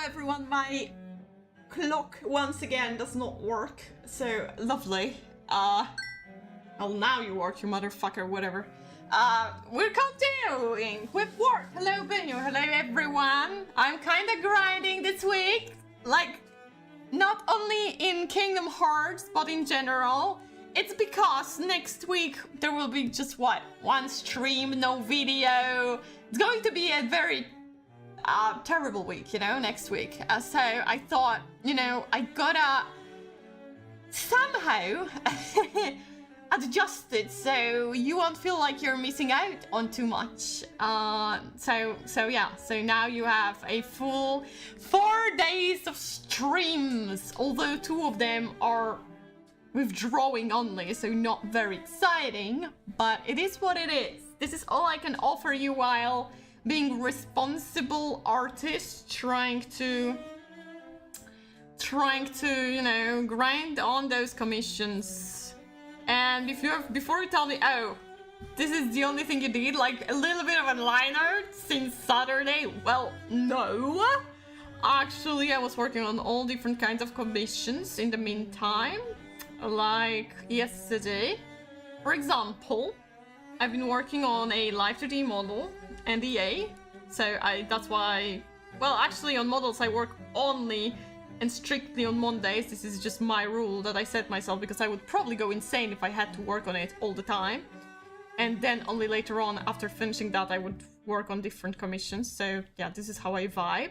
everyone, my clock once again does not work, so lovely. Well, now you work, you motherfucker, whatever. We're continuing with work. Hello, Benyo. Hello, everyone. I'm kind of grinding this week, like, not only in Kingdom Hearts, but in general. It's because next week there will be just what? One stream, no video. It's going to be a very terrible week, you know, next week. So I thought, you know, I gotta somehow adjust it so you won't feel like you're missing out on too much. So yeah, so now you have a full 4 days of streams, although 2 of them are withdrawing only, so not very exciting, but it is what it is. This is all I can offer you while being responsible artist, trying to, you know, grind on those commissions. And if you have, before you tell me, oh, this is the only thing you did, like a little bit of a line art since Saturday, well, no. Actually, I was working on all different kinds of commissions in the meantime. Like yesterday, for example, I've been working on a live 2D model, NDA, so that's why, well, actually on models I work only and strictly on Mondays. This is just my rule that I set myself because I would probably go insane if I had to work on it all the time. And then only later on, after finishing that, I would work on different commissions. So yeah, this is how I vibe.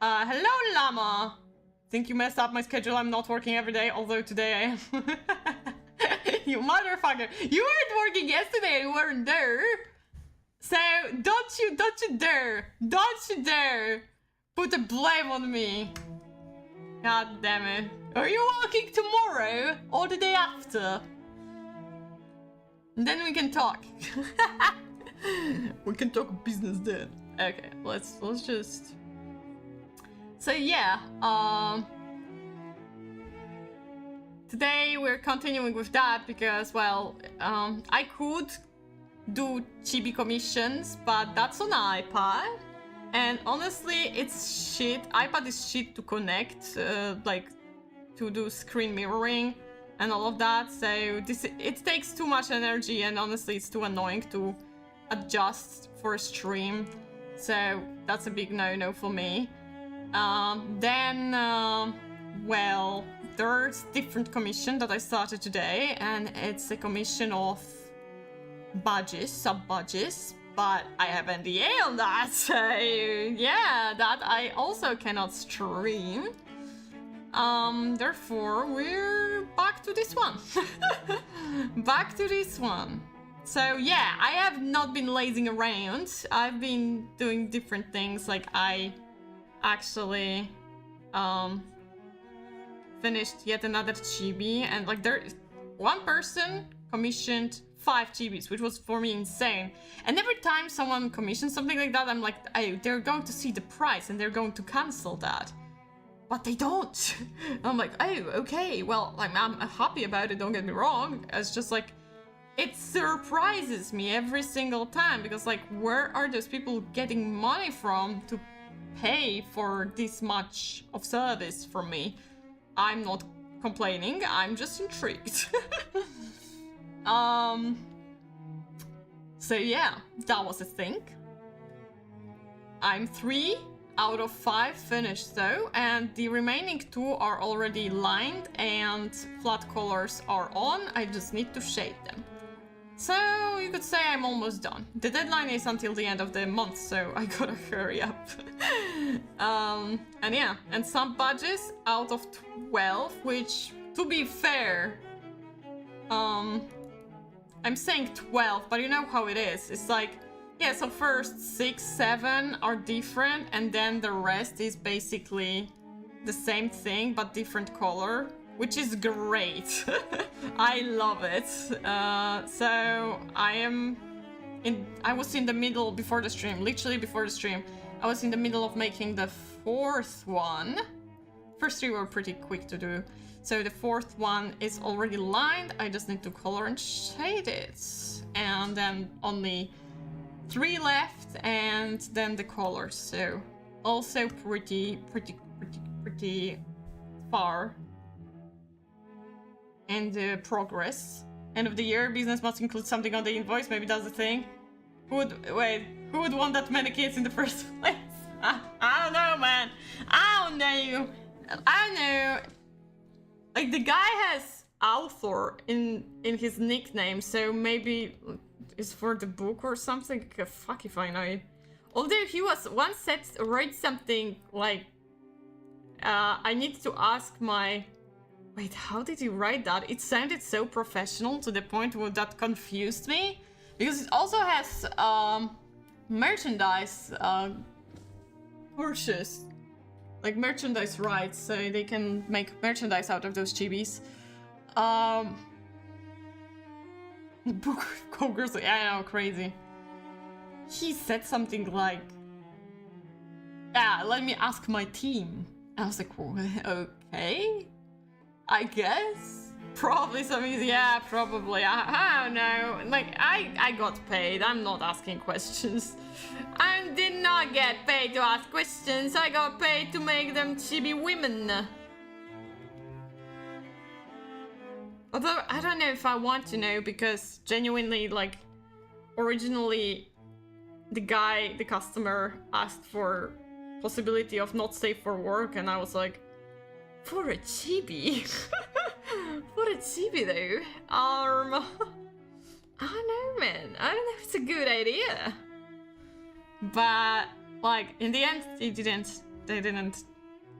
Hello, Llama! Think you messed up my schedule. I'm not working every day, although today I am. You motherfucker! You weren't working yesterday. You weren't there. So don't you dare put the blame on me. God damn it! Are you working tomorrow or the day after? And then we can talk. We can talk business then. Okay, let's just. So yeah, today we're continuing with that because, well, I could do chibi commissions, but that's on iPad, and honestly, it's shit. iPad is shit to connect, like, to do screen mirroring and all of that, so it takes too much energy, and honestly, it's too annoying to adjust for a stream, so that's a big no-no for me. Well, there's different commission that I started today, and it's a commission of badges, sub-badges, but I have NDA on that, so yeah, that I also cannot stream. Therefore, we're back to this one. Back to this one. So yeah, I have not been lazing around. I've been doing different things, like I actually finished yet another chibi, and like one person commissioned 5 chibis, which was for me insane. And every time someone commissions something like that, I'm like, oh, they're going to see the price and they're going to cancel that, but they don't. I'm like, oh, okay, well, I'm happy about it, don't get me wrong. It's just like, it surprises me every single time, because like, where are those people getting money from to pay for this much of service from me? I'm not complaining, I'm just intrigued. So yeah, that was a thing. I'm 3 out of 5 finished though, and the remaining 2 are already lined and flat colors are on. I just need to shade them. So you could say I'm almost done. The deadline is until the end of the month, so I gotta hurry up. And yeah, and some badges out of 12, which, to be fair, I'm saying 12, but you know how it is. It's like, yeah, so first 6, 7 are different, and then the rest is basically the same thing, but different color, which is great. I love it. So I was in the middle before the stream, literally before the stream, I was in the middle of making the 4th one. First 3 were pretty quick to do. So the 4th one is already lined. I just need to color and shade it. And then only 3 left, and then the colors. So also pretty far. And progress. End of the year, business must include something on the invoice. Maybe that's the thing. Who would want that many kids in the first place? I don't know, man. I don't know. Like, the guy has author in his nickname, so maybe it's for the book or something. Fuck if I know. Although he was once said, wrote something like, I need to ask my... Wait, how did he write that? It sounded so professional to the point where that confused me. Because it also has merchandise purchase. Like merchandise rights, so they can make merchandise out of those chibis. Book Goobers, I know, crazy. He said something like, yeah, let me ask my team. I was like, okay, I guess. Probably some easy, yeah, probably. I don't know. Like, I got paid. I'm not asking questions. I did not get paid to ask questions. I got paid to make them chibi women. Although, I don't know if I want to know, because genuinely, like, originally, the customer asked for possibility of not safe for work, and I was like, for a chibi? For a chibi though? I don't know, man. I don't know if it's a good idea. But, like, in the end, they didn't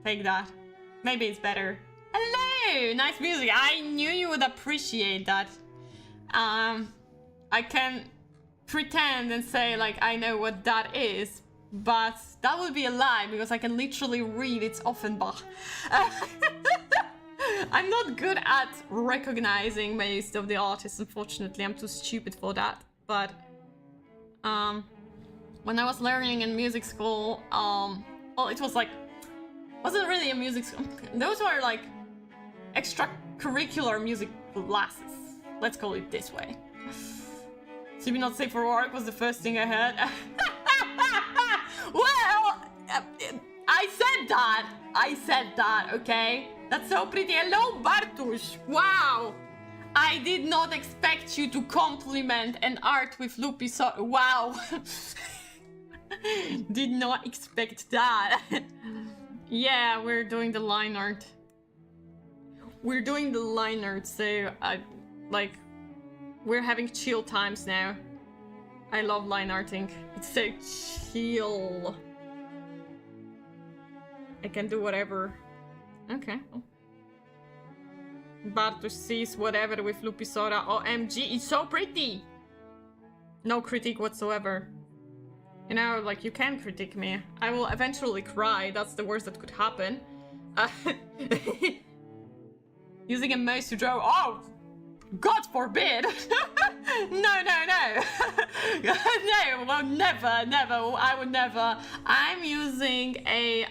take that. Maybe it's better. Hello! Nice music. I knew you would appreciate that. I can pretend and say, like, I know what that is, but that would be a lie, because I can literally read it's Offenbach. I'm not good at recognizing most of the artists, unfortunately. I'm too stupid for that. But when I was learning in music school, well, it was like, wasn't really a music school. Those were like extracurricular music classes. Let's call it this way. To be not safe for work was the first thing I heard. Well, I said that, okay? That's so pretty. Hello, Bartusz. Wow. I did not expect you to compliment an art with Lupi, so wow. Did not expect that. Yeah, we're doing the line art. We're doing the line art, so like, we're having chill times now. I love line arting. It's so chill. I can do whatever. Okay. Bartusz sees whatever with Lupisora. OMG, it's so pretty! No critique whatsoever. You know, like, you can critique me. I will eventually cry. That's the worst that could happen. Using a mouse to draw. Oh! God forbid! No. No, well, never. I would never. I'm using a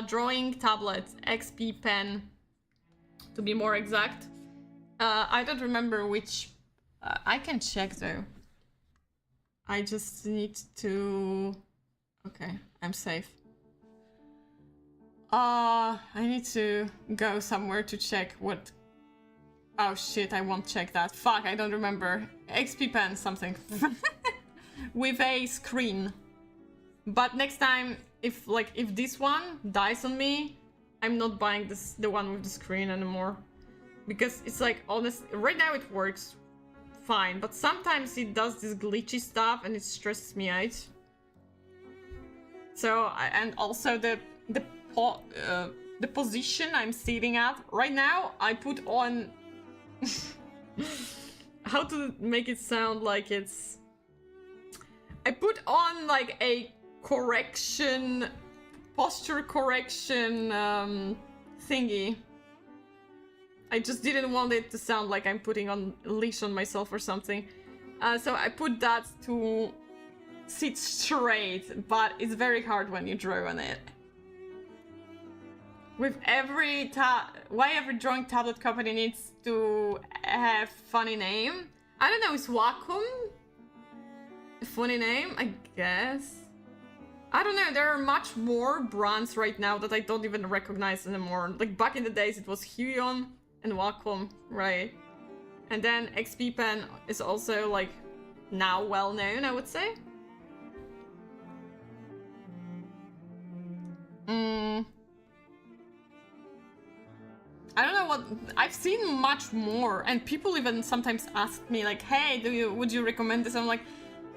drawing tablet, XP pen, to be more exact. I don't remember which. I can check though. I just need to. Okay, I'm safe. I need to go somewhere to check what. Oh shit, I won't check that. Fuck, I don't remember. XP pen something. With a screen. But next time, if this one dies on me, I'm not buying the one with the screen anymore. Because it's like, honestly, right now it works fine, but sometimes it does this glitchy stuff and it stresses me out. So, and also the position I'm sitting at. Right now, I put on... How to make it sound like it's... I put on like a correction, posture correction thingy. I just didn't want it to sound like I'm putting on a leash on myself or something. So I put that to sit straight, but it's very hard when you draw on it. With every why every drawing tablet company needs to have funny name? I don't know, is Wacom a funny name? I guess. I don't know, there are much more brands right now that I don't even recognize anymore. Like back in the days it was Huion and Wacom, right? And then XP Pen is also like now well known, I would say. I don't know what I've seen much more, and people even sometimes ask me like, hey, would you recommend this? I'm like,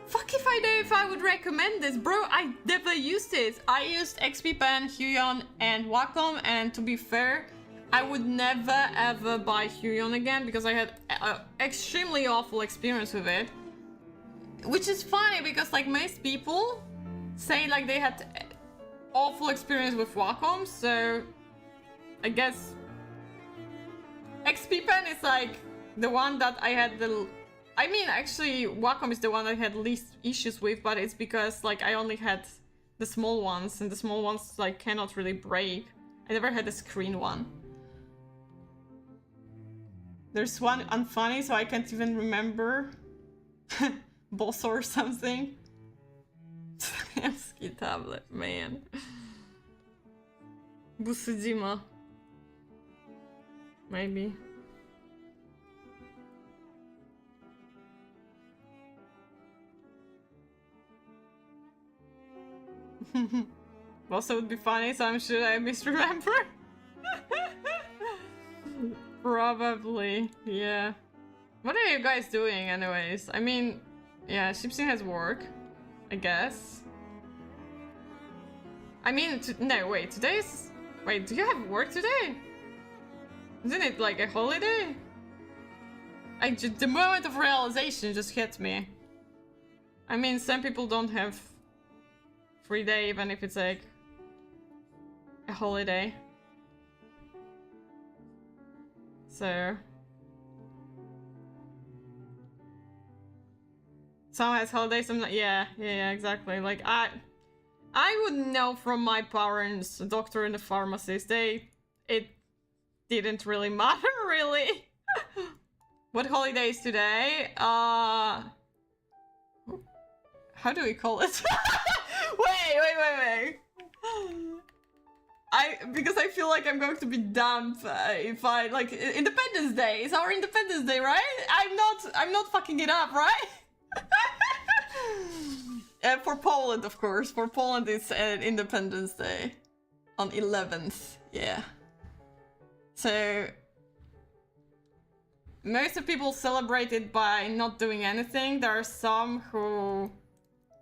fuck if I know if I would recommend this, bro. I never used it. I used XP Pen, Huion, and Wacom, and to be fair, I would never ever buy Huion again because I had an extremely awful experience with it. Which is funny because like most people say like they had awful experience with Wacom, so I guess XP Pen is like the one that I had I mean, actually, Wacom is the one I had least issues with, but it's because, like, I only had the small ones, and the small ones, like, cannot really break. I never had a screen one. There's one unfunny, so I can't even remember. Boss or something. Ski tablet, man. Busujima. Maybe. Also would be funny, so I'm sure I misremember. Probably, yeah. What are you guys doing anyways? I mean, yeah, Shipsy has work, I guess. I mean, no, wait, today's... Wait, do you have work today? Isn't it like a holiday? The moment of realization just hit me. I mean, some people don't have free day even if it's like a holiday. So some has holidays, some not. Yeah, exactly. Like I would know from my parents, a doctor and a pharmacist, it didn't really matter really. What holiday is today? How do we call it? Wait. Because I feel like I'm going to be dumb if I like Independence Day. It's our Independence Day, right? I'm not fucking it up, right? For Poland, of course. For Poland, it's Independence Day on 11th. Yeah. So most of people celebrate it by not doing anything. There are some who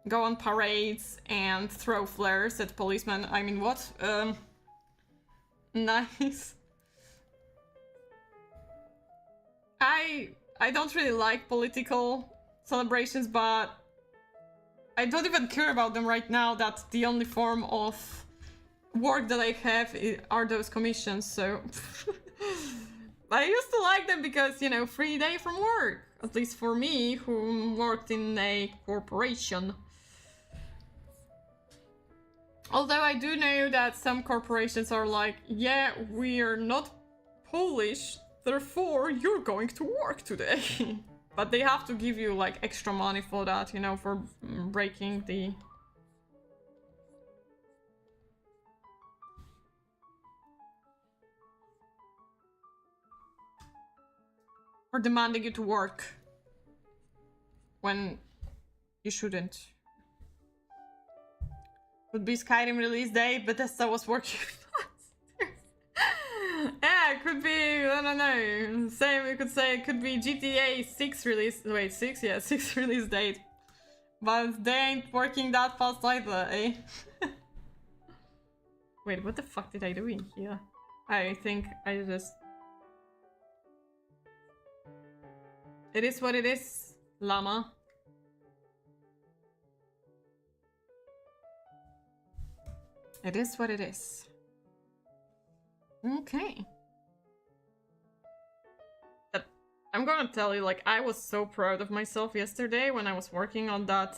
go on parades and throw flares at policemen. I mean, what? Nice. I don't really like political celebrations, but I don't even care about them right now. That the only form of work that I have are those commissions, so I used to like them because, you know, free day from work. At least for me, who worked in a corporation. Although I do know that some corporations are like, yeah, we're not Polish, therefore you're going to work today. But they have to give you like extra money for that, you know, for breaking the... For demanding you to work when you shouldn't. Would be Skyrim release date, Bethesda was working fast. Yeah, it could be, I don't know. Same, we could say it could be GTA 6 release. Wait, 6? Yeah, 6 release date. But they ain't working that fast either, eh? Wait, what the fuck did I do in here? I think I just... It is what it is, llama. It is what it is. Okay. But I'm gonna tell you, like, I was so proud of myself yesterday when I was working on that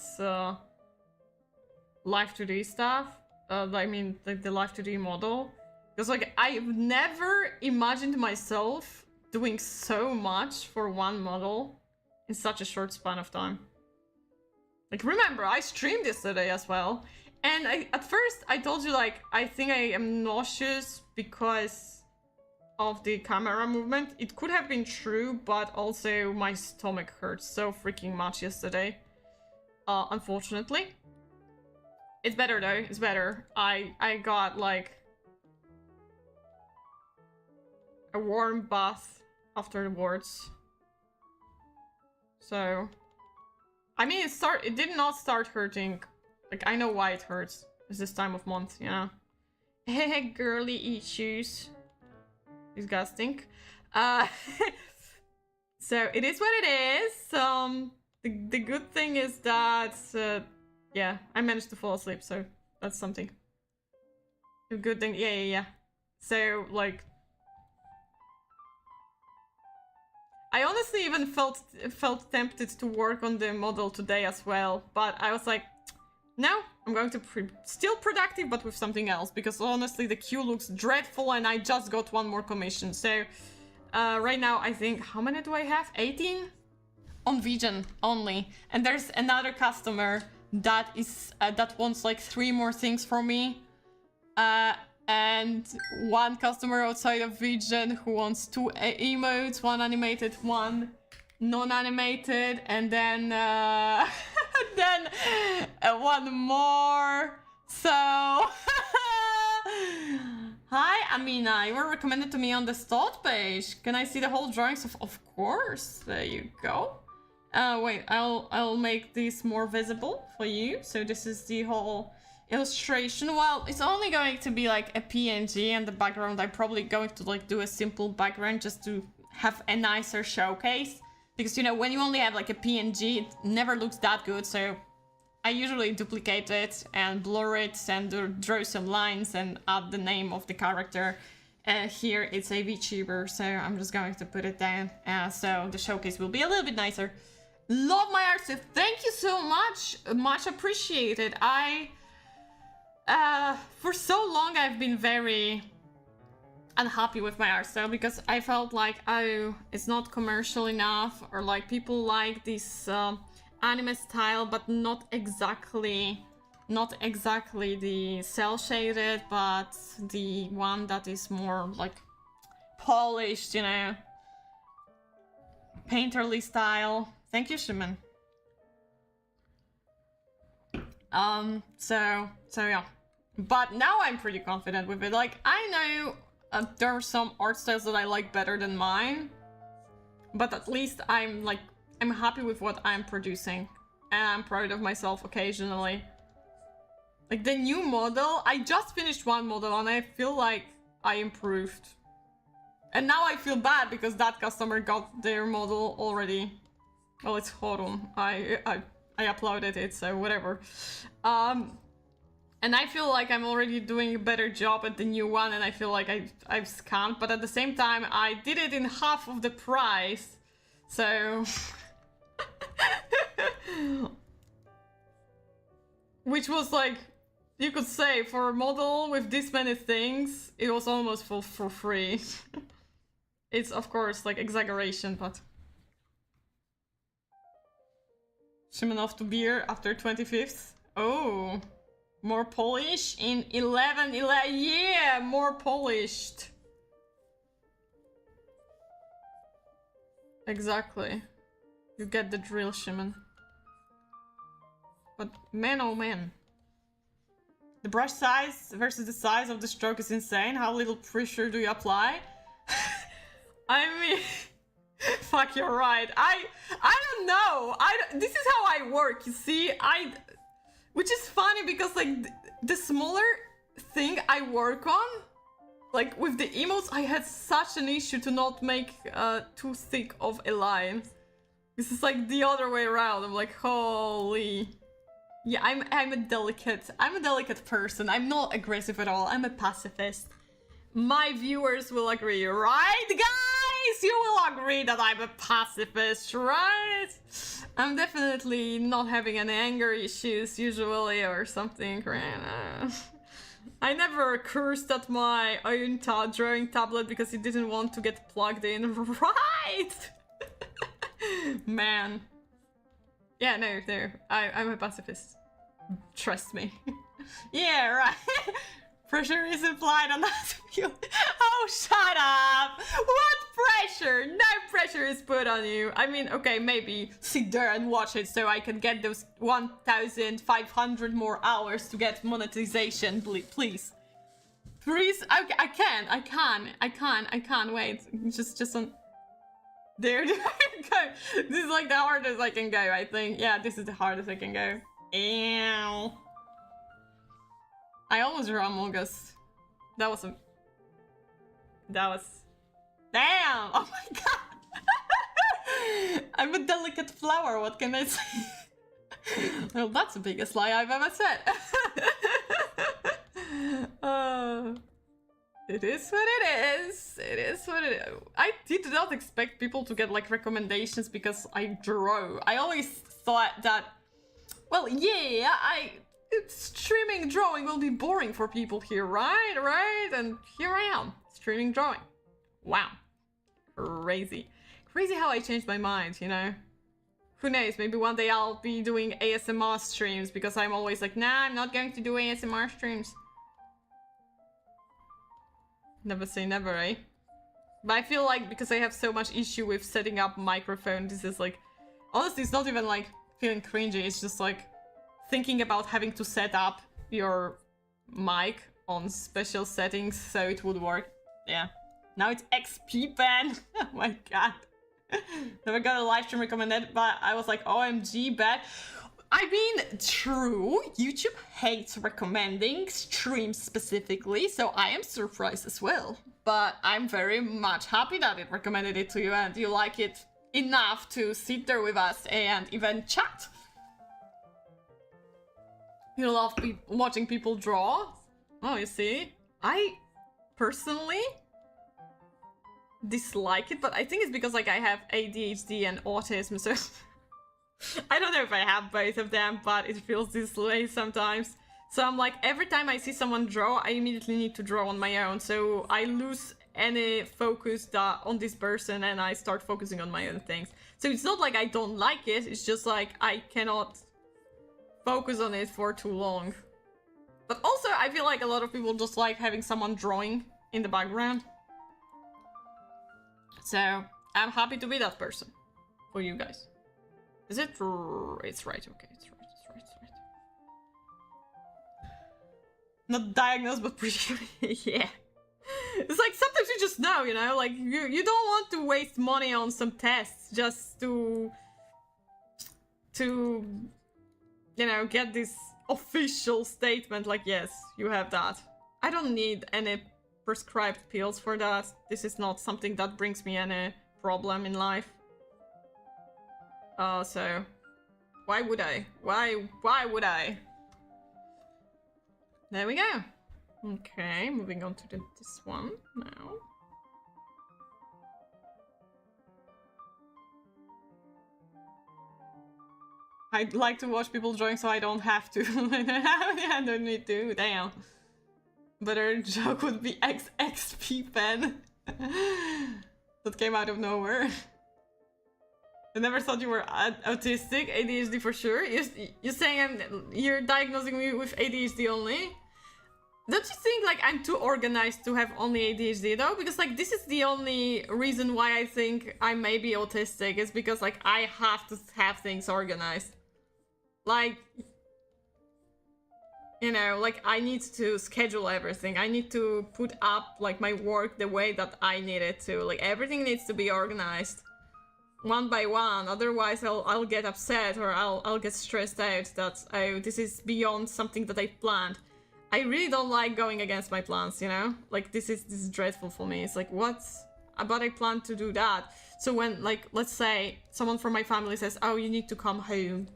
Live 2D stuff. I mean, like the Live 2D model. Because, like, I've never imagined myself doing so much for one model in such a short span of time. Like, remember, I streamed yesterday as well. And at first I told you, like, I think I am nauseous because of the camera movement. It could have been true, but also my stomach hurts so freaking much yesterday. Unfortunately. It's better though, it's better. I got like a warm bath afterwards. So I mean it did not start hurting. Like, I know why it hurts. It's this time of month, you know. Hey, girly issues. Disgusting. So it is what it is. The good thing is that yeah, I managed to fall asleep, so that's something. The good thing, yeah. So like, I honestly even felt tempted to work on the model today as well, but I was like, no, I'm going to still productive, but with something else, because honestly the queue looks dreadful and I just got one more commission. So right now I think, how many do I have? 18 on Vision only, and there's another customer that is that wants like 3 more things from me, and one customer outside of Vision who wants 2 emotes, 1 animated, 1 non-animated, and then then 1 more. So hi Amina, you were recommended to me on the start page. Can I see the whole drawings? Of course. There you go. Wait, I'll make this more visible for you. So this is the whole illustration. Well, it's only going to be like a PNG, and the background I'm probably going to like do a simple background just to have a nicer showcase. Because, you know, when you only have like a PNG, it never looks that good. So I usually duplicate it and blur it and draw some lines and add the name of the character. Here it's a VTuber, so I'm just going to put it down. So the showcase will be a little bit nicer. Love my art, so thank you so much. Much appreciated. For so long I've been very unhappy with my art style because I felt like, oh, it's not commercial enough, or like people like this anime style, but not exactly the cell shaded, but the one that is more like polished, you know, painterly style. Thank you, Shimon. So yeah, but now I'm pretty confident with it. Like, I know there are some art styles that I like better than mine, but at least I'm happy with what I'm producing, and I'm proud of myself occasionally. Like the new model, I just finished one model and I feel like I improved. And now I feel bad because that customer got their model already. Well, it's Horum. I uploaded it, so whatever. And I feel like I'm already doing a better job at the new one, and I feel like I've scammed, but at the same time, I did it in half of the price. So... Which was like, you could say, for a model with this many things, it was almost for free. It's, of course, like exaggeration, but... Shimon off to beer after 25th. Oh, more polish in 11, yeah, more polished. Exactly. You get the drill, Shimon. But man, oh man. The brush size versus the size of the stroke is insane. How little pressure do you apply? I mean... Fuck, you're right. I don't know. This is how I work, you see? Which is funny because, like, the smaller thing I work on, like, with the emotes, I had such an issue to not make too thick of a line. This is, like, the other way around. I'm like, holy... Yeah, I'm a delicate person. I'm not aggressive at all. I'm a pacifist. My viewers will agree, right, guys? You will agree that I'm a pacifist, right? I'm definitely not having any anger issues usually or something, right? I never cursed at my own drawing tablet because it didn't want to get plugged in, right? Man. Yeah, no, I'm a pacifist. Trust me. Yeah, right. Pressure is applied on that view. Oh, shut up! What pressure? No pressure is put on you. I mean, okay, maybe sit there and watch it so I can get those 1,500 more hours to get monetization, please. Please, okay, I can't wait. Just on. There you go. This is like the hardest I can go, I think. Yeah, this is the hardest I can go. Ew. I almost drew Among Us. That was damn! Oh my god! I'm a delicate flower, what can I say? Well, that's the biggest lie I've ever said. It is what it is. It is what it is. I did not expect people to get like recommendations because I draw. I always thought that, well, yeah, streaming drawing will be boring for people here, right? Right? And here I am, streaming drawing. Wow. Crazy. Crazy how I changed my mind, you know? Who knows, maybe one day I'll be doing ASMR streams because I'm always like, nah, I'm not going to do ASMR streams. Never say never, eh? But I feel like because I have so much issue with setting up microphone, this is like... Honestly, it's not even like feeling cringy, it's just like thinking about having to set up your mic on special settings so it would work. Yeah. Now it's XP ban. Oh my god. Never got a live stream recommended, but I was like, OMG, bad. I mean, true, YouTube hates recommending streams specifically, so I am surprised as well. But I'm very much happy that it recommended it to you and you like it enough to sit there with us and even chat. You love watching people draw? Oh, you see? I personally dislike it, but I think it's because like I have ADHD and autism, so I don't know if I have both of them, but it feels this way sometimes. So I'm like, every time I see someone draw, I immediately need to draw on my own, so I lose any focus on this person and I start focusing on my own things. So it's not like I don't like it, it's just like I cannot focus on it for too long. But also I feel like a lot of people just like having someone drawing in the background. So I'm happy to be that person for you guys. Is it? It's right, okay, it's right. Not diagnosed, but pretty sure. Yeah. It's like sometimes you just know, you know, like you don't want to waste money on some tests just to you know, get this official statement like, yes, you have that. I don't need any prescribed pills for that. This is not something that brings me any problem in life. So why would I? Why would I? There we go. Okay, moving on to this one now. I'd like to watch people drawing so I don't have to. I don't need to, damn. Better joke would be XXP pen. That came out of nowhere. I never thought you were autistic, ADHD for sure. You're saying you're diagnosing me with ADHD only? Don't you think like I'm too organized to have only ADHD though? Because like this is the only reason why I think I may be autistic, is because like I have to have things organized. Like, you know, like I need to schedule everything. I need to put up like my work the way that I need it to. Like everything needs to be organized one by one. Otherwise I'll get upset or I'll get stressed out that this is beyond something that I planned. I really don't like going against my plans, you know? Like this is dreadful for me. It's like, but I plan to do that. So when like, let's say someone from my family says, oh, you need to come home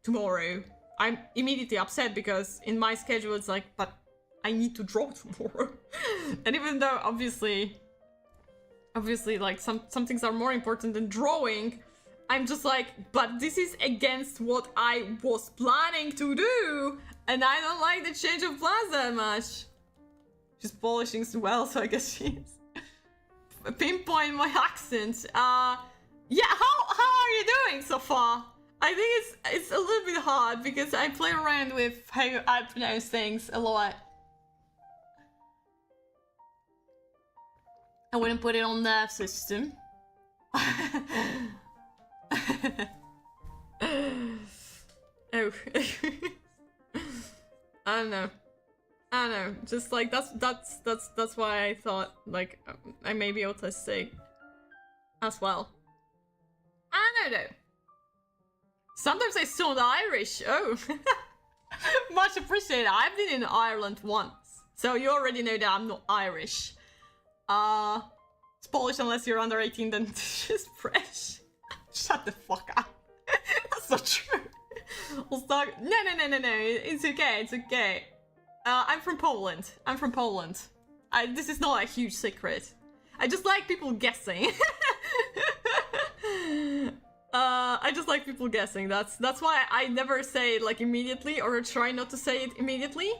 tomorrow, I'm immediately upset because in my schedule it's like, but I need to draw tomorrow. And even though obviously like some things are more important than drawing, I'm just like, but this is against what I was planning to do, and I don't like the change of plans that much. She's polishing as well, so I guess she's pinpoint my accent. Yeah, how are you doing so far? I think it's a little bit hard because I play around with how I pronounce things a lot. I wouldn't put it on the system. Oh. I don't know. Just like that's why I thought like I may be autistic as well. I don't know. Sometimes I sound Irish. Oh, much appreciated. I've been in Ireland once, so you already know that I'm not Irish. It's Polish unless you're under 18, then it's just fresh. Shut the fuck up. That's not true. We'll start. No. It's okay. It's okay. I'm from Poland. This is not a huge secret. I just like people guessing. I just like people guessing. That's why I never say it like immediately or try not to say it immediately.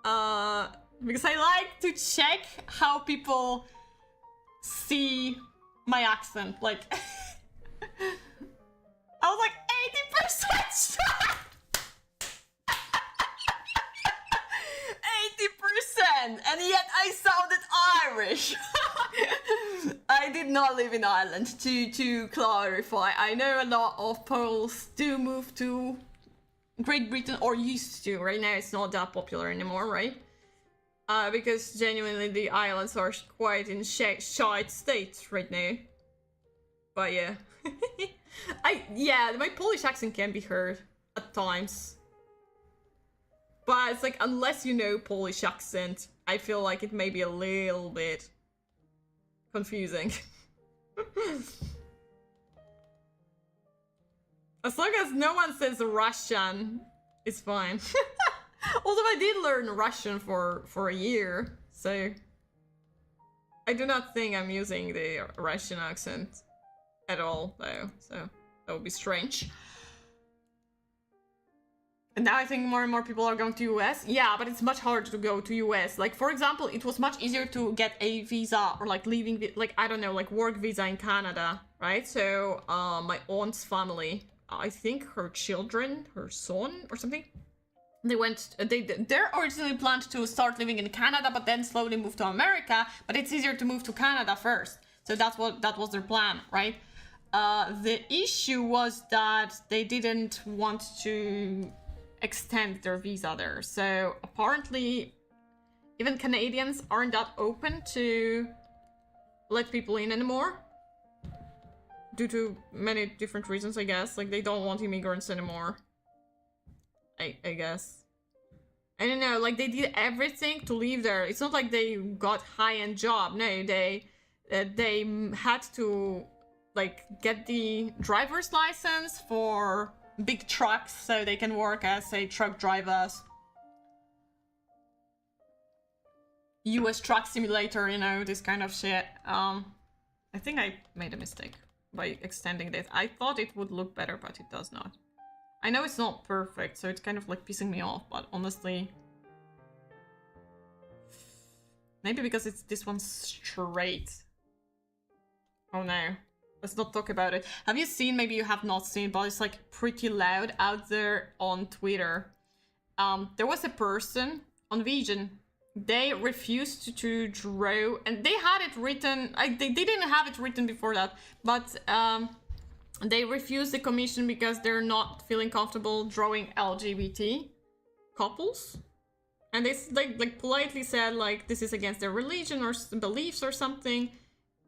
Because I like to check how people see my accent. Like, I was like 80% sure. 80%, and yet I sounded Irish. I did not live in Ireland, to clarify. I know a lot of Poles do move to Great Britain, or used to. Right now it's not that popular anymore, right? Because genuinely the islands are quite in shite state right now. But yeah. My Polish accent can be heard at times. But it's like, unless you know Polish accent, I feel like it may be a little bit confusing. As long as no one says Russian, it's fine. Although I did learn Russian for a year, so I do not think I'm using the Russian accent at all, though, so that would be strange. And now I think more and more people are going to US. Yeah, but it's much harder to go to US. Like, for example, it was much easier to get a visa or like leaving, like, I don't know, like work visa in Canada, right? So my aunt's family, I think her children, her son or something, they're originally planned to start living in Canada, but then slowly move to America. But it's easier to move to Canada first. So that was their plan, right? The issue was that they didn't want to extend their visa there. So apparently even Canadians aren't that open to let people in anymore. Due to many different reasons, I guess. Like, they don't want immigrants anymore. I guess. I don't know, like, they did everything to live there. It's not like they got high-end job. No, they had to, like, get the driver's license for big trucks so they can work as, say, truck drivers. US truck simulator, you know, this kind of shit. I think I made a mistake by extending this. I thought it would look better, but it does not. I know it's not perfect, so it's kind of like pissing me off, but honestly... Maybe because it's this one straight. Oh no. Let's not talk about it. Have you seen, maybe you have not seen, but it's like pretty loud out there on Twitter. There was a person on Vegan. They refused to draw, and they had it written, they didn't have it written before that, but they refused the commission because they're not feeling comfortable drawing LGBT couples. And they like politely said like this is against their religion or beliefs or something.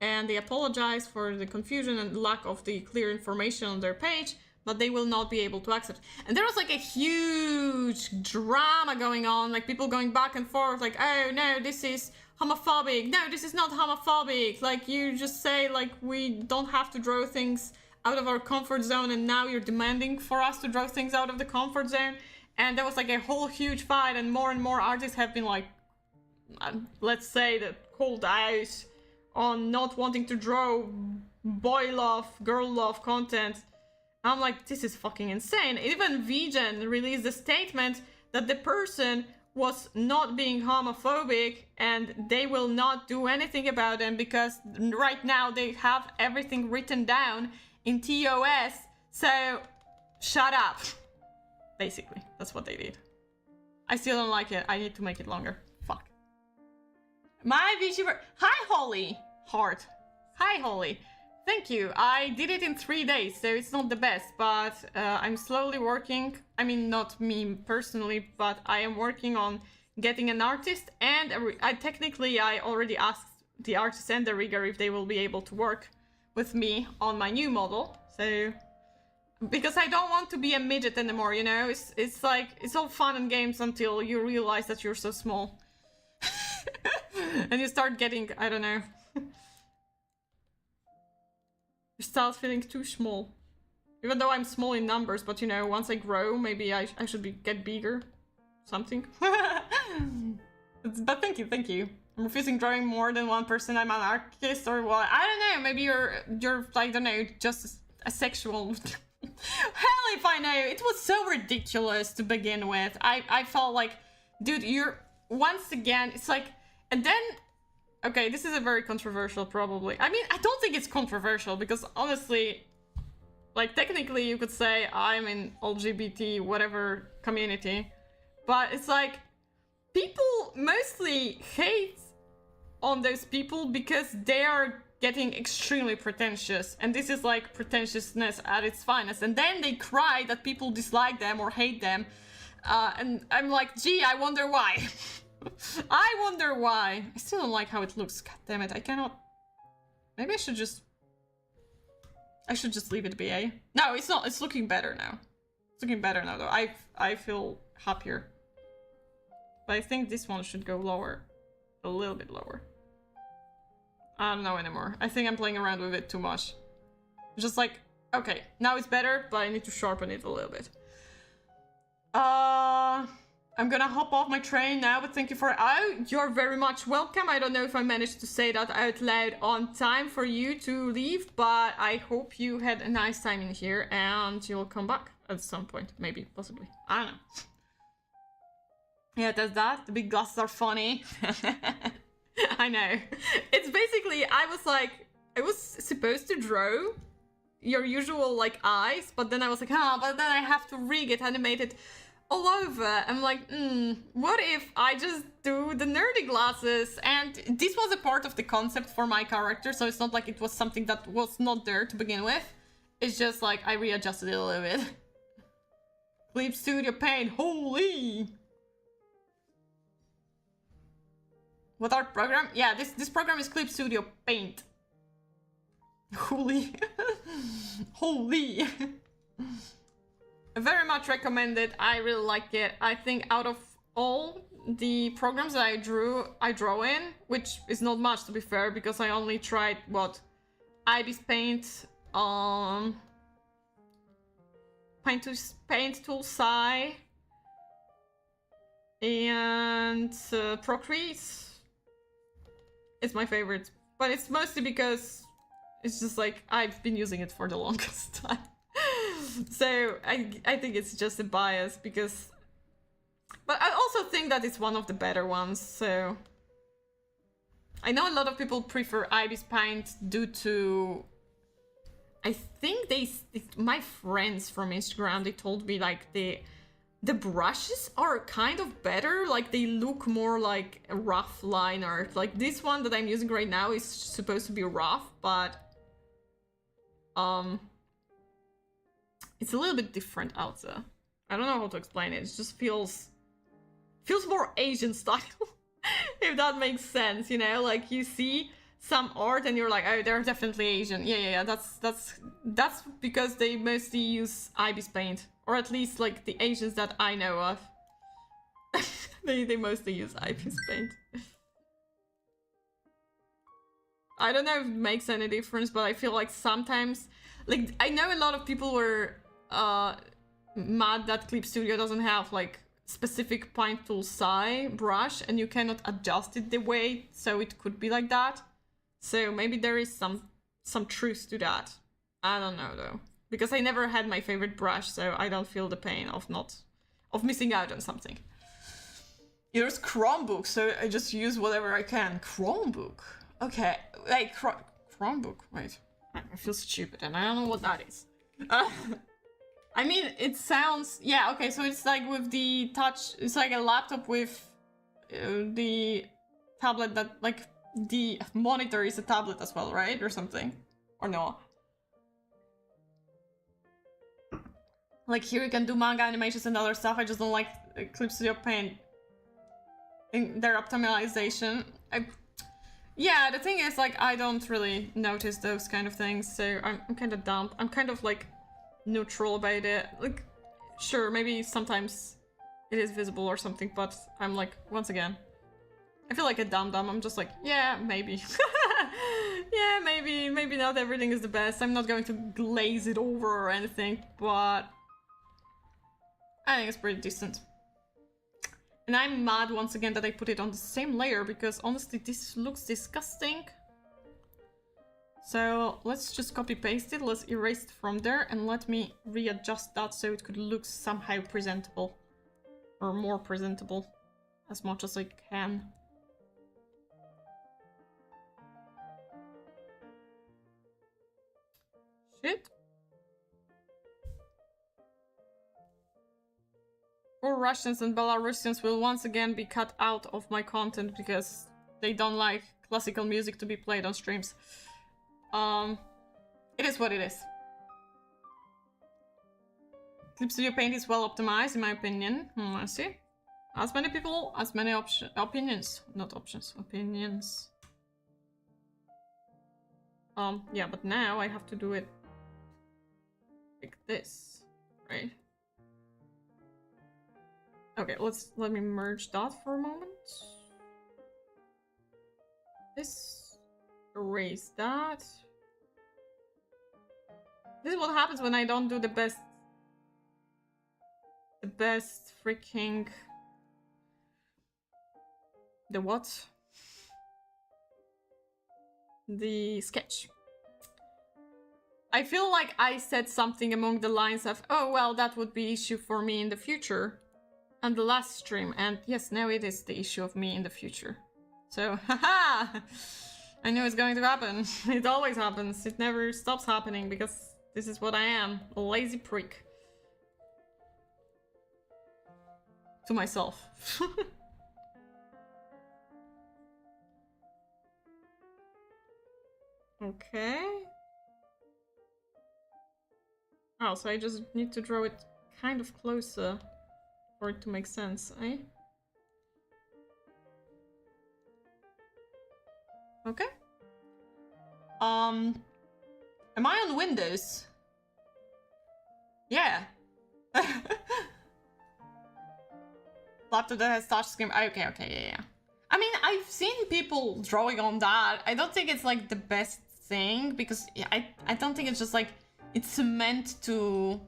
And they apologize for the confusion and lack of the clear information on their page, but they will not be able to accept. And there was like a huge drama going on, like people going back and forth, like, oh no, this is homophobic. No, this is not homophobic. Like, you just say like we don't have to draw things out of our comfort zone, and now you're demanding for us to draw things out of the comfort zone. And there was like a whole huge fight, and more artists have been like, let's say, the cold eyes on not wanting to draw boy love, girl love content. I'm like, this is fucking insane. Even Vegan released a statement that the person was not being homophobic and they will not do anything about them because right now they have everything written down in TOS So, shut up. Basically, that's what they did. I still don't like it. I need to make it longer. Fuck. My VTuber. Hi, Holly. Heart. Hi, Holly. Thank you. I did it in 3 days, so it's not the best, but I'm slowly working. I mean, not me personally, but I am working on getting an artist, and I already asked the artist and the rigger if they will be able to work with me on my new model. So, because I don't want to be a midget anymore, you know? It's like, it's all fun and games until you realize that you're so small. And you start getting, I don't know. You start feeling too small. Even though I'm small in numbers, but you know, once I grow, maybe I should get bigger. Something. But thank you. I'm refusing drawing more than one person. I'm an artist or what? I don't know. Maybe you're I don't know, just a sexual. Hell if I know. It was so ridiculous to begin with. I felt like, dude, you're once again. It's like, and then. Okay, this is a very controversial, probably. I mean, I don't think it's controversial because honestly, like technically you could say I'm in LGBT whatever community, but it's like people mostly hate on those people because they are getting extremely pretentious, and this is like pretentiousness at its finest, and then they cry that people dislike them or hate them, and I'm like, gee, I wonder why. I wonder why. I still don't like how it looks. God damn it, I cannot. Maybe I should just leave it BA. No, it's not. It's looking better now. It's looking better now though. I feel happier. But I think this one should go lower. A little bit lower. I don't know anymore. I think I'm playing around with it too much. Just like, okay, now it's better, but I need to sharpen it a little bit. I'm gonna hop off my train now, but thank you for... Oh, you're very much welcome. I don't know if I managed to say that out loud on time for you to leave, but I hope you had a nice time in here and you'll come back at some point. Maybe, possibly. I don't know. Yeah, that's that. The big glasses are funny. I know. It's basically, I was supposed to draw your usual, like, eyes, but then I was like, but then I have to rig it, animate it all over. I'm like, what if I just do the nerdy glasses? And this was a part of the concept for my character, so it's not like it was something that was not there to begin with. It's just like I readjusted it a little bit. Clip Studio Paint, holy! What art program? Yeah, this program is Clip Studio Paint. Holy. Holy. Very much recommended. I really like it. I think out of all the programs that I draw in, which is not much to be fair, because I only tried what? Ibis Paint, Paint Tool Sai, and Procreate. It's my favorite, but it's mostly because it's just like I've been using it for the longest time. So I think it's just a bias because, but I also think that it's one of the better ones. So I know a lot of people prefer Ibis Paint due to, I think my friends from Instagram, they told me like the brushes are kind of better, like they look more like a rough line art. Like this one that I'm using right now is supposed to be rough, but it's a little bit different out there. I don't know how to explain it. It just feels more Asian style, if that makes sense, you know? Like you see some art and you're like, oh, they're definitely Asian. Yeah. That's because they mostly use Ibis Paint, or at least like the Asians that I know of. they mostly use Ibis Paint. I don't know if it makes any difference, but I feel like sometimes, like I know a lot of people were mad that Clip Studio doesn't have like specific Paint Tool Sai brush and you cannot adjust it the way, so it could be like that. So maybe there is some truth to that. I don't know though, because I never had my favorite brush, so I don't feel the pain of missing out on something. Here's Chromebook, so I just use whatever I can. Chromebook. Okay, wait, Chromebook. Wait, I feel stupid and I don't know what that is. I mean, it sounds... Yeah, okay, so it's like with the touch... It's like a laptop with the tablet that... Like, the monitor is a tablet as well, right? Or something. Or no? Like, here you can do manga animations and other stuff. I just don't like Clip Studio Paint in their optimization. Yeah, the thing is, like, I don't really notice those kind of things, so I'm kind of dumb. I'm kind of, like, neutral about it. Like, sure, maybe sometimes it is visible or something, but I'm like, once again, I feel like a dum-dum. I'm just like, yeah, maybe. Yeah, maybe not everything is the best. I'm not going to glaze it over or anything, but I think it's pretty decent. And I'm mad once again that I put it on the same layer, because honestly this looks disgusting. So let's just copy paste it, let's erase it from there, and let me readjust that so it could look somehow presentable. Or more presentable, as much as I can. Shit. Poor Russians and Belarusians will once again be cut out of my content because they don't like classical music to be played on streams. It is what it is. Clip Studio Paint is well optimized in my opinion. I see. As many people, as many opinions. Not options, opinions. Yeah, but now I have to do it like this, right? Okay, let me merge that for a moment. This, erase that. This is what happens when I don't do the best freaking... The what? The sketch. I feel like I said something along the lines of, oh well, that would be issue for me in the future. And the last stream, and yes, now it is the issue of me in the future. So, haha! I knew it's going to happen. It always happens. It never stops happening because this is what I am. A lazy prick. To myself. Okay. Oh, so I just need to draw it kind of closer for it to make sense, eh? Okay. Am I on Windows? Yeah. Laptop that has touchscreen. Okay, yeah. I mean, I've seen people drawing on that. I don't think it's like the best thing because I don't think it's just like it's meant to.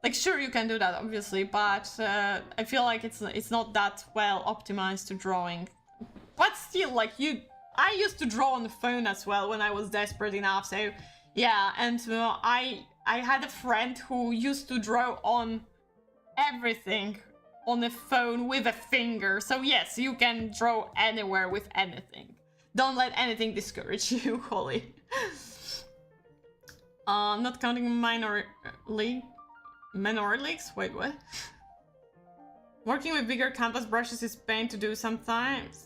Like, sure, you can do that, obviously, but I feel like it's not that well optimized to drawing. But still, like, I used to draw on the phone as well when I was desperate enough, so yeah, and I had a friend who used to draw on everything on a phone with a finger, so yes, you can draw anywhere with anything. Don't let anything discourage you, Holly. Not counting minor leagues? Wait, what? Working with bigger canvas brushes is pain to do sometimes.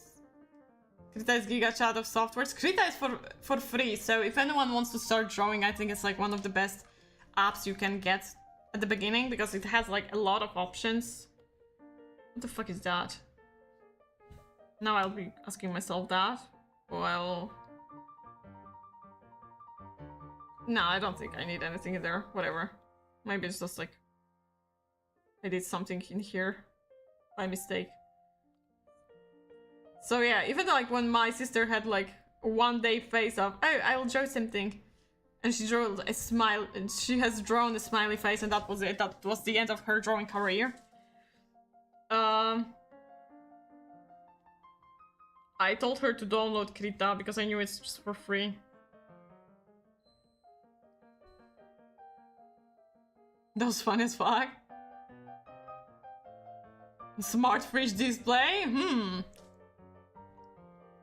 Krita is giga chat of softwares. Krita is for free, so if anyone wants to start drawing, I think it's like one of the best apps you can get at the beginning because it has like a lot of options. What the fuck is that? Now I'll be asking myself that. Well... No, I don't think I need anything in there. Whatever. Maybe it's just like... I did something in here by mistake. So yeah, even like when my sister had like a one-day face of, oh, I will draw something. And she drew a smile, and she has drawn a smiley face, and that was it. That was the end of her drawing career. I told her to download Krita because I knew it's just for free. That was fun as fuck. Smart fridge display?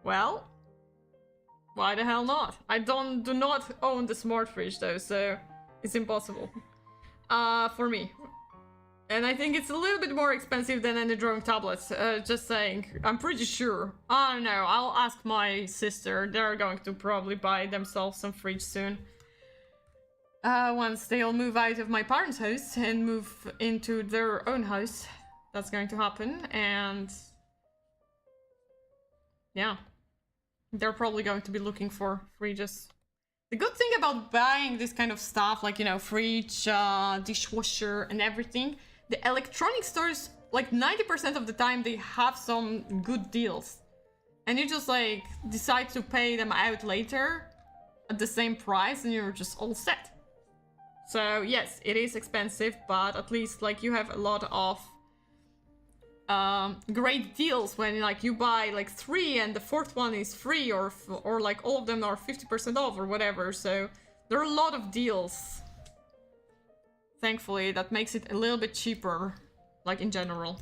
Well, why the hell not? I do not own the smart fridge though, so it's impossible. for me. And I think it's a little bit more expensive than any drawing tablets, just saying. I'm pretty sure. I don't know, I'll ask my sister. They're going to probably buy themselves some fridge soon. Once they'll move out of my parents' house and move into their own house. That's going to happen, and... yeah. They're probably going to be looking for fridges. The good thing about buying this kind of stuff, like, you know, fridge, dishwasher, and everything, the electronic stores, like 90% of the time, they have some good deals. And you just, like, decide to pay them out later at the same price, and you're just all set. So, yes, it is expensive, but at least, like, you have a lot of great deals when, like, you buy like 3 and the 4th one is free, or like all of them are 50% off or whatever. So there are a lot of deals, thankfully, that makes it a little bit cheaper, like, in general.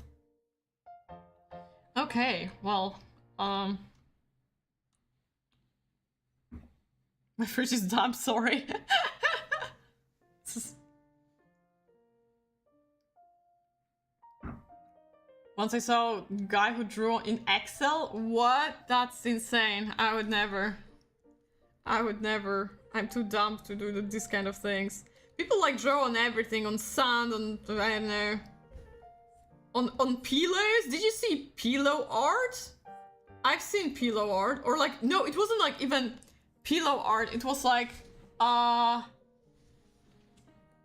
Okay, well, my fridge is dumb, sorry. Once I saw a guy who drew in Excel, what? That's insane. I would never. I'm too dumb to do this kind of things. People, like, draw on everything, on sand, on, I don't know. On pillows? Did you see pillow art? I've seen pillow art. Or, like, no, it wasn't, like, even pillow art. It was like,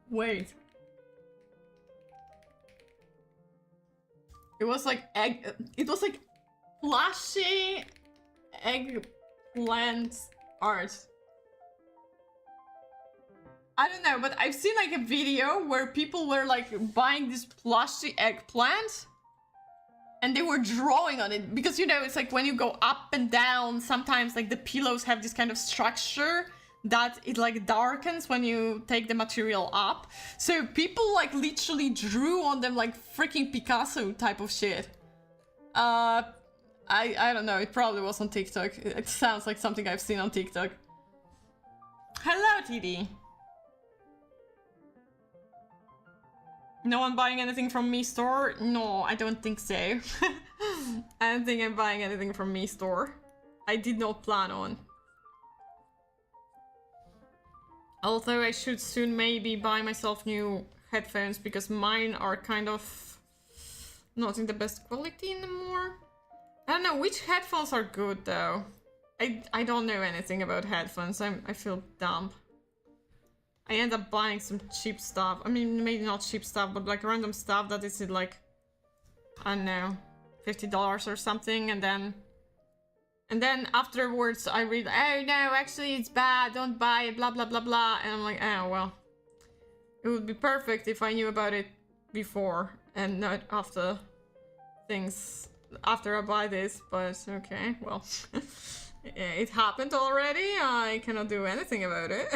wait. It was like it was like flashy eggplant art. I don't know, but I've seen like a video where people were like buying this plushy eggplant and they were drawing on it, because, you know, it's like when you go up and down, sometimes like the pillows have this kind of structure that it like darkens when you take the material up. So people like literally drew on them like freaking Picasso type of shit. I don't know, it probably was on TikTok. It sounds like something I've seen on TikTok. Hello, TD. No one buying anything from me store? No, I don't think so. I don't think I'm buying anything from me store. I did not plan on. Although I should soon maybe buy myself new headphones, because mine are kind of not in the best quality anymore. I don't know, which headphones are good though? I don't know anything about headphones. I feel dumb. I end up buying some cheap stuff. I mean, maybe not cheap stuff, but like random stuff that is like, I don't know, $50 or something, and then afterwards I read, oh no, actually it's bad, don't buy it, blah blah blah blah, and I'm like, oh well. It would be perfect if I knew about it before and not after after I buy this, but okay, well. It happened already, I cannot do anything about it.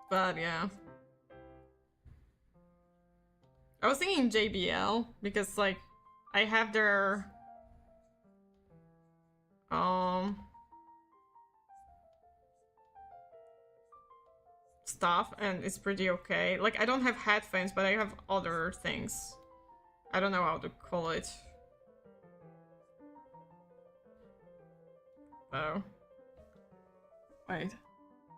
But yeah. I was thinking JBL, because like, I have their stuff and it's pretty okay. Like, I don't have headphones, but I have other things. I don't know how to call it. Oh. Wait.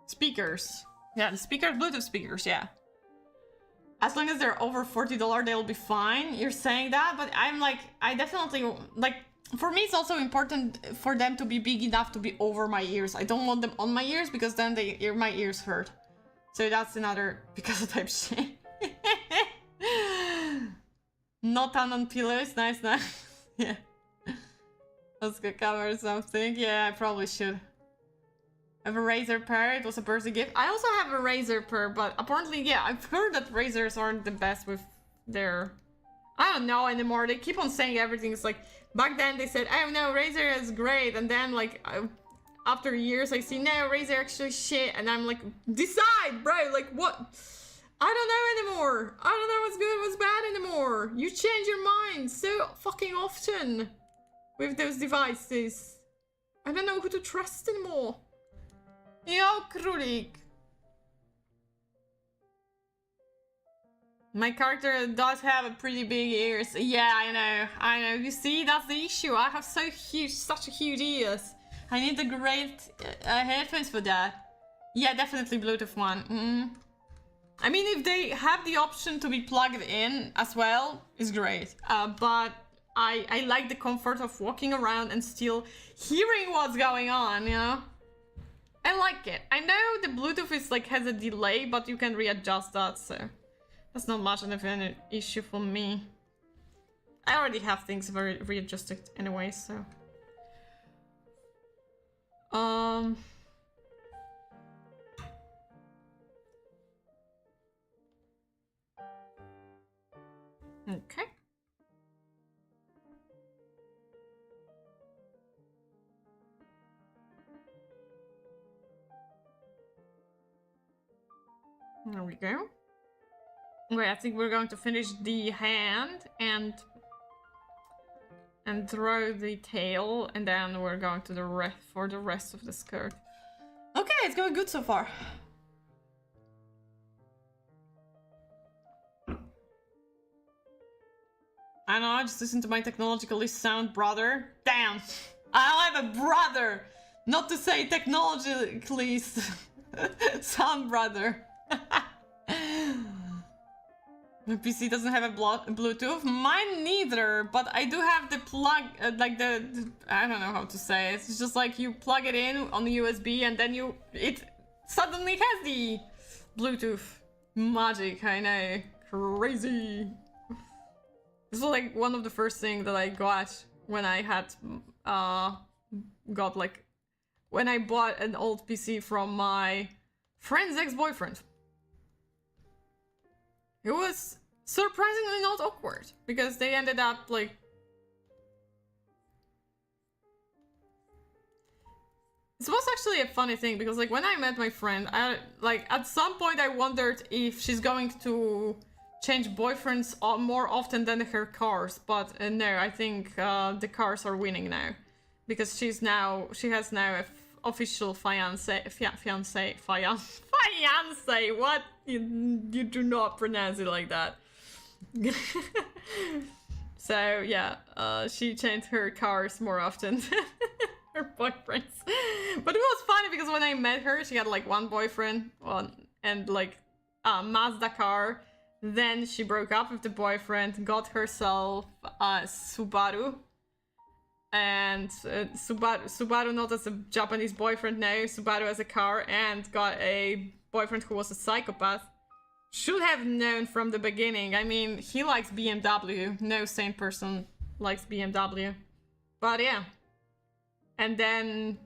Speakers. Yeah, the speakers, Bluetooth speakers, yeah. As long as they're over $40, they'll be fine. You're saying that, but I'm like, I definitely, like, for me it's also important for them to be big enough to be over my ears. I don't want them on my ears, because then my ears hurt. So that's another Picasso type shit. Not on pillows, nice. Yeah. Let's go cover something. Yeah, I probably should. I have a razor pair, it was a birthday gift. I also have a razor pair, but apparently, yeah, I've heard that razors aren't the best with their... I don't know anymore, they keep on saying everything's like... Back then they said, oh no, razor is great, and then like... after years I see, no, razor actually shit, and I'm like, decide, bro, like what? I don't know anymore. I don't know what's good, what's bad anymore. You change your mind so fucking often with those devices. I don't know who to trust anymore. Yo, Krulik. My character does have a pretty big ears. Yeah, I know. You see, that's the issue. I have such a huge ears. I need the great headphones for that. Yeah, definitely Bluetooth one. I mean, if they have the option to be plugged in as well, it's great. But I like the comfort of walking around and still hearing what's going on, you know? I like it. I know the Bluetooth is like has a delay, but you can readjust that, so that's not much of an issue for me. I already have things very readjusted anyway, so. Okay. There we go. Okay, I think we're going to finish the hand and throw the tail, and then we're going to the rest of the skirt. Okay, it's going good so far. I know, I just listened to my technologically sound brother. Damn! I have a brother! Not to say technologically sound brother. My PC doesn't have a Bluetooth. Mine neither, but I do have the plug, like the I don't know how to say it. It's just like you plug it in on the USB and then it suddenly has the Bluetooth. Magic, I know. Crazy. This was like one of the first things that I got when I had, when I bought an old PC from my friend's ex-boyfriend. It was surprisingly not awkward, because they ended up like... This was actually a funny thing, because like when I met my friend, at some point I wondered if she's going to change boyfriends more often than her cars, but no, I think the cars are winning now, because she has now a official fiance, what? You do not pronounce it like that. So yeah, she changed her cars more often than her boyfriends. But it was funny because when I met her, she had like one boyfriend and like a Mazda car. Then she broke up with the boyfriend, got herself a Subaru. And Subaru not as a Japanese boyfriend now, Subaru as a car, and got a boyfriend who was a psychopath. Should have known from the beginning. I mean, he likes BMW. No sane person likes BMW. But yeah. And then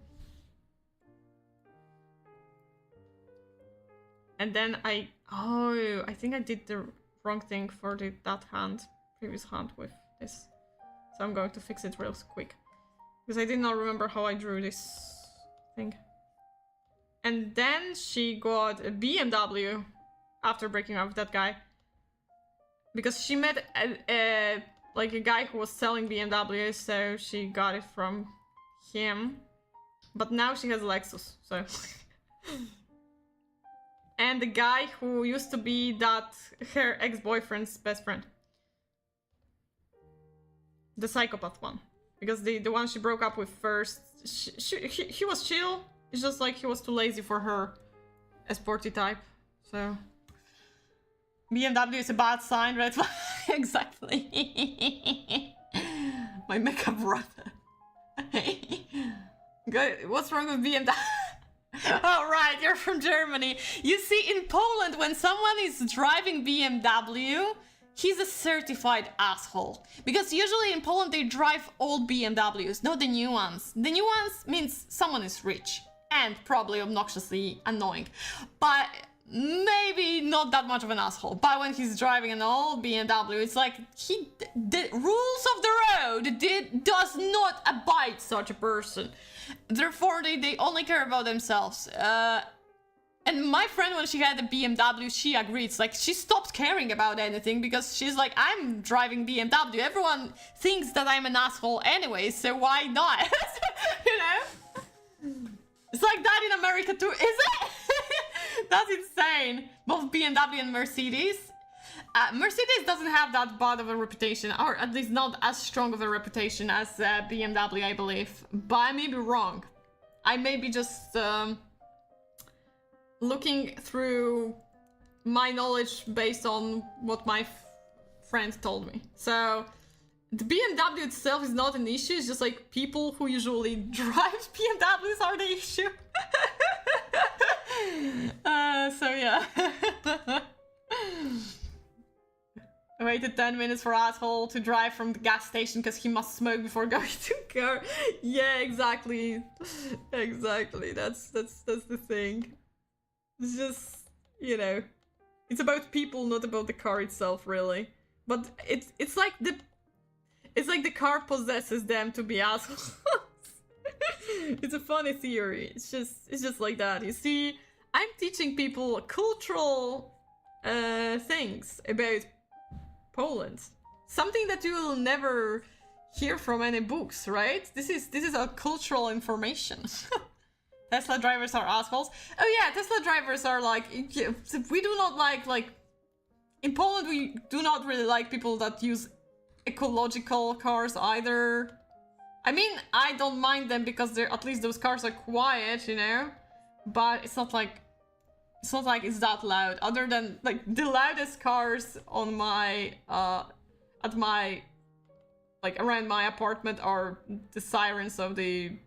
I think I did the wrong thing for that previous hand with this. So I'm going to fix it real quick. Because I did not remember how I drew this thing. And then she got a BMW after breaking up with that guy. Because she met a guy who was selling BMWs, so she got it from him. But now she has a Lexus, so... And the guy who used to be her ex-boyfriend's best friend. The psychopath one. Because the one she broke up with first, he was chill. It's just like he was too lazy for her, a sporty type. So BMW is a bad sign, right? Exactly. My makeup brother. What's wrong with BMW? Oh right, you're from Germany. You see, in Poland, when someone is driving BMW, he's a certified asshole. Because usually in Poland they drive old BMWs, not the new ones. The new ones means someone is rich and probably obnoxiously annoying. But maybe not that much of an asshole. But when he's driving an old BMW, it's like the rules of the road does not abide such a person. Therefore, they only care about themselves. And my friend, when she had a BMW, she agreed. It's like, she stopped caring about anything because she's like, I'm driving BMW. Everyone thinks that I'm an asshole anyway, so why not? You know? It's like that in America too, is it? That's insane. Both BMW and Mercedes. Mercedes doesn't have that bad of a reputation, or at least not as strong of a reputation as BMW, I believe. But I may be wrong. I may be just looking through my knowledge based on what my friend told me. So the BMW itself is not an issue, it's just like people who usually drive BMWs are the issue. So yeah. I waited 10 minutes for asshole to drive from the gas station because he must smoke before going to car. Yeah, exactly. Exactly. That's the thing. It's just, you know, it's about people, not about the car itself, really. But it's like the car possesses them to be assholes. It's a funny theory. It's just like that. You see, I'm teaching people cultural things about Poland. Something that you will never hear from any books, right? This is a cultural information. Tesla drivers are assholes. Oh yeah, Tesla drivers are like, we do not like in Poland we do not really like people that use ecological cars either. I mean, I don't mind them because they're, at least those cars are quiet, you know? But it's not like it's that loud. Other than like the loudest cars on my at my like around my apartment are the sirens of the,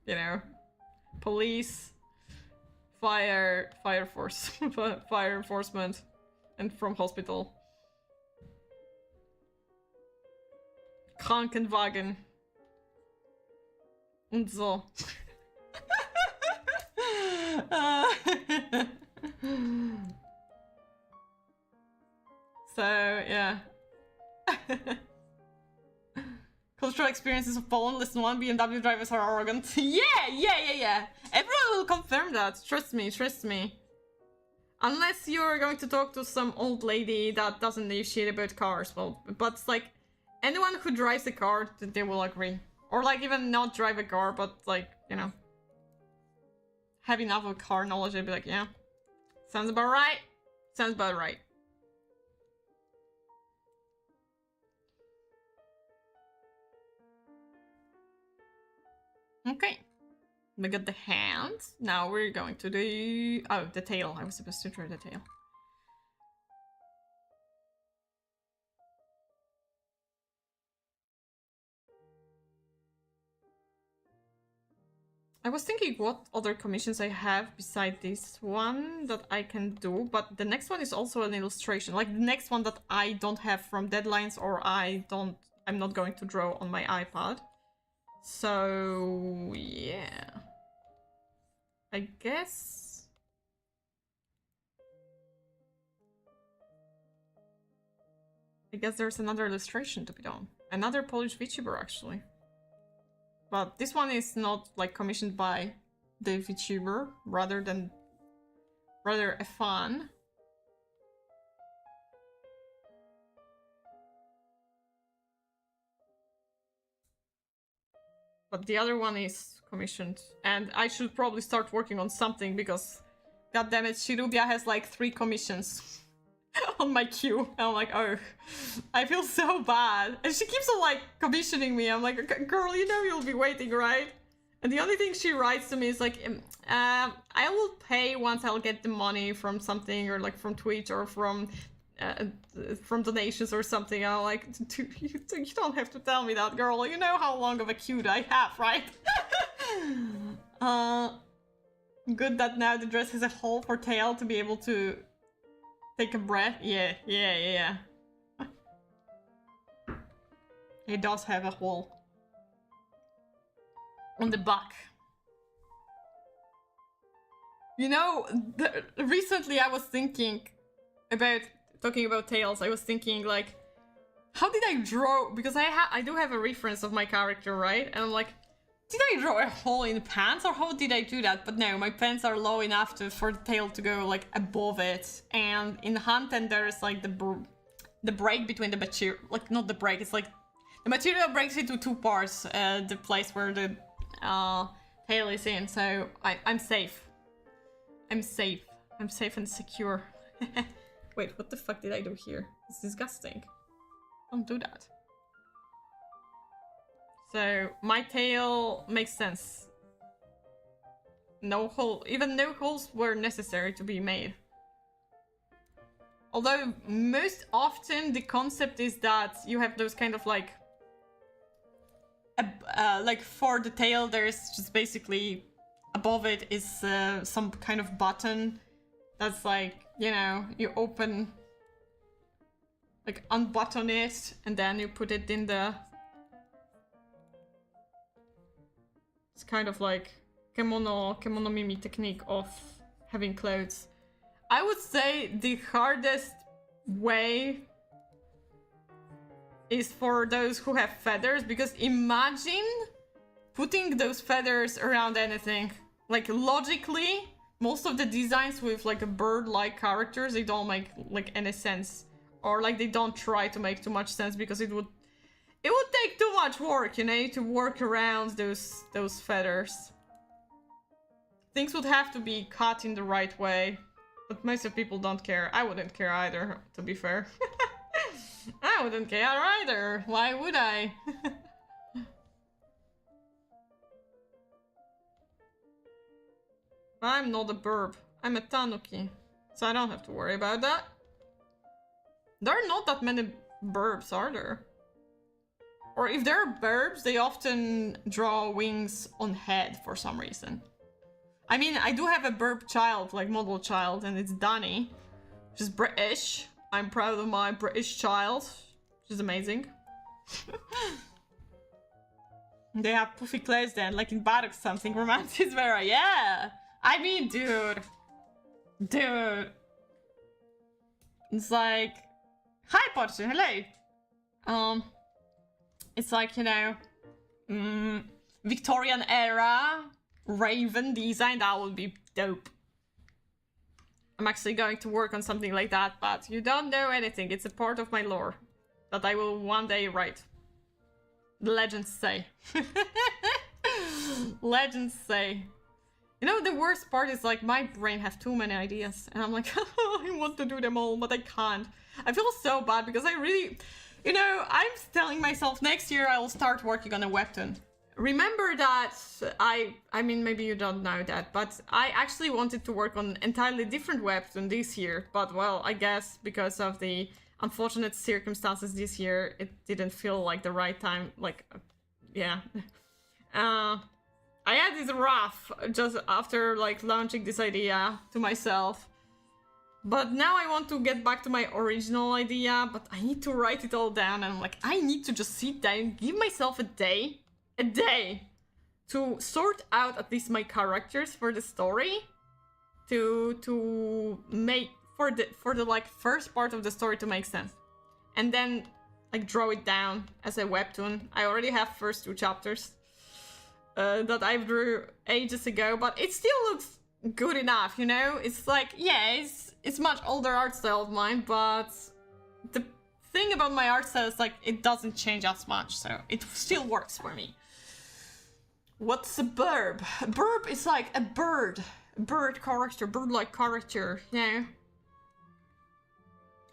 you know, police, fire force, fire enforcement, and from hospital. Krankenwagen. Und so. So, yeah. Cultural experiences of Poland. Listen, one, BMW drivers are arrogant. Yeah. Everyone will confirm that. Trust me. Unless you're going to talk to some old lady that doesn't know shit about cars. Well, but it's like, anyone who drives a car, they will agree. Or like even not drive a car, but like, you know, have enough of car knowledge, I'd be like, yeah, sounds about right. Sounds about right. Okay. We got the hands. Now we're going to the... oh, the tail. I was supposed to draw the tail. I was thinking what other commissions I have beside this one that I can do, but the next one is also an illustration. Like the next one that I don't have from deadlines, or I'm not going to draw on my iPad. So yeah, I guess there's another illustration to be done. Another Polish VTuber actually. But this one is not like commissioned by the VTuber, rather a fan. But the other one is commissioned, and I should probably start working on something because, goddammit, Shirubia has like 3 commissions on my queue. And I'm like, oh, I feel so bad. And she keeps on like commissioning me. I'm like, girl, you know you'll be waiting, right? And the only thing she writes to me is like, I will pay once I'll get the money from something, or like from Twitch, or from donations or something. And I'm like, you don't have to tell me that, girl. You know how long of a queue I have, right? Good that now the dress has a hole for tail to be able to take a breath. Yeah. It does have a hole on the back. You know, recently I was thinking about talking about tails. I was thinking like, how did I draw? Because I do have a reference of my character, right? And I'm like, did I draw a hole in the pants, or how did I do that? But no, my pants are low enough for the tail to go like above it. And in Hunten there is like the break between the material, like not the break, it's like the material breaks into 2 parts. The place where the tail is in. So I'm safe. I'm safe and secure. wait, what the fuck did I do here? It's disgusting. Don't do that. So, my tail makes sense. No hole, even no holes were necessary to be made. Although, most often the concept is that you have those kind of like for the tail, there's just basically above it is some kind of button that's like, you know, you open, like unbutton it, and then you put it in the... It's kind of like kemono mimi technique of having clothes. I would say the hardest way is for those who have feathers, because imagine putting those feathers around anything. Like, logically, most of the designs with like a bird-like characters, they don't make like any sense. Or like they don't try to make too much sense, because it would take too much work, you know, to work around those feathers. Things would have to be cut in the right way, but most of people don't care. I wouldn't care either, to be fair. I wouldn't care either. Why would I? I'm not a burb. I'm a tanuki. So I don't have to worry about that. There are not that many burbs, are there? Or if there are burbs, they often draw wings on head for some reason. I mean, I do have a burb child, like model child, and it's Danny, which is British. I'm proud of my British child, which is amazing. They have puffy clothes then, like in Bardock something, romantic Vera, yeah! I mean, dude. It's like, hi Potter, hello. It's like, you know, Victorian era, Raven design, that would be dope. I'm actually going to work on something like that, but you don't know anything. It's a part of my lore that I will one day write. The legends say. Legends say. You know, the worst part is like my brain has too many ideas, and I'm like, I want to do them all, but I can't. I feel so bad because I really, you know, I'm telling myself next year I will start working on a webtoon. Remember that I mean, maybe you don't know that, but I actually wanted to work on an entirely different webtoon this year, but well, I guess because of the unfortunate circumstances this year, it didn't feel like the right time, like, yeah. I had this rough just after like launching this idea to myself. But now I want to get back to my original idea, but I need to write it all down, and I'm like, I need to just sit down, give myself a day to sort out at least my characters for the story, to make for the like first part of the story to make sense, and then like draw it down as a webtoon. I already have first 2 chapters that I drew ages ago, but it still looks good enough, you know? It's like, yeah, it's much older art style of mine, but the thing about my art style is like it doesn't change as much, so it still works for me. What's a burb? A burb is like a bird character, bird-like character, you know?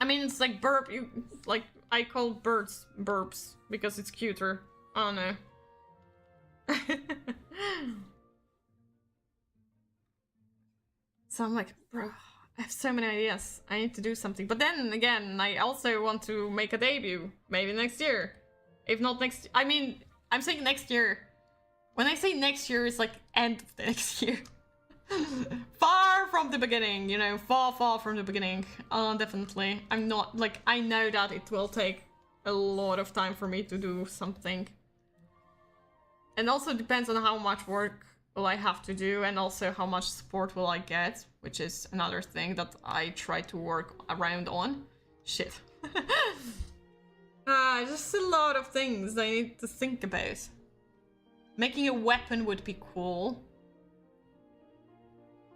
I mean, it's like burb, like, I call birds burbs because it's cuter. I don't know. So I'm like, bro, I have so many ideas. I need to do something. But then again, I also want to make a debut. Maybe next year. If not next... I mean, I'm saying next year. When I say next year, it's like end of the next year. Far from the beginning, you know, far from the beginning. Definitely. I'm not, like, I know that it will take a lot of time for me to do something. And also depends on how much work will I have to do, and also how much support will I get, which is another thing that I try to work around on. Shit. Just a lot of things I need to think about. Making a weapon would be cool.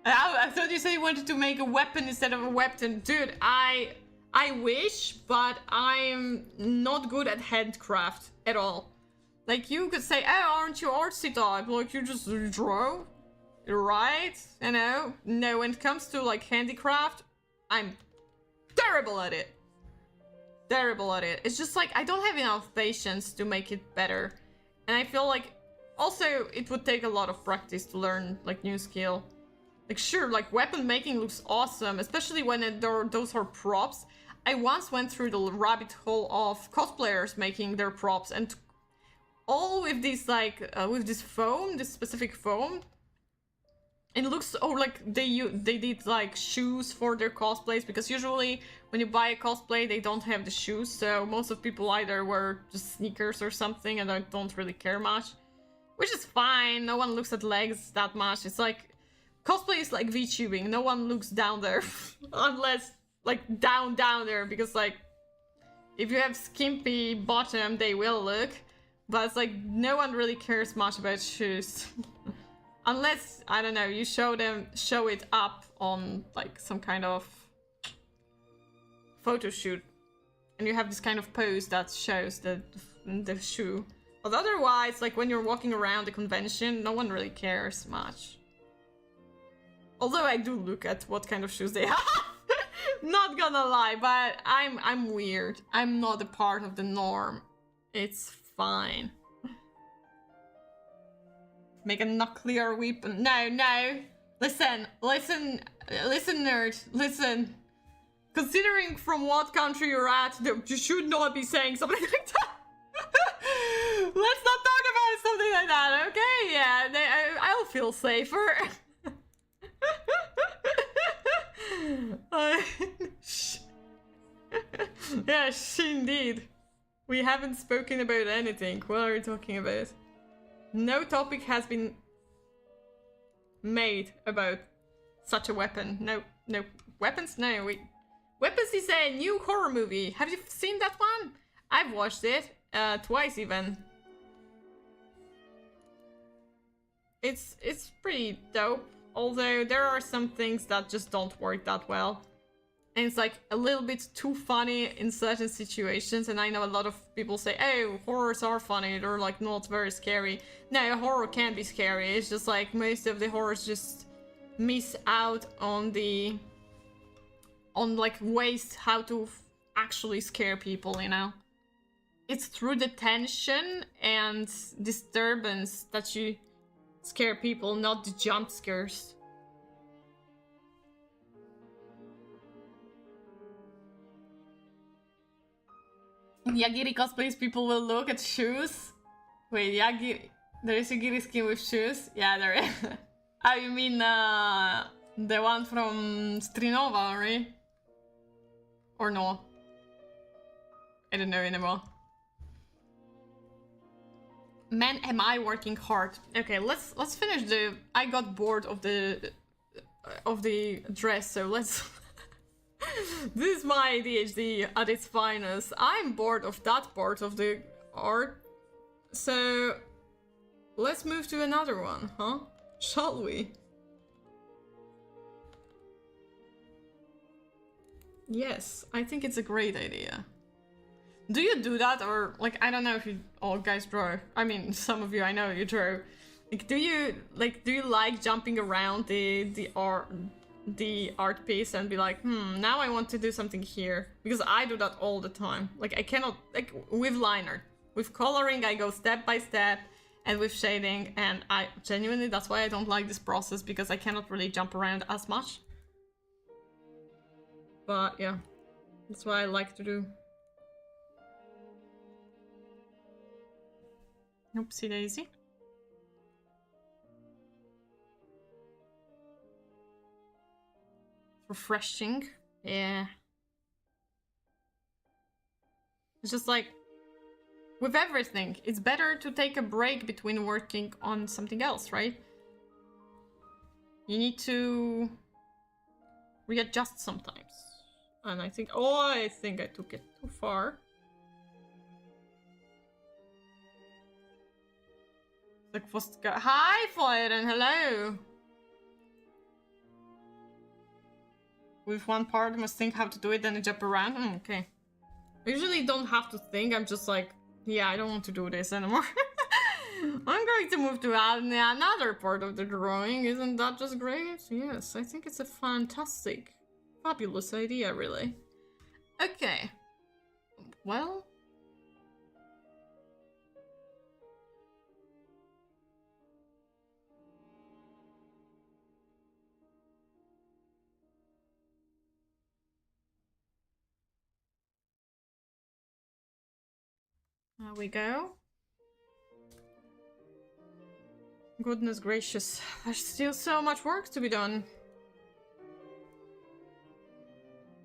I thought you said you wanted to make a weapon instead of a webtoon. Dude, I wish, but I'm not good at handcraft at all. Like, you could say, oh, aren't you artsy type? Like, you just draw, right? You know? No, when it comes to, like, handicraft, I'm terrible at it. Terrible at it. It's just like, I don't have enough patience to make it better. And I feel like, also, it would take a lot of practice to learn, like, new skill. Like, sure, like, weapon making looks awesome, especially when those are props. I once went through the rabbit hole of cosplayers making their props, and all with this, like, with this foam, this specific foam. It looks, oh, like, they did, like, shoes for their cosplays, because usually, when you buy a cosplay, they don't have the shoes, so most of people either wear just sneakers or something, and I don't really care much. Which is fine, no one looks at legs that much. It's like, cosplay is like VTubing, no one looks down there. Unless, like, down there, because, like, if you have skimpy bottom, they will look. But it's like, no one really cares much about shoes. Unless, I don't know, you show it up on, like, some kind of photo shoot. And you have this kind of pose that shows the shoe. But otherwise, like, when you're walking around the convention, no one really cares much. Although I do look at what kind of shoes they have. Not gonna lie, but I'm weird. I'm not a part of the norm. It's fine. Make a nuclear weapon. No. Listen, nerd. Listen. Considering from what country you're at, you should not be saying something like that. Let's not talk about something like that, okay? Yeah, I'll feel safer. Yes, indeed. We haven't spoken about anything. What are you talking about? No topic has been made about such a weapon. No. Weapons? No, Weapons is a new horror movie. Have you seen that one? I've watched it. Twice even. It's pretty dope, although there are some things that just don't work that well. And it's like a little bit too funny in certain situations, and I know a lot of people say, oh, horrors are funny, they're like not very scary. No, horror can be scary, it's just like most of the horrors just miss out on like ways how to actually scare people, you know? It's through the tension and disturbance that you scare people, not the jump scares. Yagiri cosplays, people will look at shoes. Wait, Yagiri... There is a Yagiri skin with shoes? Yeah, there is. Oh, you mean the one from Strinova, right? Or no? I don't know anymore. Man, am I working hard. Okay, let's finish the... I got bored of the dress, so let's... This is my ADHD at its finest. I'm bored of that part of the art. So... let's move to another one, huh? Shall we? Yes, I think it's a great idea. Do you do that, or like, I don't know if you all guys draw. I mean, some of you I know you draw. Like, do you like jumping around the art piece and be like, now I want to do something here? Because I do that all the time. Like, I cannot, like, with liner, with coloring, I go step by step, and with shading, and I genuinely, that's why I don't like this process, because I cannot really jump around as much. But yeah, that's what I like to do. Oopsie daisy. Refreshing. Yeah. It's just like, with everything, it's better to take a break between working on something else, right? You need to readjust sometimes. And I think I took it too far. Hi, Feuren, hello! With one part, I must think how to do it, then I jump around. Okay. I usually don't have to think, I'm just like, yeah, I don't want to do this anymore. I'm going to move to another part of the drawing. Isn't that just great? Yes, I think it's a fantastic, fabulous idea, really. Okay. Well. There we go. Goodness gracious. There's still so much work to be done.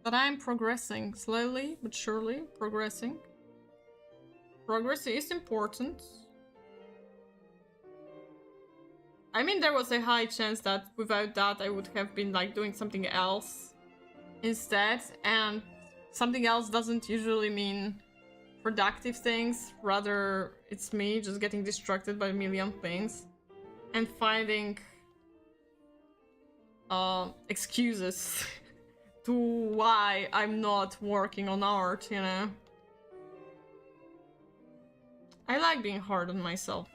But I'm progressing. Slowly but surely progressing. Progress is important. I mean, there was a high chance that without that I would have been like doing something else instead. And something else doesn't usually mean productive things. Rather, it's me just getting distracted by a million things. And finding excuses to why I'm not working on art, you know? I like being hard on myself.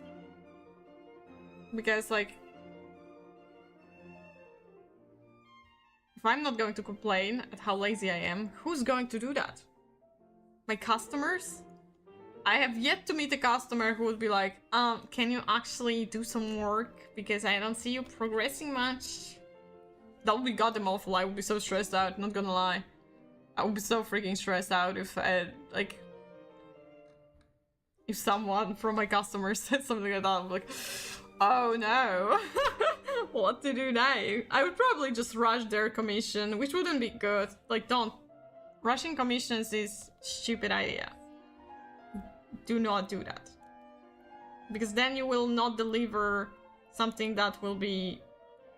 Because, like, if I'm not going to complain at how lazy I am, who's going to do that? My customers? I have yet to meet a customer who would be like, can you actually do some work? Because I don't see you progressing much. That would be goddamn awful. I would be so stressed out, not gonna lie. I would be so freaking stressed out if if someone from my customers said something like that. I'm like, oh no. What to do now? I would probably just rush their commission, which wouldn't be good. Like, don't. Rushing commissions is a stupid idea. Do not do that. Because then you will not deliver something that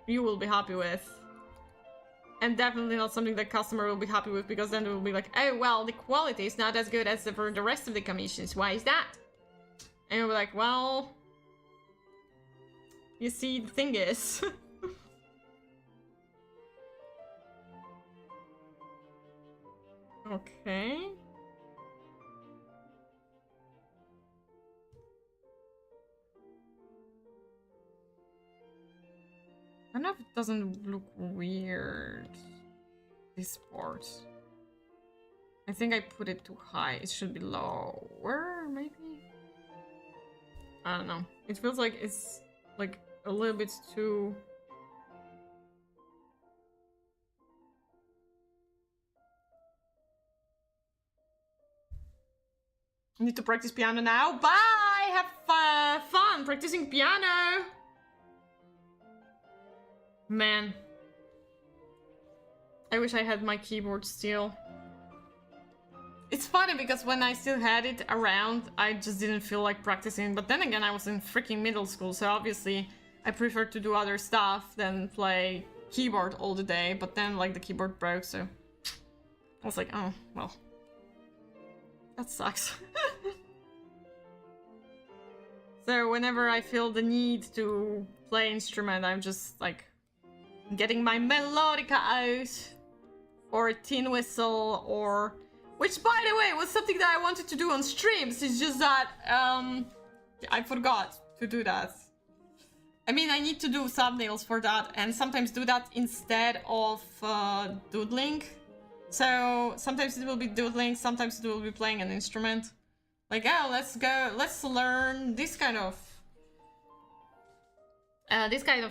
you will be happy with. And definitely not something the customer will be happy with, because then they will be like, oh, well, the quality is not as good as for the rest of the commissions. Why is that? And you'll be like, well, you see, the thing is... Okay. I don't know if it doesn't look weird. This part. I think I put it too high. It should be lower, maybe? I don't know. It feels like it's like a little bit too... I need to practice piano now. Bye! Have fun practicing piano! Man. I wish I had my keyboard still. It's funny because when I still had it around, I just didn't feel like practicing. But then again, I was in freaking middle school, so obviously I prefer to do other stuff than play keyboard all the day. But then, like, the keyboard broke, so I was like, oh, well. That sucks. So whenever I feel the need to play instrument, I'm just, like, getting my melodica out. Or a tin whistle, or... Which, by the way, was something that I wanted to do on streams. It's just that, I forgot to do that. I mean, I need to do thumbnails for that, and sometimes do that instead of doodling. So, sometimes it will be doodling, sometimes it will be playing an instrument. Like, oh, let's learn this kind of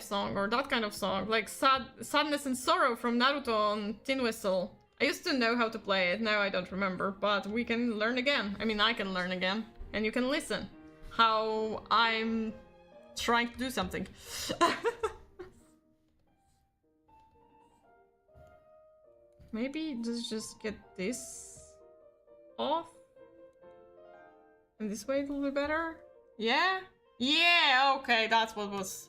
song, or that kind of song. Like, Sadness and Sorrow from Naruto on tin whistle. I used to know how to play it, now I don't remember, but we can learn again. I mean, I can learn again, and you can listen how I'm trying to do something. Maybe just get this off, and this way it will be better? Yeah? Yeah, okay, that's what was...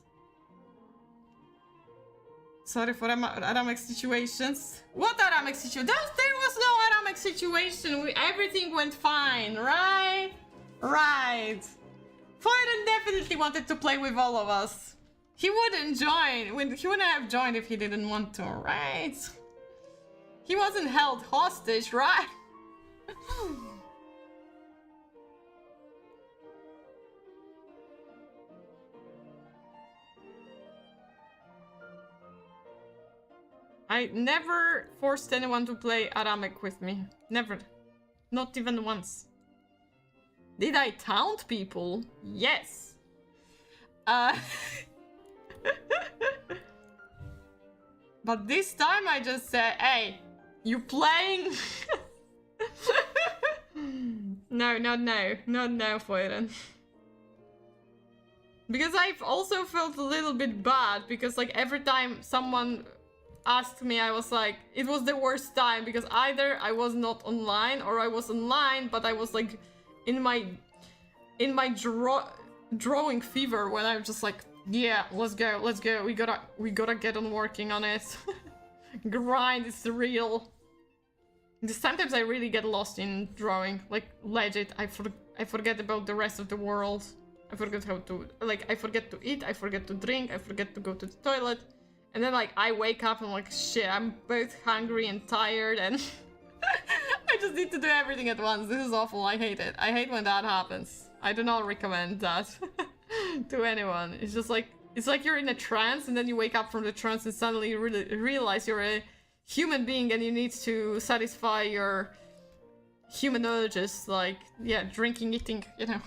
Sorry for Aramex situations. What Aramex situation? There was no Aramex situation. Everything went fine, right? Right. Foyden definitely wanted to play with all of us. He wouldn't join. He wouldn't have joined if he didn't want to, right? He wasn't held hostage, right? I never forced anyone to play Aramek with me. Never. Not even once. Did I taunt people? Yes. But this time I just said, hey, you playing? No, not now. Not now, Foyren. Because I've also felt a little bit bad, because like every time someone asked me, I was like, it was the worst time, because either I was not online or I was online, but I was like in my drawing fever when I'm just like, yeah, let's go, we gotta get on working on it. Grind is real. Sometimes I really get lost in drawing, like legit. I forget about the rest of the world. I forget how to, like, I forget to eat, I forget to drink, I forget to go to the toilet. And then, like, I wake up and I'm like, shit, I'm both hungry and tired and I just need to do everything at once. This is awful, I hate it. I hate when that happens. I do not recommend that to anyone. It's just like, it's like you're in a trance and then you wake up from the trance and suddenly you really realize you're a human being and you need to satisfy your human urges, like, yeah, drinking, eating, you know.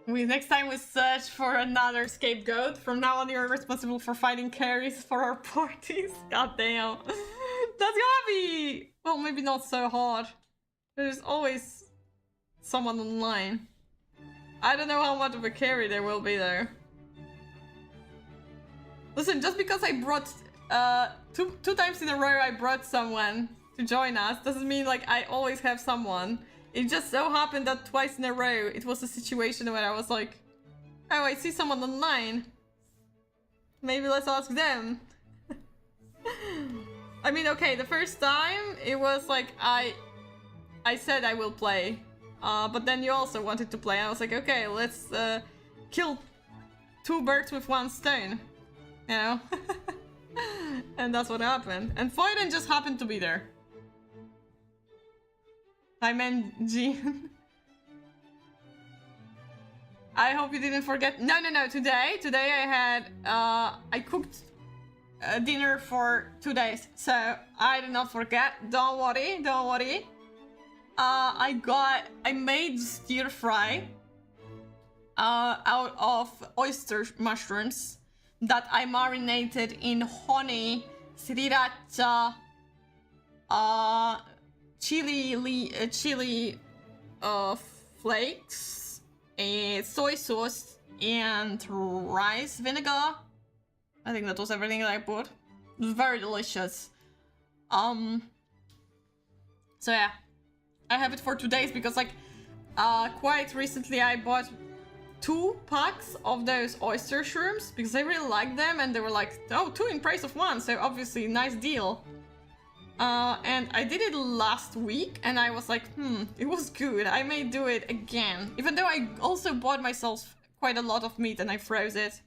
Next time we search for another scapegoat. From now on, you're responsible for finding carries for our parties. God damn. That's gonna be... well, maybe not so hard. There's always someone online. I don't know how much of a carry there will be there. Listen, just because I brought... two times in a row I brought someone to join us doesn't mean like I always have someone. It just so happened that twice in a row it was a situation where I was like, oh, I see someone online. Maybe let's ask them. I mean, okay, the first time it was like I said I will play. But then you also wanted to play. I was like, okay, let's kill two birds with one stone. You know? And that's what happened. And Foyden just happened to be there. I meant Jean. I hope you didn't forget. No. Today I had I cooked dinner for 2 days, so I did not forget. Don't worry. I made stir fry out of oyster mushrooms that I marinated in honey, sriracha, chili flakes, soy sauce, and rice vinegar. I think that was everything that I put. It was very delicious. So yeah, I have it for 2 days because like quite recently I bought 2 packs of those oyster shrooms because I really liked them and they were like, oh, 2 in price of 1, so obviously nice deal. And I did it last week and I was like, it was good. I may do it again. Even though I also bought myself quite a lot of meat and I froze it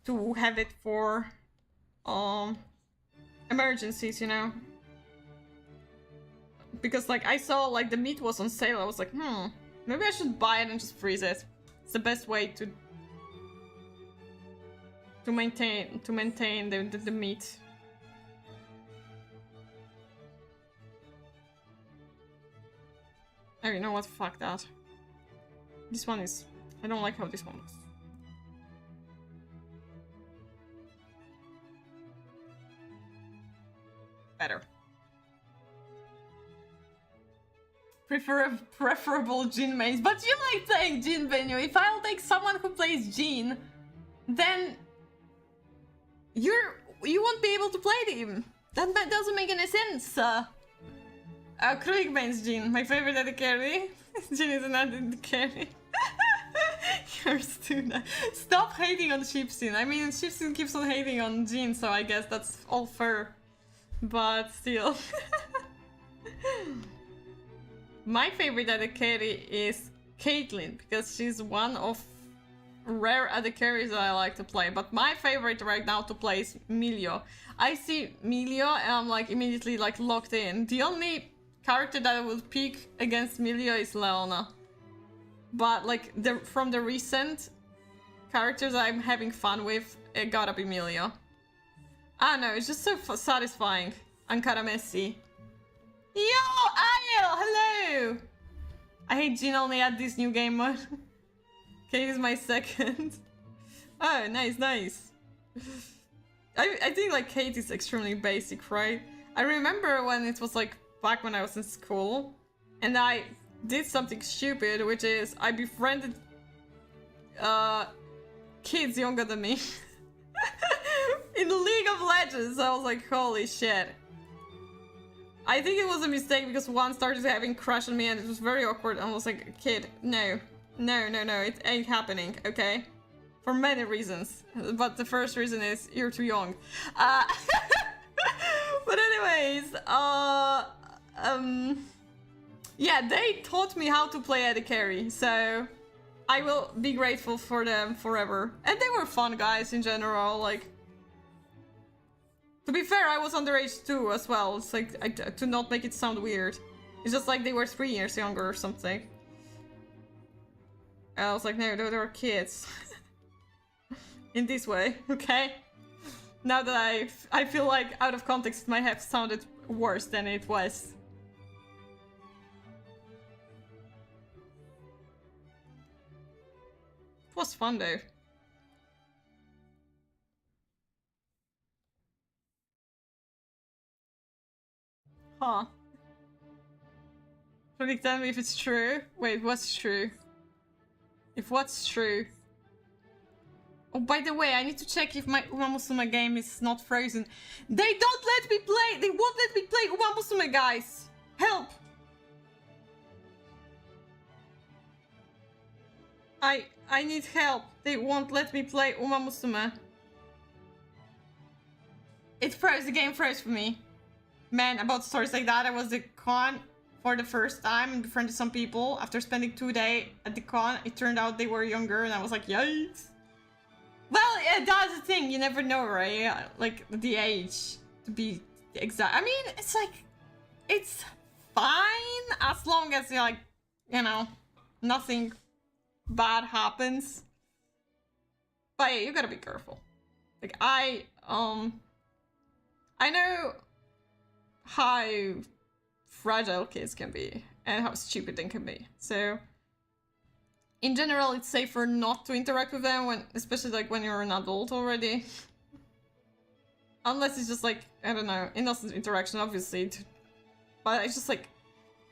to have it for emergencies, you know. Because like I saw like the meat was on sale. I was like, maybe I should buy it and just freeze it. It's the best way to maintain the meat. Oh, you know what? Fuck that. This one is... I don't like how this one looks. Better. Preferable Jhin mains. But you like playing Jhin, Benyo. If I'll take someone who plays Jhin, then... you won't be able to play them. That doesn't make any sense. Kruig mains Jhin, my favorite AD carry. Jhin is an AD carry. You're stupid. Stop hating on Shipsin. I mean, Shipsin keeps on hating on Jhin, so I guess that's all fair. But still. My favorite AD carry is Caitlyn, because she's one of rare AD carries that I like to play. But my favorite right now to play is Milio. I see Milio and I'm like immediately like locked in. The only character that I will pick against Milio is Leona. But like from the recent characters I'm having fun with, it gotta be Milia. I don't know, it's just so satisfying. Ankara Messi. Yo, Ayel, hello! I hate Jin only at this new game mode. Kate is my second. Oh, nice, nice. I think like Kate is extremely basic, right? I remember when it was like back when I was in school and I did something stupid, which is I befriended kids younger than me in League of Legends. I was like, holy shit. I think it was a mistake because one started having a crush on me and it was very awkward. I was like, kid, no, it ain't happening, okay? For many reasons, but the first reason is you're too young. But anyways, yeah, they taught me how to play AD carry, so I will be grateful for them forever. And they were fun guys in general, like... To be fair, I was underage too as well. It's like, to not make it sound weird. It's just like they were 3 years younger or something. And I was like, no, they were kids. In this way, okay? Now that I feel like out of context it might have sounded worse than it was. It was fun though. Huh. Really tell me if it's true. Wait, what's true? If what's true? Oh, by the way, I need to check if my Uma Musume game is not frozen. They don't let me play! They won't let me play Uma Musume, guys! Help! I need help. They won't let me play Uma Musume. It froze, the game froze for me. Man, about stories like that, I was at con for the first time and befriended some people. After spending 2 days at the con, it turned out they were younger and I was like, yikes! Well, yeah, that's the thing, you never know, right? Like, the age, to be exact. I mean, it's like, it's fine as long as, like, you know, nothing bad happens. But yeah, you gotta be careful. Like, I know how fragile kids can be and how stupid they can be, so... In general, it's safer not to interact with them, when, especially like when you're an adult already. Unless it's just like, I don't know, innocent interaction, obviously. But it's just like,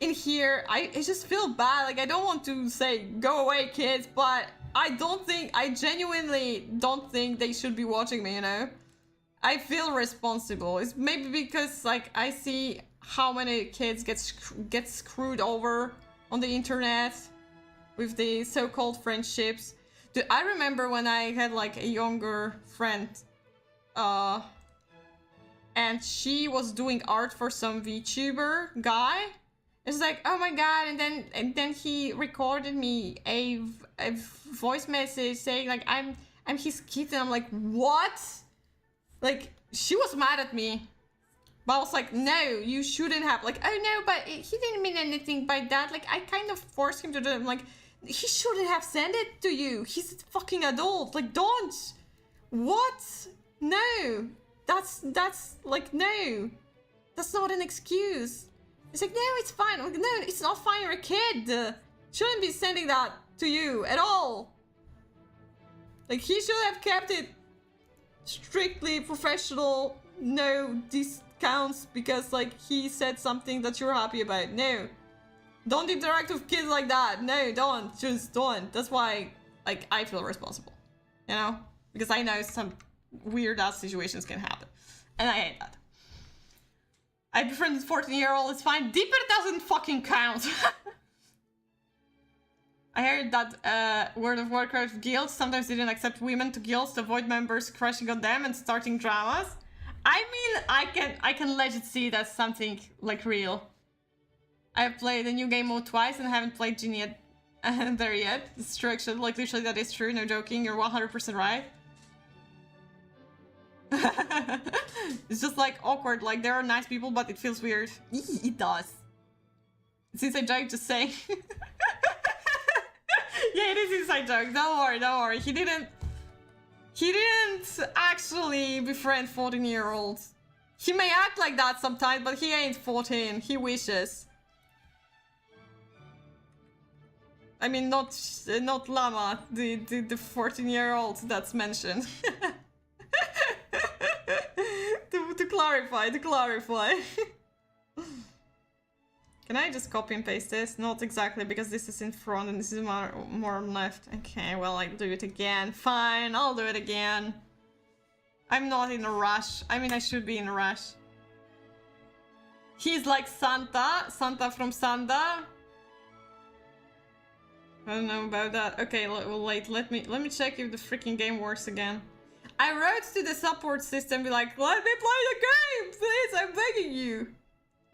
in here, I just feel bad. Like, I don't want to say, go away, kids, but I genuinely don't think they should be watching me, you know? I feel responsible. It's maybe because, like, I see how many kids get screwed over on the internet. With the so-called friendships. Dude, I remember when I had like a younger friend and she was doing art for some VTuber guy. It's like, oh my god, and then he recorded me a voice message saying like I'm his kid, and I'm like, what? Like, she was mad at me. But I was like, no, you shouldn't have. Like, oh no, but he didn't mean anything by that. Like, I kind of forced him to do it. I'm like, he shouldn't have sent it to you. He's a fucking adult. Like, don't. What? No. That's like, no. That's not an excuse. It's like, no, it's fine. Like, no, it's not fine. You're a kid. Shouldn't be sending that to you at all. Like, he should have kept it strictly professional. No discounts because, like, he said something that you're happy about. No. Don't interact with kids like that. No, don't. Just don't. That's why, like, I feel responsible. You know? Because I know some weird-ass situations can happen. And I hate that. I befriended 14-year-old, it's fine. Deeper doesn't fucking count. I heard that World of Warcraft guilds sometimes didn't accept women to guilds to avoid members crashing on them and starting dramas. I mean, I can legit see that's something, like, real. I've played the new game mode twice and haven't played Jin yet. There yet. It's true, actually. Like, literally, that is true. No joking. You're 100% right. It's just, like, awkward. Like, there are nice people, but it feels weird. It does. It's inside joke, just saying. Yeah, it is inside joke. Don't worry, don't worry. He didn't... He didn't actually befriend 14-year-olds. He may act like that sometimes, but he ain't 14. He wishes. I mean, not Llama, the 14-year-old that's mentioned. to clarify. Can I just copy and paste this? Not exactly, because this is in front and this is more on left. Okay, well, I'll do it again. Fine, I'll do it again. I'm not in a rush. I mean, I should be in a rush. He's like Santa from Santa. I don't know about that. Okay, wait, let me check if the freaking game works again. I wrote to the support system, be like, let me play the game, please, I'm begging you.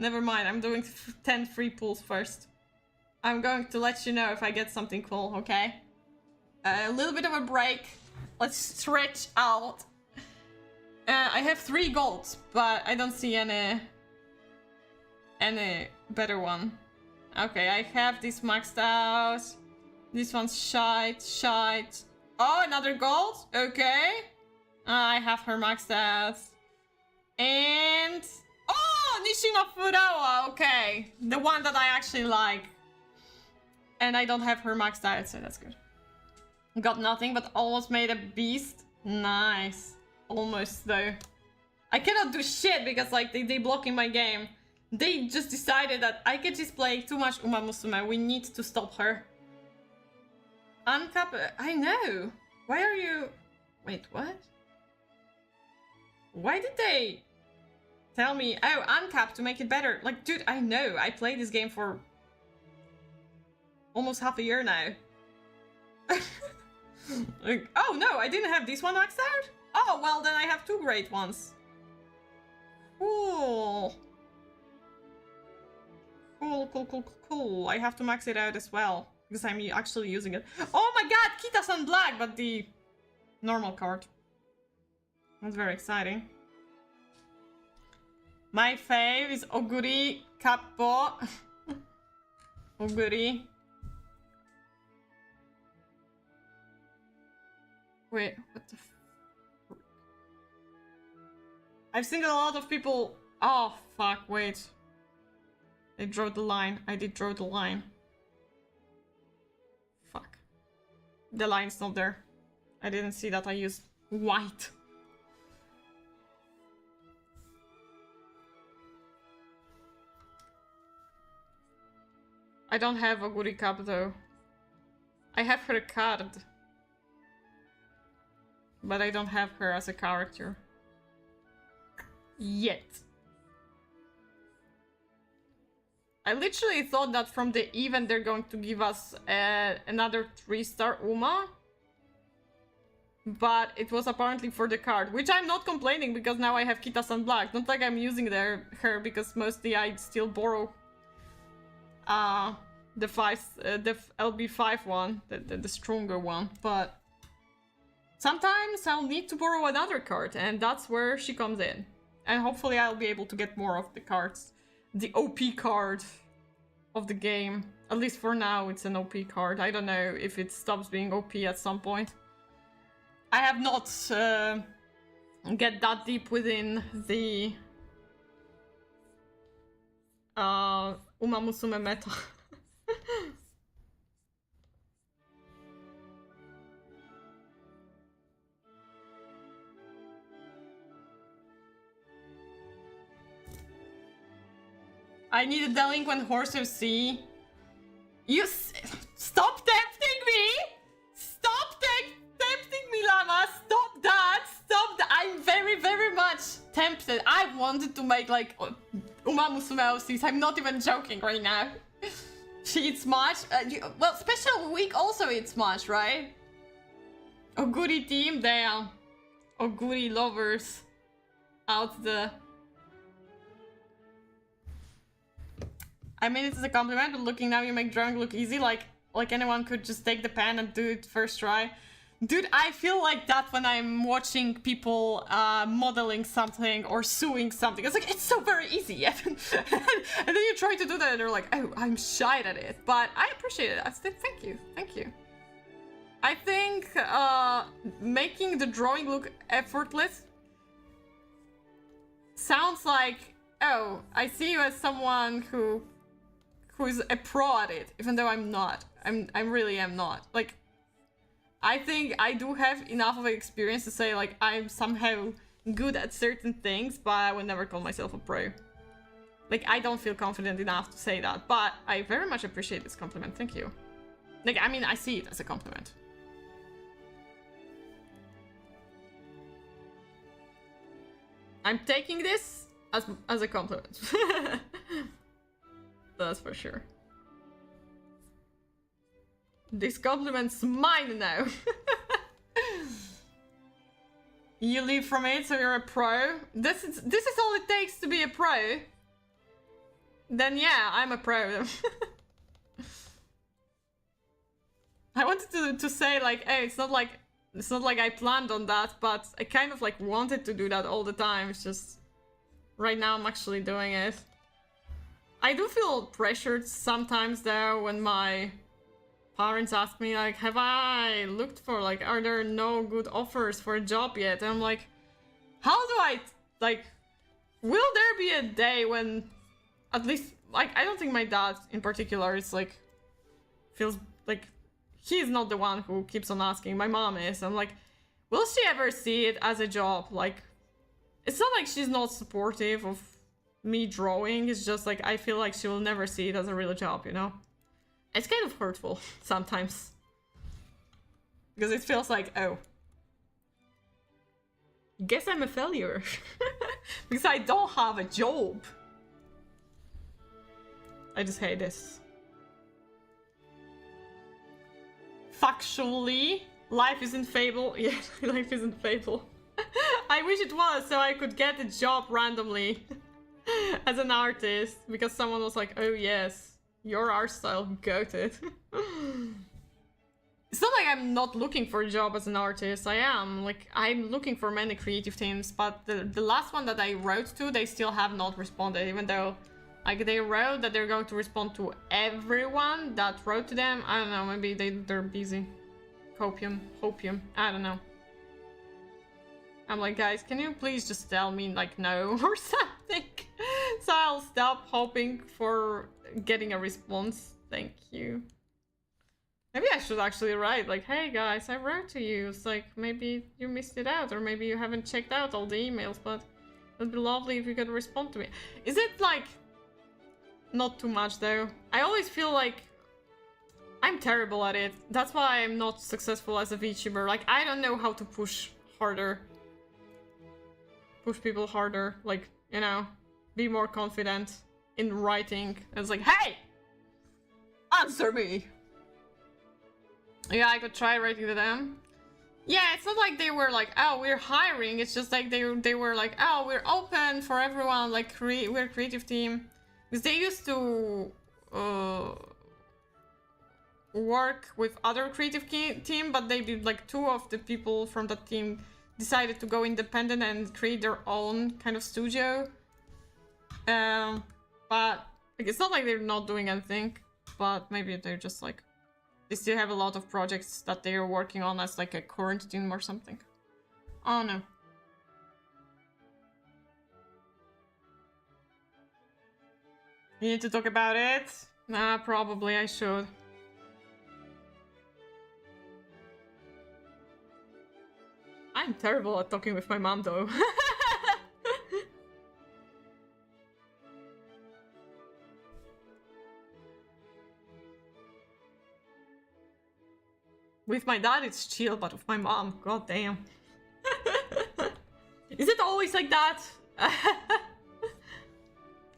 Never mind, I'm doing 10 free pulls first. I'm going to let you know if I get something cool, okay? A little bit of a break. Let's stretch out. I have 3 golds, but I don't see any better one. Okay, I have this maxed out. This one's shite. Oh, another gold? Okay. I have her maxed out. And... oh, Nishina Furawa! Okay. The one that I actually like. And I don't have her maxed out, so that's good. Got nothing, but almost made a beast. Nice. Almost, though. I cannot do shit because, like, they blocking my game. They just decided that Aikeji's playing too much Uma Musume. We need to stop her. Uncap... I know. Why are you... wait, what? Why did they tell me, oh, uncap to make it better? Like, dude, I know. I played this game for almost half a year now. Like, oh no, I didn't have this one maxed out? Oh, well, then I have 2 great ones. Cool. Cool. I have to max it out as well, because I'm actually using it. Oh my god, Kita-san Black, but the normal card. That's very exciting. My fave is Oguri Kappo. Oguri. Wait, what the f... I've seen a lot of people... oh, fuck, wait. They drew the line. I did draw the line. Fuck. The line's not there. I didn't see that I used white. I don't have a Oguri Cup though. I have her card. But I don't have her as a character. Yet. I literally thought that from the event they're going to give us another 3-star Uma. But it was apparently for the card, which I'm not complaining because now I have Kita-san Black. Not like I'm using her because mostly I still borrow the LB5 one, the stronger one. But sometimes I'll need to borrow another card, and that's where she comes in. And hopefully I'll be able to get more of the cards. The OP card of the game. At least for now, it's an OP card. I don't know if it stops being OP at some point. I have not get that deep within the Uma Musume meta. I need a delinquent horse of sea. You stop tempting me! Stop tempting me, Llama! Stop that! Stop that! I'm very, very much tempted. I wanted to make like Uma Musume OCs. I'm not even joking right now. She eats much. Well, special week also eats much, right? Oguri team, damn. Oguri lovers out the... I mean, it's a compliment, but looking now, you make drawing look easy. Like anyone could just take the pen and do it first try. Dude, I feel like that when I'm watching people modeling something or sewing something. It's like, it's so very easy. And then you try to do that and they're like, oh, I'm shy at it. But I appreciate it. I said, thank you. Thank you. I think making the drawing look effortless sounds like, oh, I see you as someone who is a pro at it, even though I'm not. I really am not. Like, I think I do have enough of experience to say like I'm somehow good at certain things, but I would never call myself a pro. Like, I don't feel confident enough to say that, but I very much appreciate this compliment. Thank you. Like, I mean, I see it as a compliment. I'm taking this as a compliment. That's for sure. This compliment's mine now. You leave from it, so you're a pro. This is all it takes to be a pro. Then yeah, I'm a pro. I wanted to say like, hey, it's not like I planned on that, but I kind of like wanted to do that all the time. It's just right now I'm actually doing it. I do feel pressured sometimes though when my parents ask me like, have I looked for like, are there no good offers for a job yet? And I'm like, how do I like, will there be a day when at least like, I don't think my dad in particular is like, feels like he's not the one who keeps on asking. My mom is. I'm like, will she ever see it as a job? Like, it's not like she's not supportive of me drawing. It's just like, I feel like she will never see it as a real job, you know? It's kind of hurtful sometimes. Because it feels like, oh, guess I'm a failure. Because I don't have a job. I just hate this. Factually, life isn't fable. Yeah, life isn't fable. I wish it was, so I could get a job randomly as an artist, because someone was like, oh yes, your art style, goated. It's not like I'm not looking for a job as an artist. I am. Like, I'm looking for many creative teams, but the last one that I wrote to, they still have not responded, even though like they wrote that they're going to respond to everyone that wrote to them. I don't know, maybe they're busy. Hopium, I don't know. I'm like, guys, can you please just tell me like no or something? So I'll stop hoping for getting a response. Thank you. Maybe I should actually write like, hey guys, I wrote to you. It's like, maybe you missed it out, or maybe you haven't checked out all the emails, but it'd be lovely if you could respond to me. Is it like, not too much though? I always feel like I'm terrible at it. That's why I'm not successful as a VTuber. Like, I don't know how to push harder. Push people harder. Like, you know, be more confident in writing. It's like, hey! Answer me! Yeah, I could try writing to them. Yeah, it's not like they were like, oh, we're hiring. It's just like they were like, oh, we're open for everyone. Like, we're a creative team. Because they used to work with other creative team, but they did like two of the people from that team decided to go independent and create their own kind of studio. But like, it's not like they're not doing anything, but maybe they're just like, they still have a lot of projects that they are working on as like a current team or something. Oh no. You need to talk about it? Nah, probably I should. I'm terrible at talking with my mom though. With my dad it's chill, but with my mom, god damn. Is it always like that?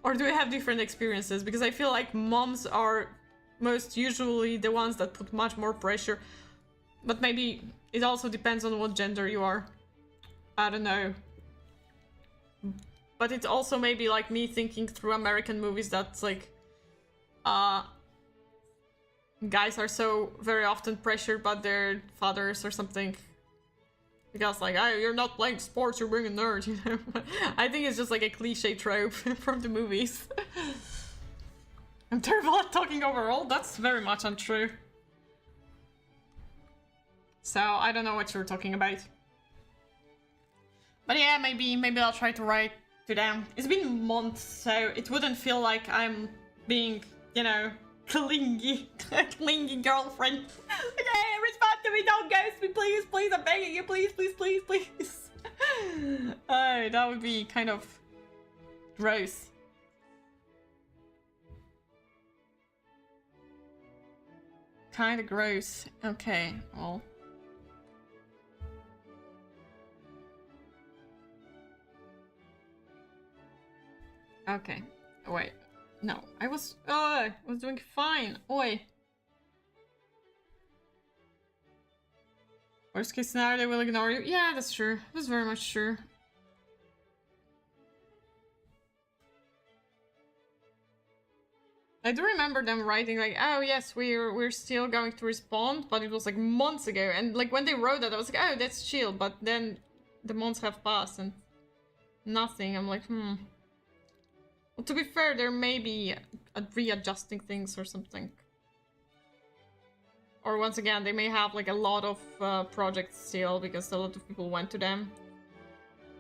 Or do we have different experiences? Because I feel like moms are most usually the ones that put much more pressure. But maybe it also depends on what gender you are. I don't know. But it's also maybe like me thinking through American movies that's like... guys are so very often pressured by their fathers or something. Because like, oh, you're not playing sports, you're being a nerd, you know? I think it's just like a cliche trope from the movies. I'm terrible at talking overall, that's very much untrue. So I don't know what you're talking about. But yeah, maybe I'll try to write to them. It's been months, so it wouldn't feel like I'm being, you know, clingy girlfriend. Okay, respond to me, don't ghost me, please, please, I'm begging you, please, please, please, please. Oh, that would be kind of gross. Kind of gross. Okay, well. Okay, wait. No, I was doing fine. Oi. Worst case scenario, they will ignore you. Yeah, that's true. That's very much true. I do remember them writing like, oh yes, we're still going to respond, but it was like months ago. And like when they wrote that, I was like, oh, that's chill. But then the months have passed and nothing. I'm like, Well, to be fair, there may be readjusting things or something. Or once again, they may have like a lot of projects still because a lot of people went to them.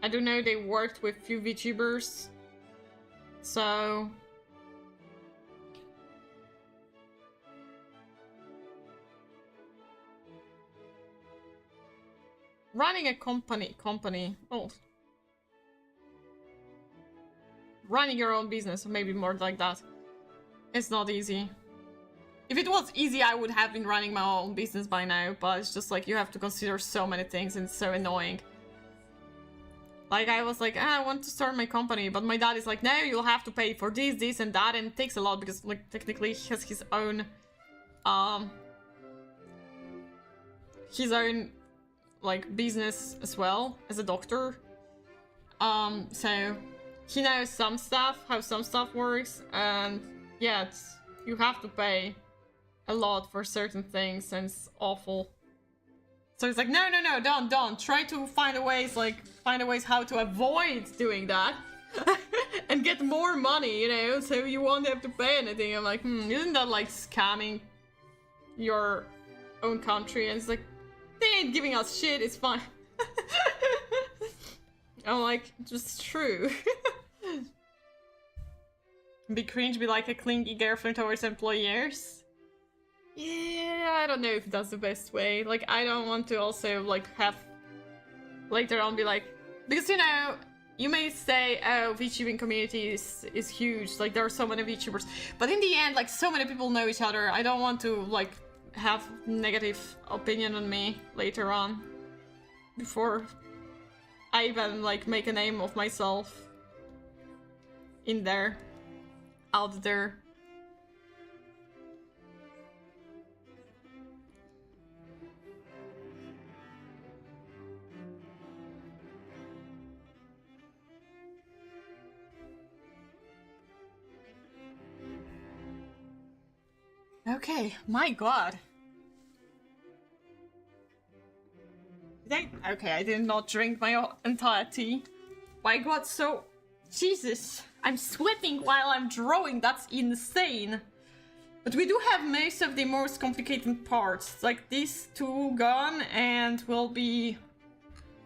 I do know they worked with few VTubers, so running a company. Oh, running your own business, or maybe more like that. It's not easy. If it was easy, I would have been running my own business by now, but it's just like you have to consider so many things and it's so annoying. Like I was like, I want to start my company, but my dad is like, no, you'll have to pay for this and that, and it takes a lot because like technically he has his own like business as well as a doctor. So he knows some stuff, how some stuff works, and yeah, you have to pay a lot for certain things, and it's awful. So it's like, no, don't. Try to find ways how to avoid doing that. And get more money, you know, so you won't have to pay anything. I'm like, isn't that like scamming your own country? And it's like, they ain't giving us shit, it's fine. I'm like, just true. Be cringe, be like a clingy girlfriend towards employers. Yeah, I don't know if that's the best way. Like, I don't want to also, like, have later on be like... Because, you know, you may say, oh, VTubing community is huge. Like, there are so many VTubers. But in the end, like, so many people know each other. I don't want to, like, have negative opinion on me later on. Before I even, like, make a name of myself. In there. Out there. Okay, my god. Okay, I did not drink my entire tea. My god, so... Jesus, I'm sweating while I'm drawing, that's insane. But we do have most of the most complicated parts, like these two gone, and we'll be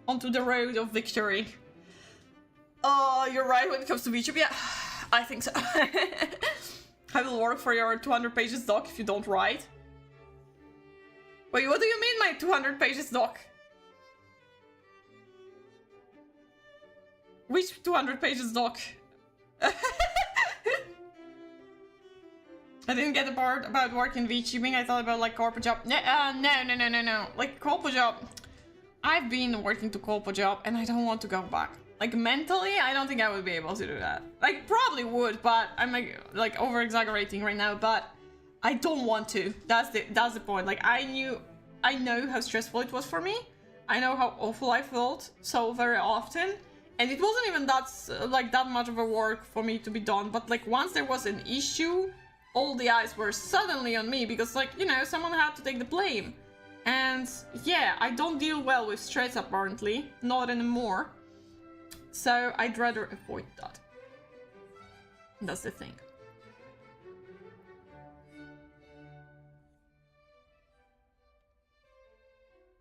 onto the road of victory. Oh, you're right when it comes to VTube, yeah, I think so. I will work for your 200 pages doc if you don't write. Wait, what do you mean my 200 pages doc? Which 200 pages doc? I didn't get the part about working VTubing, I thought about like corporate job. No. Like corporate job. I've been working to corporate job and I don't want to go back. Like mentally, I don't think I would be able to do that. Like probably would, but I'm like over exaggerating right now, but I don't want to. That's the point. Like I know how stressful it was for me. I know how awful I felt so very often. And it wasn't even that much of a work for me to be done, but like once there was an issue, all the eyes were suddenly on me because like, you know, someone had to take the blame. And yeah, I don't deal well with stress apparently, not anymore. So I'd rather avoid that. That's the thing.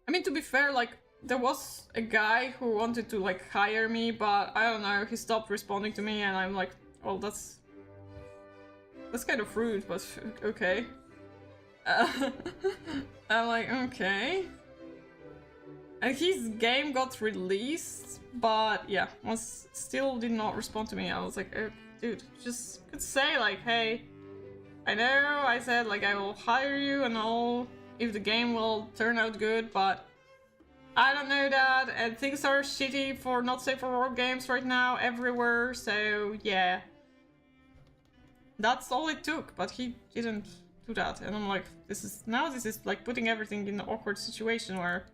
I mean, to be fair, like, there was a guy who wanted to, like, hire me, but I don't know, he stopped responding to me, and I'm like, well, that's kind of rude, but okay. I'm like, okay. And his game got released, but yeah, still did not respond to me. I was like, oh, dude, just could say like, hey, I know I said like I will hire you and all if the game will turn out good, but I don't know that, and things are shitty for not safe for work games right now everywhere, so yeah. That's all it took, but he didn't do that, and I'm like, this is like putting everything in an awkward situation where,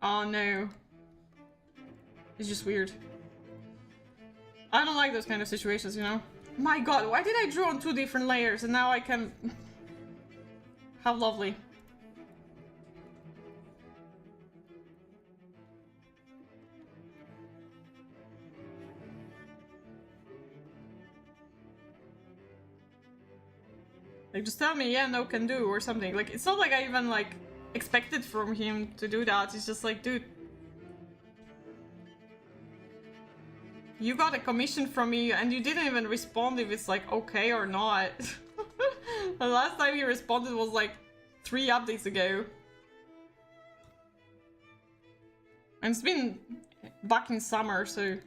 oh no, it's just weird. I don't like those kind of situations, you know? My god, why did I draw on 2 different layers and now I can... How lovely. Like, just tell me, yeah, no, can do, or something. Like, it's not like I even, like, expected from him to do that. It's just like, dude, you got a commission from me and you didn't even respond if it's, like, okay or not. The last time he responded was, like, 3 updates ago. And it's been back in summer, so...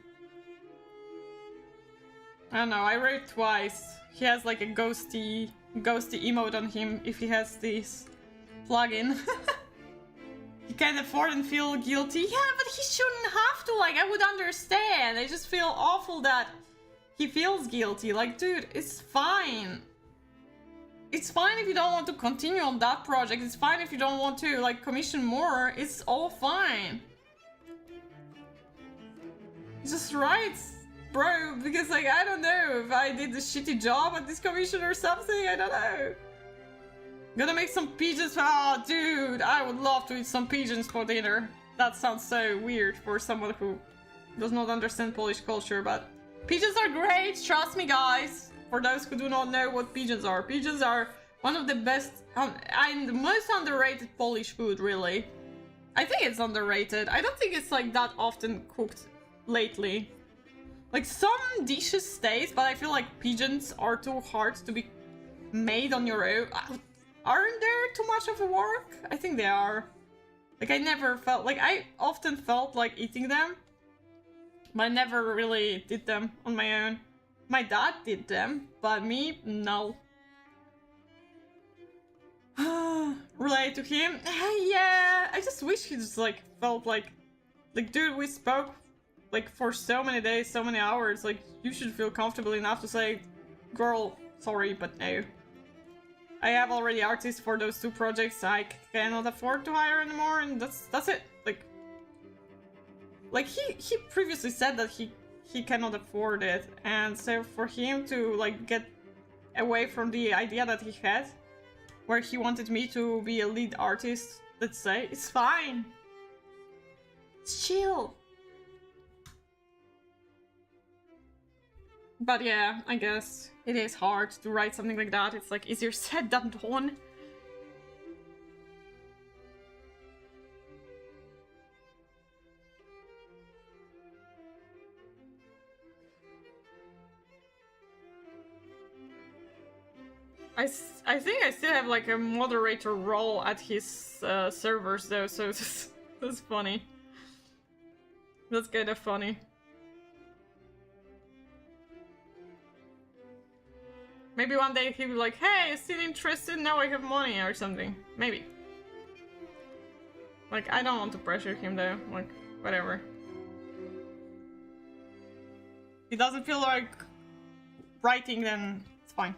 I don't know, I wrote twice. He has, like, a ghosty emote on him if he has this plugin. He can't afford and feel guilty. Yeah, but he shouldn't have to. Like, I would understand. I just feel awful that he feels guilty. Like, dude, it's fine. It's fine if you don't want to continue on that project. It's fine if you don't want to, like, commission more. It's all fine. Just write, bro, because, like, I don't know if I did a shitty job at this commission or something. I don't know. Gonna make some pigeons. Oh, dude, I would love to eat some pigeons for dinner. That sounds so weird for someone who does not understand Polish culture, but pigeons are great, trust me, guys. For those who do not know what pigeons are one of the best and the most underrated Polish food, really. I think it's underrated. I don't think it's like that often cooked lately. Like, some dishes stays, but I feel like pigeons are too hard to be made on your own. Aren't there too much of a work? I think they are. Like, I never felt... Like, I often felt like eating them, but I never really did them on my own. My dad did them, but me, no. Relate to him? Yeah, I just wish he just, like, felt like... Like, dude, we spoke, like, for so many days, so many hours. Like, you should feel comfortable enough to say, girl, sorry, but no. I have already artists for those 2 projects I cannot afford to hire anymore, and that's it. Like he previously said that he cannot afford it, and so for him to, like, get away from the idea that he had, where he wanted me to be a lead artist, let's say, it's fine. It's chill. But yeah, I guess it is hard to write something like that. It's like easier said than done. I think I still have like a moderator role at his servers though, so that's funny. That's kind of funny. Maybe one day he'll be like, hey, still interested? Now I have money or something. Maybe. Like, I don't want to pressure him though. Like, whatever. He doesn't feel like writing, then it's fine.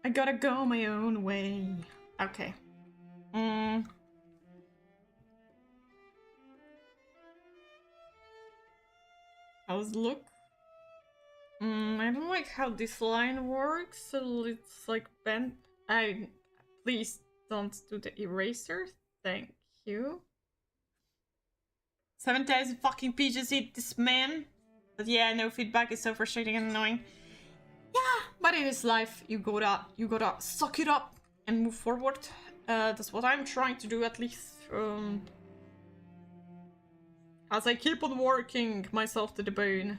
I gotta go my own way. Okay. How's look? I don't like how this line works, so it's like bent. Please don't do the eraser. Thank you. 7,000 fucking pages eat this man. But yeah, no feedback is so frustrating and annoying. Yeah, but it is life. You gotta suck it up and move forward. That's what I'm trying to do, at least. As I keep on working myself to the bone.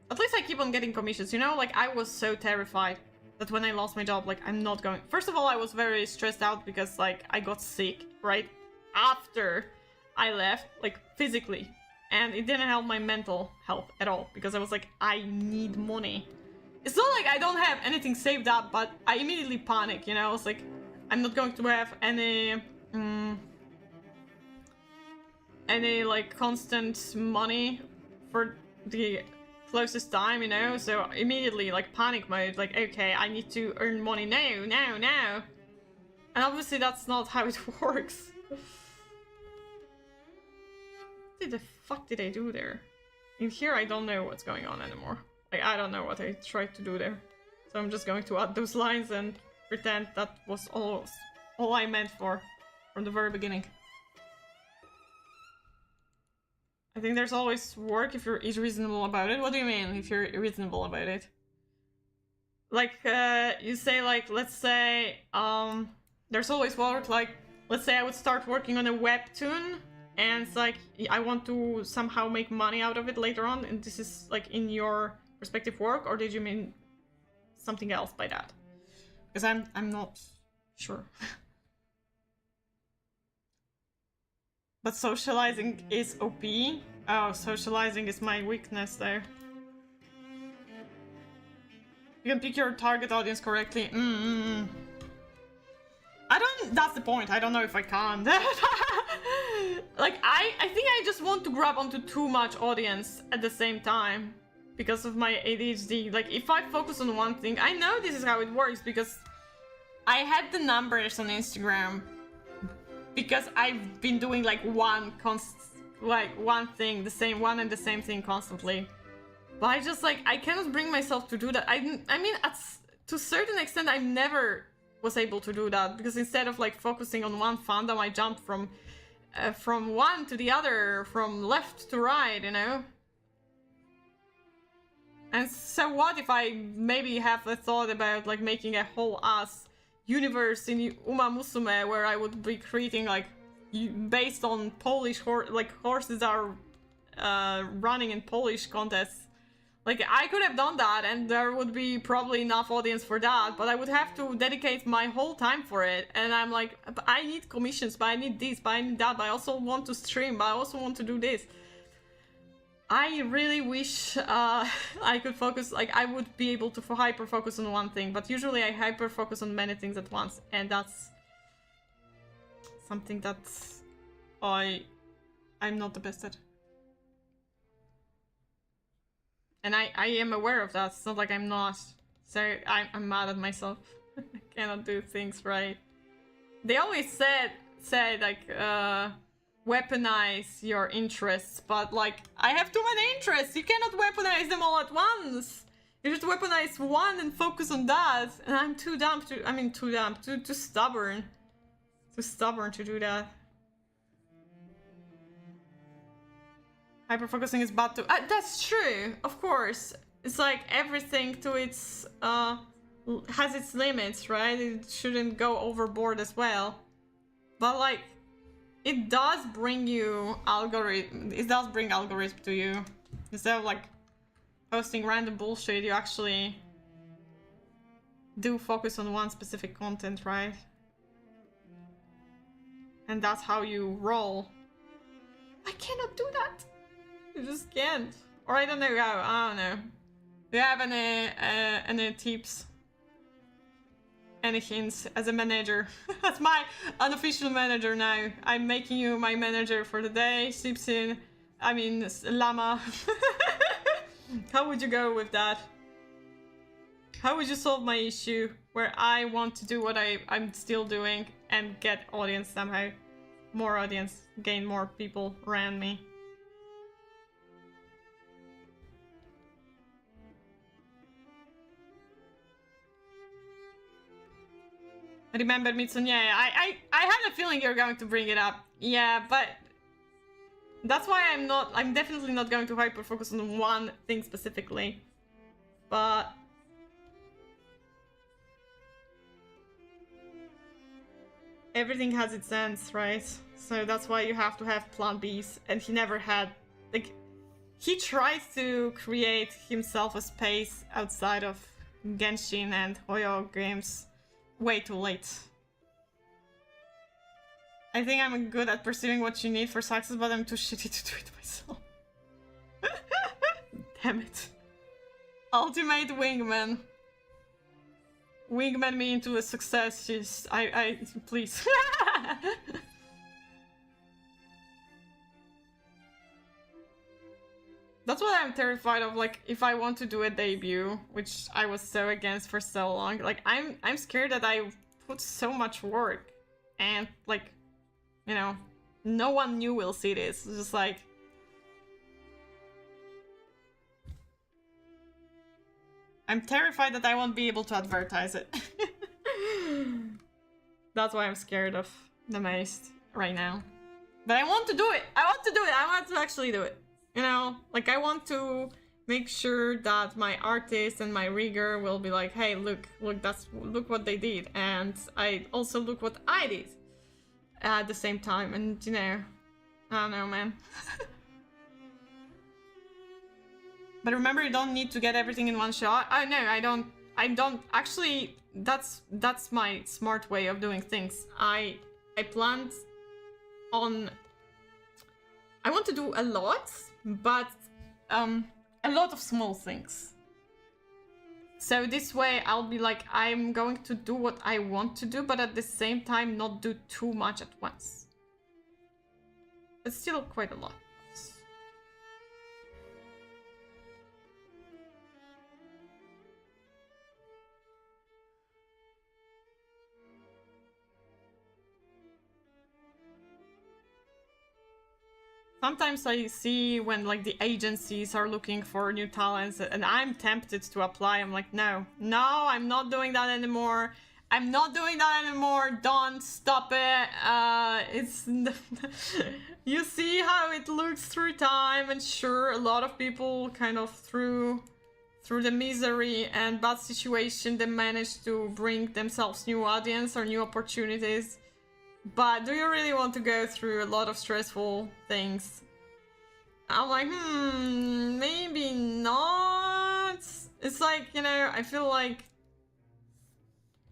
At least I keep on getting commissions, you know? Like, I was so terrified that when I lost my job, like, I'm not going... First of all, I was very stressed out because, like, I got sick right after I left, like, physically. And it didn't help my mental health at all, because I was like, I need money. It's not like I don't have anything saved up, but I immediately panic, you know? I was like, I'm not going to have any, like, constant money for the closest time, you know? So immediately, like, panic mode, like, okay, I need to earn money now. And obviously that's not how it works. What the fuck did I do there? In here, I don't know what's going on anymore. Like, I don't know what I tried to do there. So I'm just going to add those lines and pretend that was all I meant for from the very beginning. I think there's always work if you're reasonable about it. What do you mean, if you're reasonable about it? Like, you say, like, let's say, there's always work, like, let's say I would start working on a webtoon, and it's like, I want to somehow make money out of it later on, and this is, like, in your perspective work, or did you mean something else by that? Because I'm not sure. But socializing is OP. Oh, socializing is my weakness there. You can pick your target audience correctly. I don't... That's the point. I don't know if I can. Like, I think I just want to grab onto too much audience at the same time. Because of my ADHD. Like, if I focus on one thing... I know this is how it works, because I had the numbers on Instagram. Because I've been doing, like, one thing, the same thing constantly. But I just, like, I cannot bring myself to do that. I mean, to a certain extent, I never was able to do that. Because instead of, like, focusing on one fandom, I jumped from one to the other, from left to right, you know? And so what if I maybe have a thought about, like, making a whole ass universe in Uma Musume, where I would be creating, like, based on Polish horses are running in Polish contests. Like, I could have done that, and there would be probably enough audience for that, but I would have to dedicate my whole time for it. And I'm like, I need commissions, but I need this, but I need that, but I also want to stream, but I also want to do this. I really wish I could focus, like, I would be able to hyper focus on one thing, but usually I hyper focus on many things at once, and that's something that I'm not the best at. And I am aware of that. It's not like I'm not. So I'm mad at myself. I cannot do things right. They always said like, weaponize your interests, but like, I have too many interests. You cannot weaponize them all at once. You just weaponize one and focus on that. And I'm too dumb to, too stubborn. Too stubborn to do that. Hyper-focusing is bad too. That's true, of course. It's like everything to its, has its limits, right? It shouldn't go overboard as well. But like, it does bring you it does bring algorithm to you. Instead of like posting random bullshit, you actually do focus on one specific content, right? And that's how you roll. I cannot do that. You just can't. Or I don't know how. I don't know. Do you have any tips? Any hints as a manager? That's my unofficial manager now. I'm making you my manager for the day. Sipsin. I mean, Llama. How would you go with that? How would you solve my issue where I want to do what I'm still doing and get audience somehow? More audience. Gain more people around me. Remember Mitsun? Yeah, I have a feeling you're going to bring it up. Yeah, but that's why I'm definitely not going to hyper focus on one thing specifically. But everything has its ends, right? So that's why you have to have plan Bs, and he never had, like, he tried to create himself a space outside of Genshin and Hoyo games way too late. I think I'm good at perceiving what you need for success, but I'm too shitty to do it myself. Damn it. Ultimate wingman. Wingman me into a success, just please. That's what I'm terrified of, like, if I want to do a debut, which I was so against for so long, like, I'm scared that I put so much work, and, like, you know, no one new will see this, it's just like... I'm terrified that I won't be able to advertise it. That's why I'm scared of the most right now. But I want to do it! I want to do it! I want to actually do it! You know, like, I want to make sure that my artist and my rigger will be like, hey, look what they did, and I also look what I did at the same time, and you know, I don't know, man. But remember, you don't need to get everything in one shot. Oh no, I don't actually. That's my smart way of doing things. I planned on. I want to do a lot, but a lot of small things. So this way I'll be like, I'm going to do what I want to do, but at the same time not do too much at once. It's still quite a lot. Sometimes I see when, like, the agencies are looking for new talents and I'm tempted to apply. I'm like, no, I'm not doing that anymore. I'm not doing that anymore. Don't stop it. It's you see how it looks through time, and sure, a lot of people kind of through the misery and bad situation, they manage to bring themselves new audience or new opportunities. But do you really want to go through a lot of stressful things? I'm like, maybe not. It's like, you know, I feel like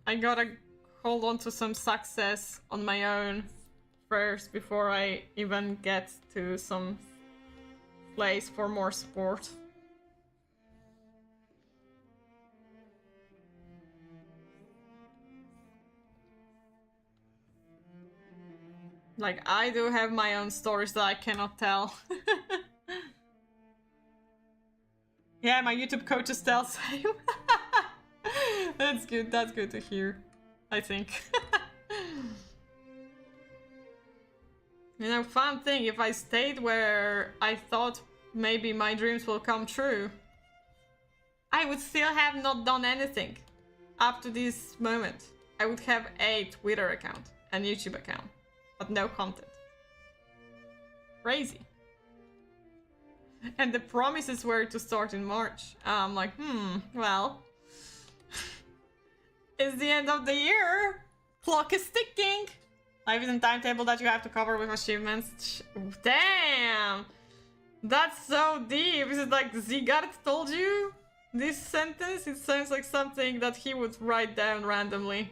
I gotta hold on to some success on my own first before I even get to some place for more support. Like, I do have my own stories that I cannot tell. Yeah, my YouTube coaches tell same. That's good to hear, I think. You know, fun thing, if I stayed where I thought maybe my dreams will come true, I would still have not done anything up to this moment. I would have a Twitter account and YouTube account, but no content. Crazy. And the promises were to start in March. I'm like, well, it's the end of the year. Clock is ticking. Life is a timetable that you have to cover with achievements. Damn! That's so deep. Is it like Zigard told you this sentence? It sounds like something that he would write down randomly.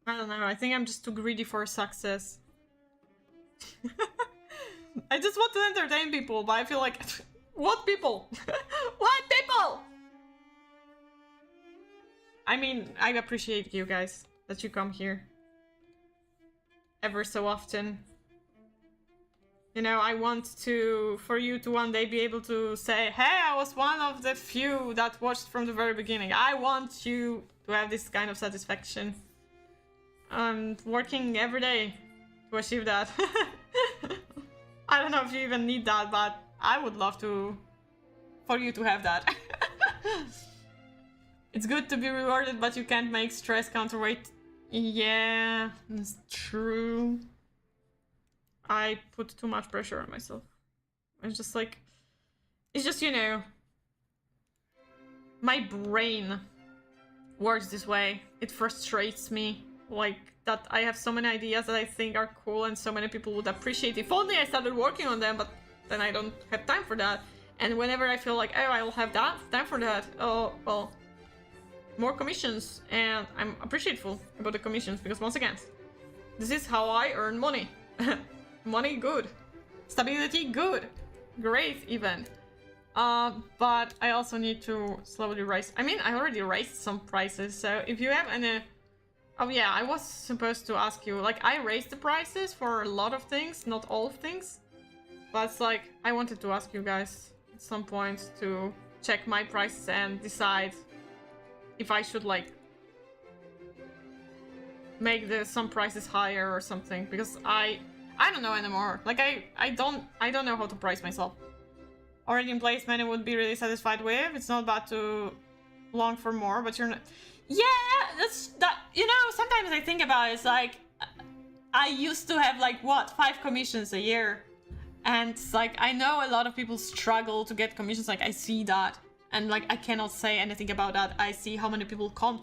I don't know, I think I'm just too greedy for success. I just want to entertain people, but I feel like... What people? What people? I mean, I appreciate you guys, that you come here. Ever so often. You know, I want for you to one day be able to say, hey, I was one of the few that watched from the very beginning. I want you to have this kind of satisfaction. I'm working every day to achieve that. I don't know if you even need that, but I would love for you to have that. It's good to be rewarded, but you can't make stress counterweight Yeah, it's true. I put too much pressure on myself. It's just like, it's just, you know, my brain works this way. It frustrates me, like, that I have so many ideas that I think are cool and so many people would appreciate. If only I started working on them, but then I don't have time for that. And whenever I feel like, oh, I will have that time for that, oh, well, more commissions. And I'm appreciative about the commissions, because once again, this is how I earn money. Money, good. Stability, good. Great, even. But I also need to slowly raise. I mean, I already raised some prices, so if you have any... Oh yeah, I was supposed to ask you, like, I raised the prices for a lot of things, not all of things. But it's like, I wanted to ask you guys at some point to check my prices and decide if I should, like, make some prices higher or something, because I don't know anymore. Like, I don't know how to price myself. Already in place, many would be really satisfied with. It's not bad to long for more, but you're not... Yeah, that, you know, sometimes I think about it, it's like, I used to have, like, what, 5 commissions a year. And it's like, I know a lot of people struggle to get commissions, like, I see that. And, like, I cannot say anything about that. I see how many people come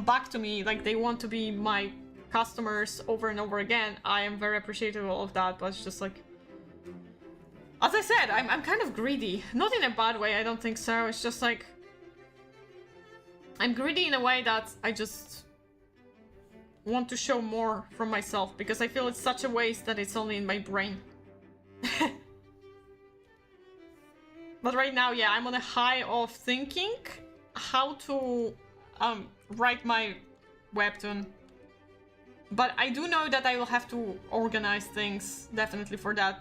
back to me, like, they want to be my customers over and over again. I am very appreciative of that, but it's just like... As I said, I'm kind of greedy. Not in a bad way, I don't think so. It's just like... I'm greedy in a way that I just want to show more from myself, because I feel it's such a waste that it's only in my brain. But right now, yeah, I'm on a high of thinking how to write my webtoon. But I do know that I will have to organize things, definitely, for that.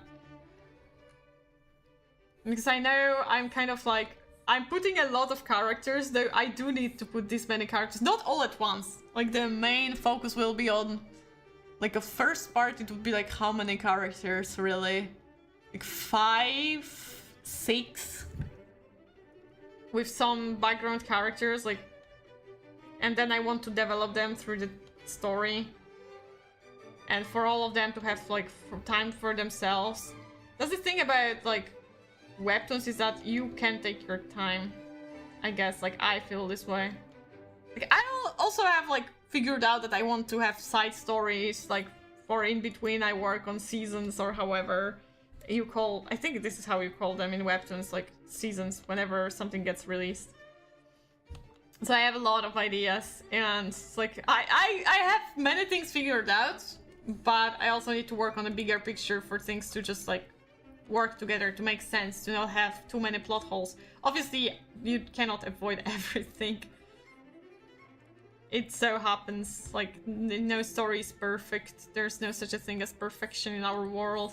Because I know I'm kind of like... I'm putting a lot of characters, though I do need to put this many characters. Not all at once. Like, the main focus will be on... Like, a first part, it would be like, how many characters, really? Like, 5, 6? With some background characters, like... And then I want to develop them through the story. And for all of them to have, like, time for themselves. That's the thing about, like... webtoons, is that you can take your time. I guess, like, I feel this way. Like, I also have, like, figured out that I want to have side stories, like, for in between I work on seasons, or however you call... I think this is how you call them in webtoons, like, seasons, whenever something gets released. So I have a lot of ideas, and it's like, I have many things figured out, but I also need to work on a bigger picture for things to just, like, work together, to make sense, to not have too many plot holes. Obviously, you cannot avoid everything. It so happens, like, no story is perfect. There's no such a thing as perfection in our world.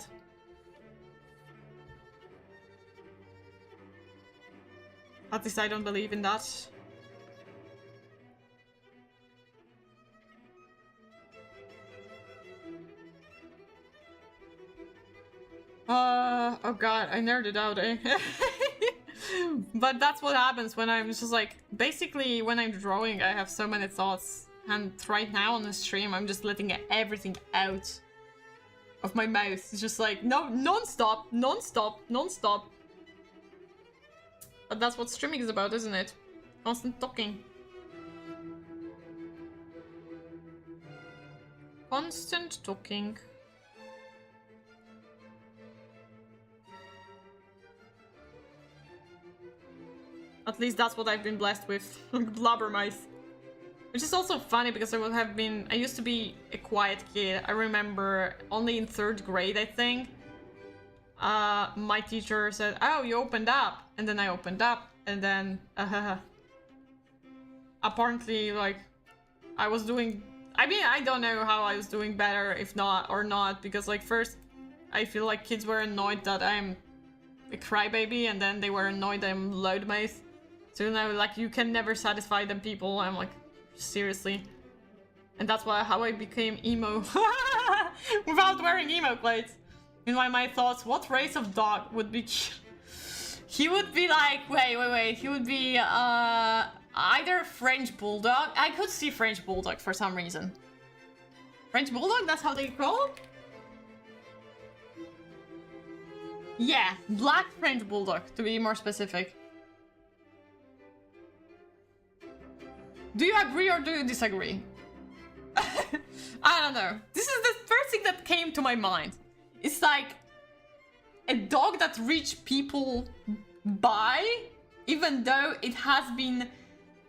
At least I don't believe in that. Oh god, I nerded out, eh? But that's what happens when I'm just like... Basically, when I'm drawing, I have so many thoughts. And right now on the stream, I'm just letting everything out of my mouth. It's just like, no, non-stop, non-stop, non-stop. But that's what streaming is about, isn't it? Constant talking. Constant talking. At least that's what I've been blessed with. Blabbermouth. Which is also funny because I used to be a quiet kid. I remember only in 3rd grade, I think. My teacher said, oh, you opened up. And then I opened up. And then, apparently, like, I was doing... I mean, I don't know how I was doing better, if not, or not. Because, like, first, I feel like kids were annoyed that I'm a crybaby. And then they were annoyed that I'm loudmouth. So now, like, you can never satisfy them people. I'm like, seriously. And that's how I became emo. Without wearing emo clothes. Meanwhile, my thoughts, what race of dog would be... He would be like, wait. He would be either French Bulldog. I could see French Bulldog for some reason. French Bulldog, that's how they call? Yeah, black French Bulldog, to be more specific. Do you agree or do you disagree? I don't know. This is the first thing that came to my mind. It's like a dog that rich people buy, even though it has been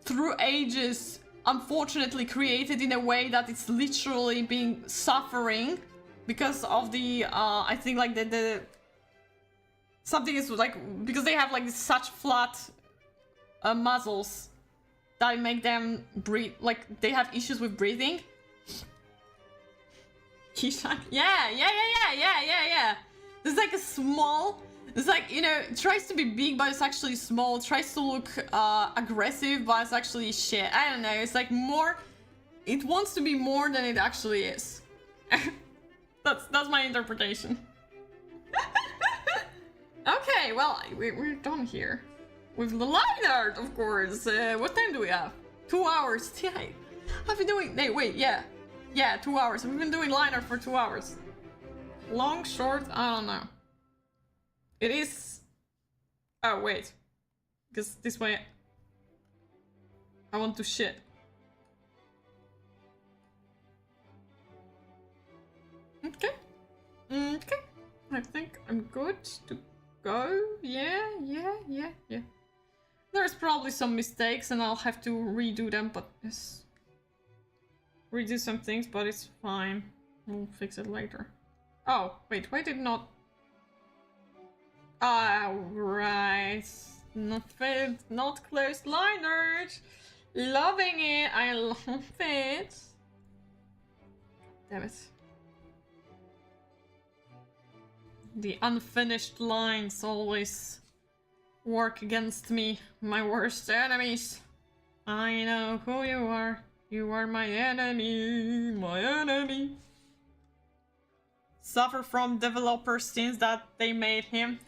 through ages unfortunately created in a way that it's literally being suffering because of the I think like the something is like because they have like such flat muzzles that make them breathe, like they have issues with breathing. Yeah. There's like a small, it's like, you know, it tries to be big but it's actually small, it tries to look aggressive but it's actually shit. I don't know, it's like more, it wants to be more than it actually is. That's my interpretation. Okay, well, we're done here. With the line art, of course. What time do we have? 2 hours. Yeah, I've been doing, wait, yeah. Yeah, 2 hours. We've been doing line art for 2 hours. Long, short, I don't know. It is... Oh, wait. Because this way... I want to shit. Okay. Okay. I think I'm good to go. Yeah. There's probably some mistakes and I'll have to redo them, but yes. Redo some things, but it's fine. We'll fix it later. Oh, wait, why did not... right. Not closed line art. Loving it. I love it. Damn it. The unfinished lines always work against me. My worst enemies. I know who you are. You are my enemy. My enemy. Suffer from developers since that they made him.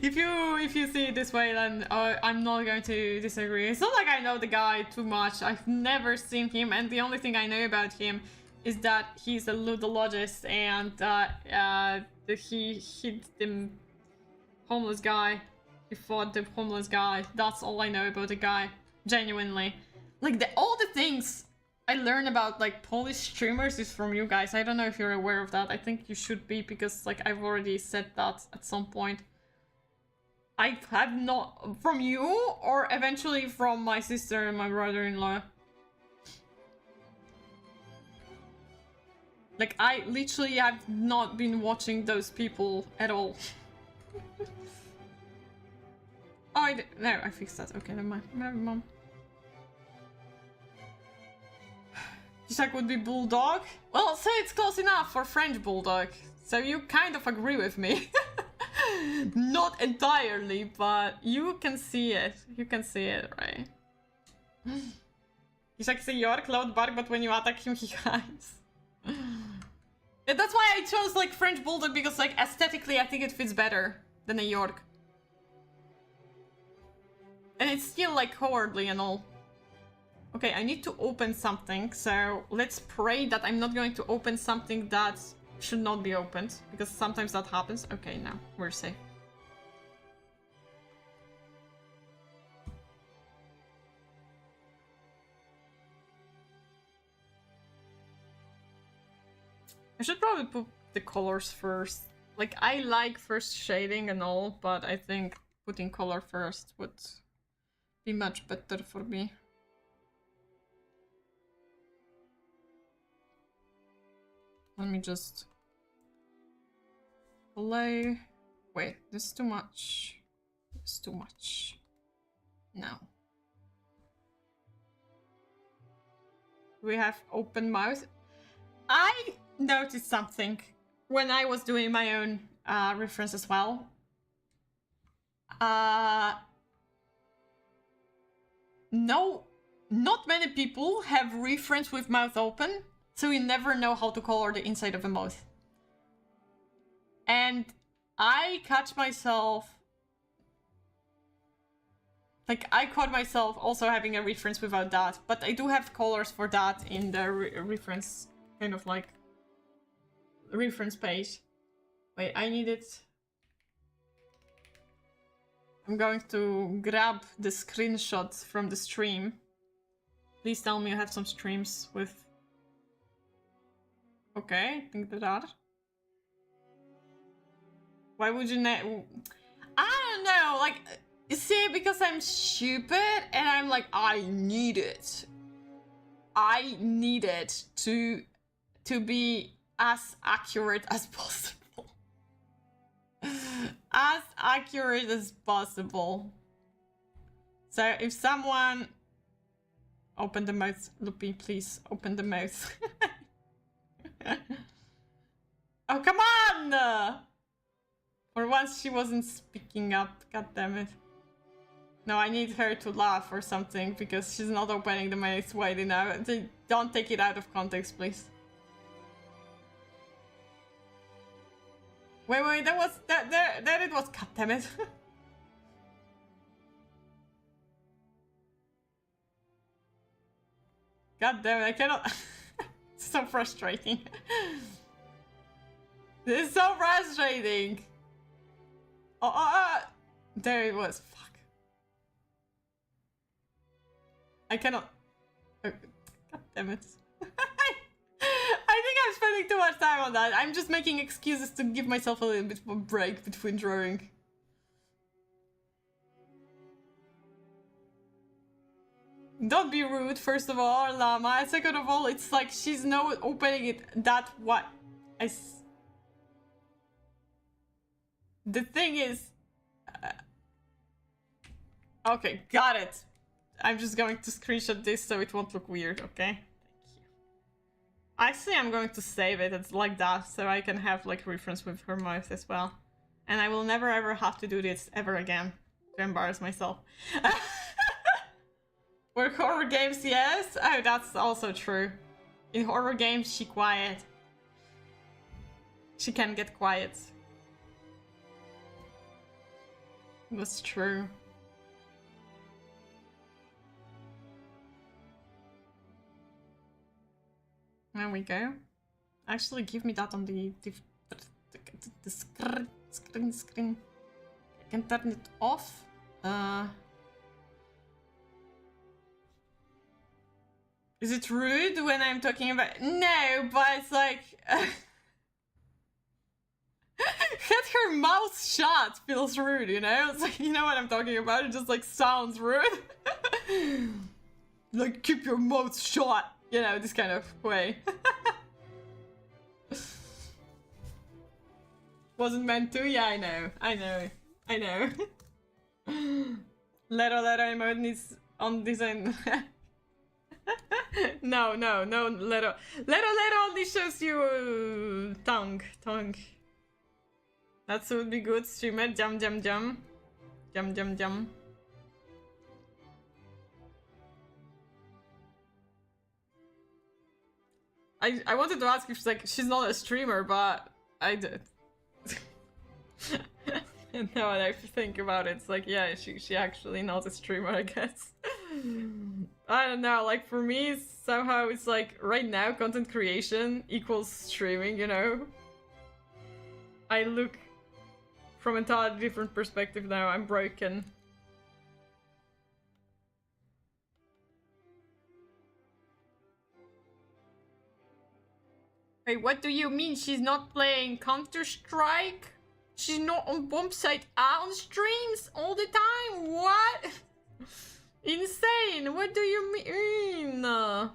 If you see it this way, then I'm not going to disagree. It's not like I know the guy too much. I've never seen him, and the only thing I know about him is that he's a ludologist and he hit the homeless guy. He fought the homeless guy. That's all I know about the guy. Genuinely. Like, all the things I learn about, like, Polish streamers is from you guys. I don't know if you're aware of that. I think you should be, because, like, I've already said that at some point. I have not... From you, or eventually from my sister and my brother-in-law. Like, I literally have not been watching those people at all. Oh, no, I fixed that. Okay, never mind. Never mind. Ishak would be bulldog? Well, say it's close enough for French bulldog. So you kind of agree with me. Not entirely, but you can see it. You can see it, right? Ishak is a York, loud bark, but when you attack him, he hides. Yeah, that's why I chose, like, French bulldog, because, like, aesthetically, I think it fits better than a York. And it's still, like, cowardly and all. Okay, I need to open something, so let's pray that I'm not going to open something that should not be opened, because sometimes that happens. Okay, now we're safe. I should probably put the colors first. Like, I like first shading and all, but I think putting color first would be much better for me. Let me just play. Wait, this is too much. It's too much. No. We have open mouth. I noticed something when I was doing my own reference as well. No, not many people have reference with mouth open. So you never know how to color the inside of a mouth. And I catch myself Like, I caught myself also having a reference without that, but I do have colors for that in the reference, kind of like, reference page. Wait, I need it. I'm going to grab the screenshots from the stream. Please tell me you have some streams with... Okay, I think there are. Why would you I don't know, like, you see, because I'm stupid and I'm like, I need it. I need it to be as accurate as possible. As accurate as possible. So if someone... Open the mouth, Loopy, please. Open the mouth. Oh, come on! For once she wasn't speaking up. God damn it. No, I need her to laugh or something because she's not opening the mouth wide enough. Don't take it out of context, please. Wait, that was... There it was. God damn it. God damn it, I cannot... It's so frustrating. This is so frustrating. There it was. Fuck. I cannot... Oh, God damn it. I think I'm spending too much time on that. I'm just making excuses to give myself a little bit of a break between drawing. Don't be rude, first of all, Llama. Second of all, it's like she's not opening it that what? The thing is... Okay, got it. I'm just going to screenshot this so it won't look weird, okay? Thank you. Actually, I'm going to save it. It's like that, so I can have like reference with her mouth as well. And I will never ever have to do this ever again to embarrass myself. For horror games, yes. Oh, that's also true. In horror games, she quiet. She can get quiet. That's true. There we go. Actually, give me that on the screen. I can turn it off. Is it rude when I'm talking about... No, but it's like... Had her mouth shut feels rude, you know? It's like, you know what I'm talking about? It just like sounds rude. Like, keep your mouth shut. You know, this kind of way. Wasn't meant to? Yeah, I know. Letter emote needs on design. No, letter only shows you tongue. That would be good, streamer. Jump. I wanted to ask if she's not a streamer, but I did. And now that I think about it, it's like, yeah, she actually not a streamer, I guess. I don't know, like for me, somehow it's like, right now, content creation equals streaming, you know? I look from an entirely different perspective now, I'm broken. Wait, what do you mean she's not playing Counter-Strike? She's not on Bombsite on streams all the time? What? Insane! What do you mean? More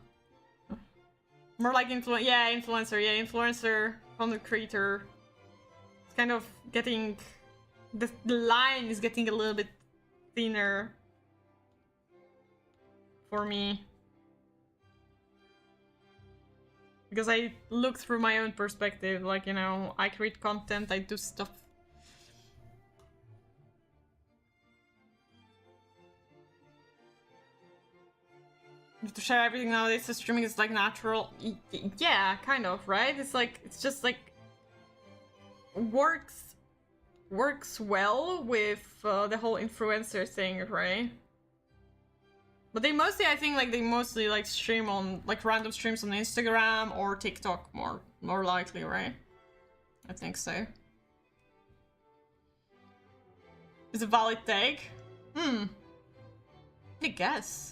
like influencer. Yeah, influencer, content creator. It's kind of getting... The line is getting a little bit thinner for me. Because I look through my own perspective, like, you know, I create content, I do stuff. To share everything nowadays, so streaming is like natural. Yeah, kind of, right? It's like, it's just like works well with the whole influencer thing, right? But they mostly, I think, like they mostly like stream on like random streams on Instagram or TikTok more likely, right? I think so. Is a valid take? I guess.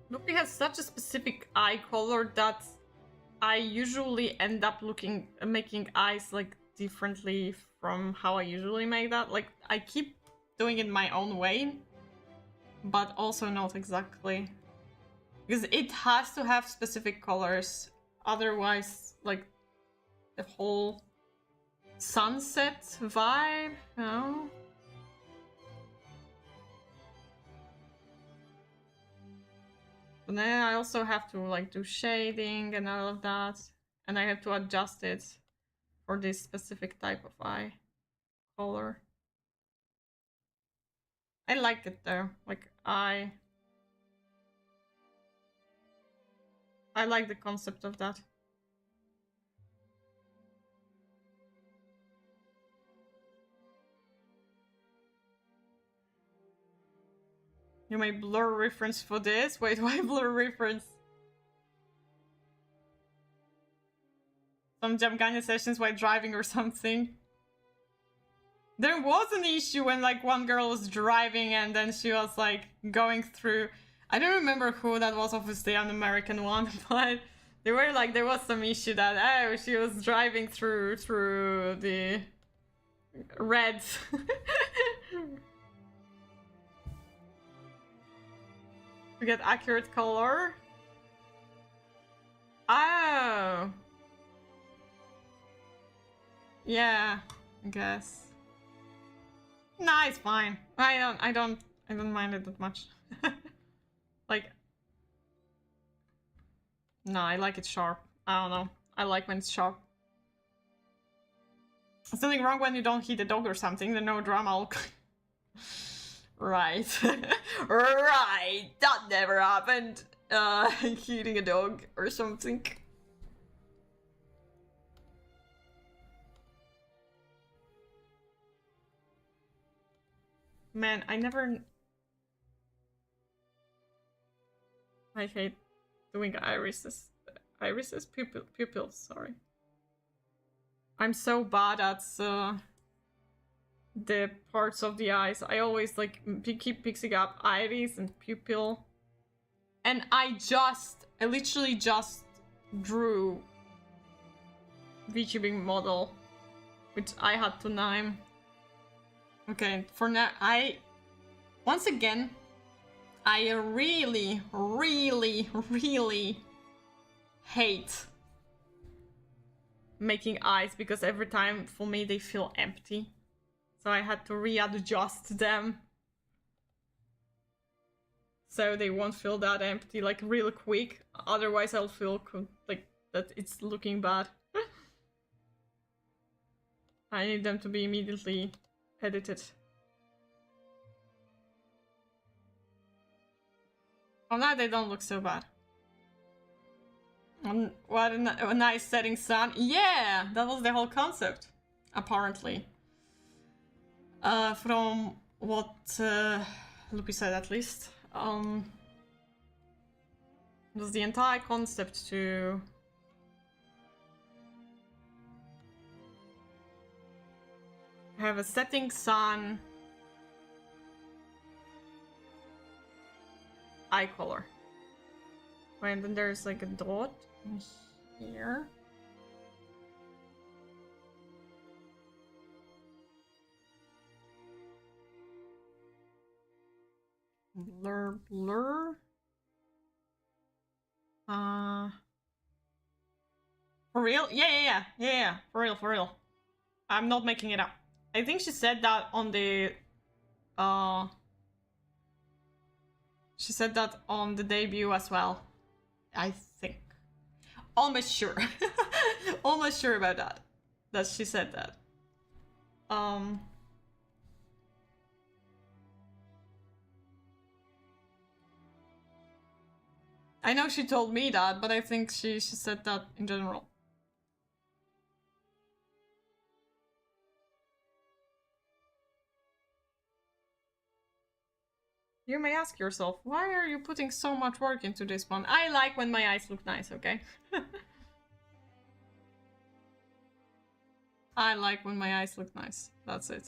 Loopy has such a specific eye color that I usually end up making eyes like differently from how I usually make that. Like I keep doing it my own way, but also not exactly. Because it has to have specific colors, otherwise like the whole sunset vibe, you know? But then I also have to like do shading and all of that, and I have to adjust it for this specific type of eye color. I like it though. Like I like the concept of that. You may blur reference for this? Wait, why blur reference? Some Jamganya sessions while driving or something. There was an issue when like one girl was driving and then she was like going through, I don't remember who that was, obviously an American one, but there was some issue that she was driving through the reds. To get accurate color. Oh. Yeah, I guess. Nah, it's fine. I don't mind it that much. Like, no, I like it sharp. I don't know. I like when it's sharp. Something wrong when you don't hit a dog or something, then no drama. Right. Right. That never happened. Hitting a dog or something. Man, I hate doing irises. Pupils, sorry. I'm so bad at the parts of the eyes. I always like keep mixing up iris and pupil. And I literally just drew VTubing model, which I had to name. Okay, for now, once again, I really, really, really hate making eyes because every time for me they feel empty. So I had to readjust them so they won't feel that empty like real quick. Otherwise I'll feel like that it's looking bad. I need them to be immediately edited. Oh, now they don't look so bad. What a nice setting sun. Yeah, that was the whole concept, apparently. From what Lupi said, at least. It was the entire concept to have a setting sun eye color. Right, and then there's like a dot here. Blur. For real? Yeah. For real. I'm not making it up. I think she said that on the she said that on the debut as well. I think. Almost sure. Almost sure about that. That she said that. I know she told me that, but I think she said that in general. You may ask yourself, why are you putting so much work into this one? I like when my eyes look nice, okay? I like when my eyes look nice. That's it.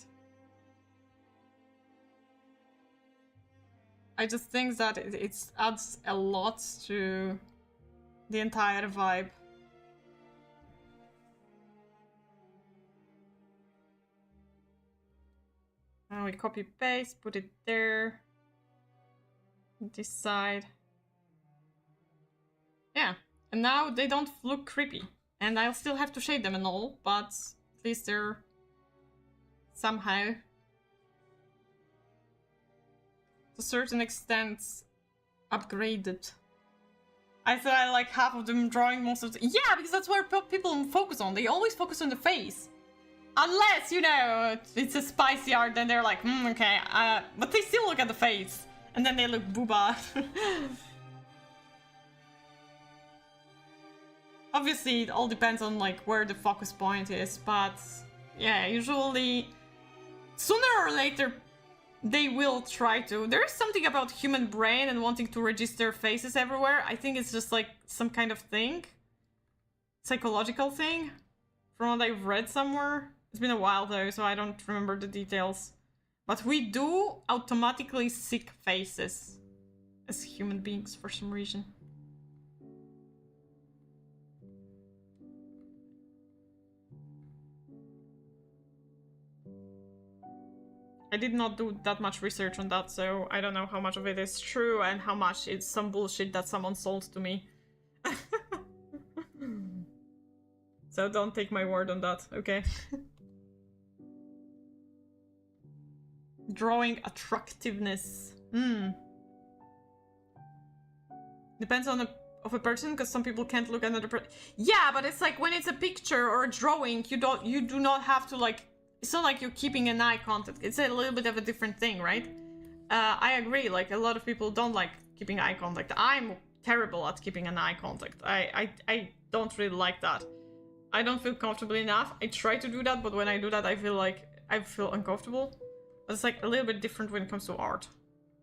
I just think that it adds a lot to the entire vibe. And we copy paste, put it there. This side. Yeah, and now they don't look creepy. And I'll still have to shade them and all, but at least they're somehow, to a certain extent, upgraded. I thought I like half of them drawing most of the... Yeah, because that's where people focus on. They always focus on the face. Unless, you know, it's a spicy art, then they're like, okay, but they still look at the face. And then they look booba. Obviously, it all depends on like where the focus point is, but yeah, usually sooner or later they will try to. There is something about human brain and wanting to register faces everywhere. I think it's just like some kind of thing, psychological thing, from what I've read somewhere. It's been a while though, so I don't remember the details. But we do automatically seek faces as human beings for some reason. I did not do that much research on that, so I don't know how much of it is true and how much it's some bullshit that someone sold to me. So don't take my word on that, okay? Drawing attractiveness. Depends on a person, because some people can't look at another person. Yeah, but it's like when it's a picture or a drawing, you do not have to like. It's not like you're keeping an eye contact. It's a little bit of a different thing, right? I agree. Like a lot of people don't like keeping eye contact. I'm terrible at keeping an eye contact. I don't really like that. I don't feel comfortable enough. I try to do that, but when I do that, I feel uncomfortable. It's like a little bit different when it comes to art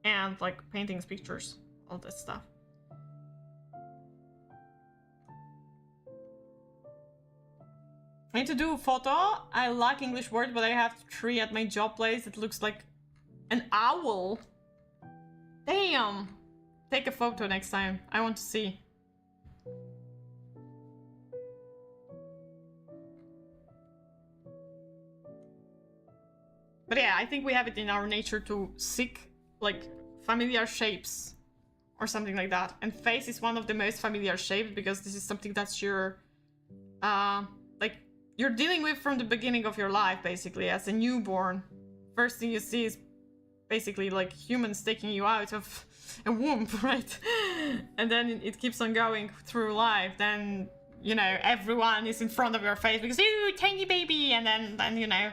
and like paintings, pictures, all that stuff. I need to do a photo. I like English words, but I have 3 at my job place. It looks like an owl. Damn. Take a photo next time. I want to see. But yeah, I think we have it in our nature to seek, like, familiar shapes or something like that. And face is one of the most familiar shapes because this is something that's your, like, you're dealing with from the beginning of your life, basically, as a newborn. First thing you see is basically, like, humans taking you out of a womb, right? And then it keeps on going through life. Then, you know, everyone is in front of your face because, ooh, tiny baby! And then you know...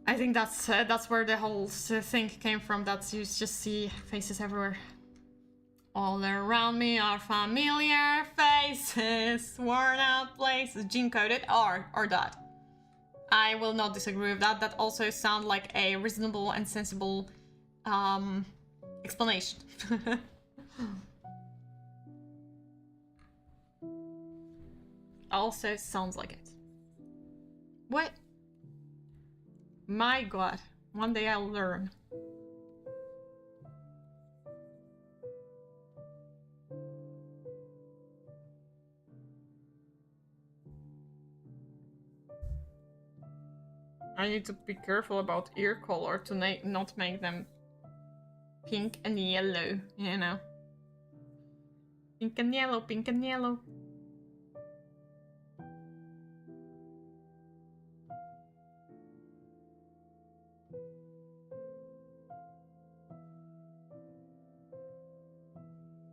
I think that's where the whole thing came from, that you just see faces everywhere. All around me are familiar faces, worn out places, gene-coded, or that. I will not disagree with that. That also sounds like a reasonable and sensible explanation. Also sounds like it. What? My god, one day I'll learn. I need to be careful about ear color to not make them pink and yellow, you know. Pink and yellow, pink and yellow.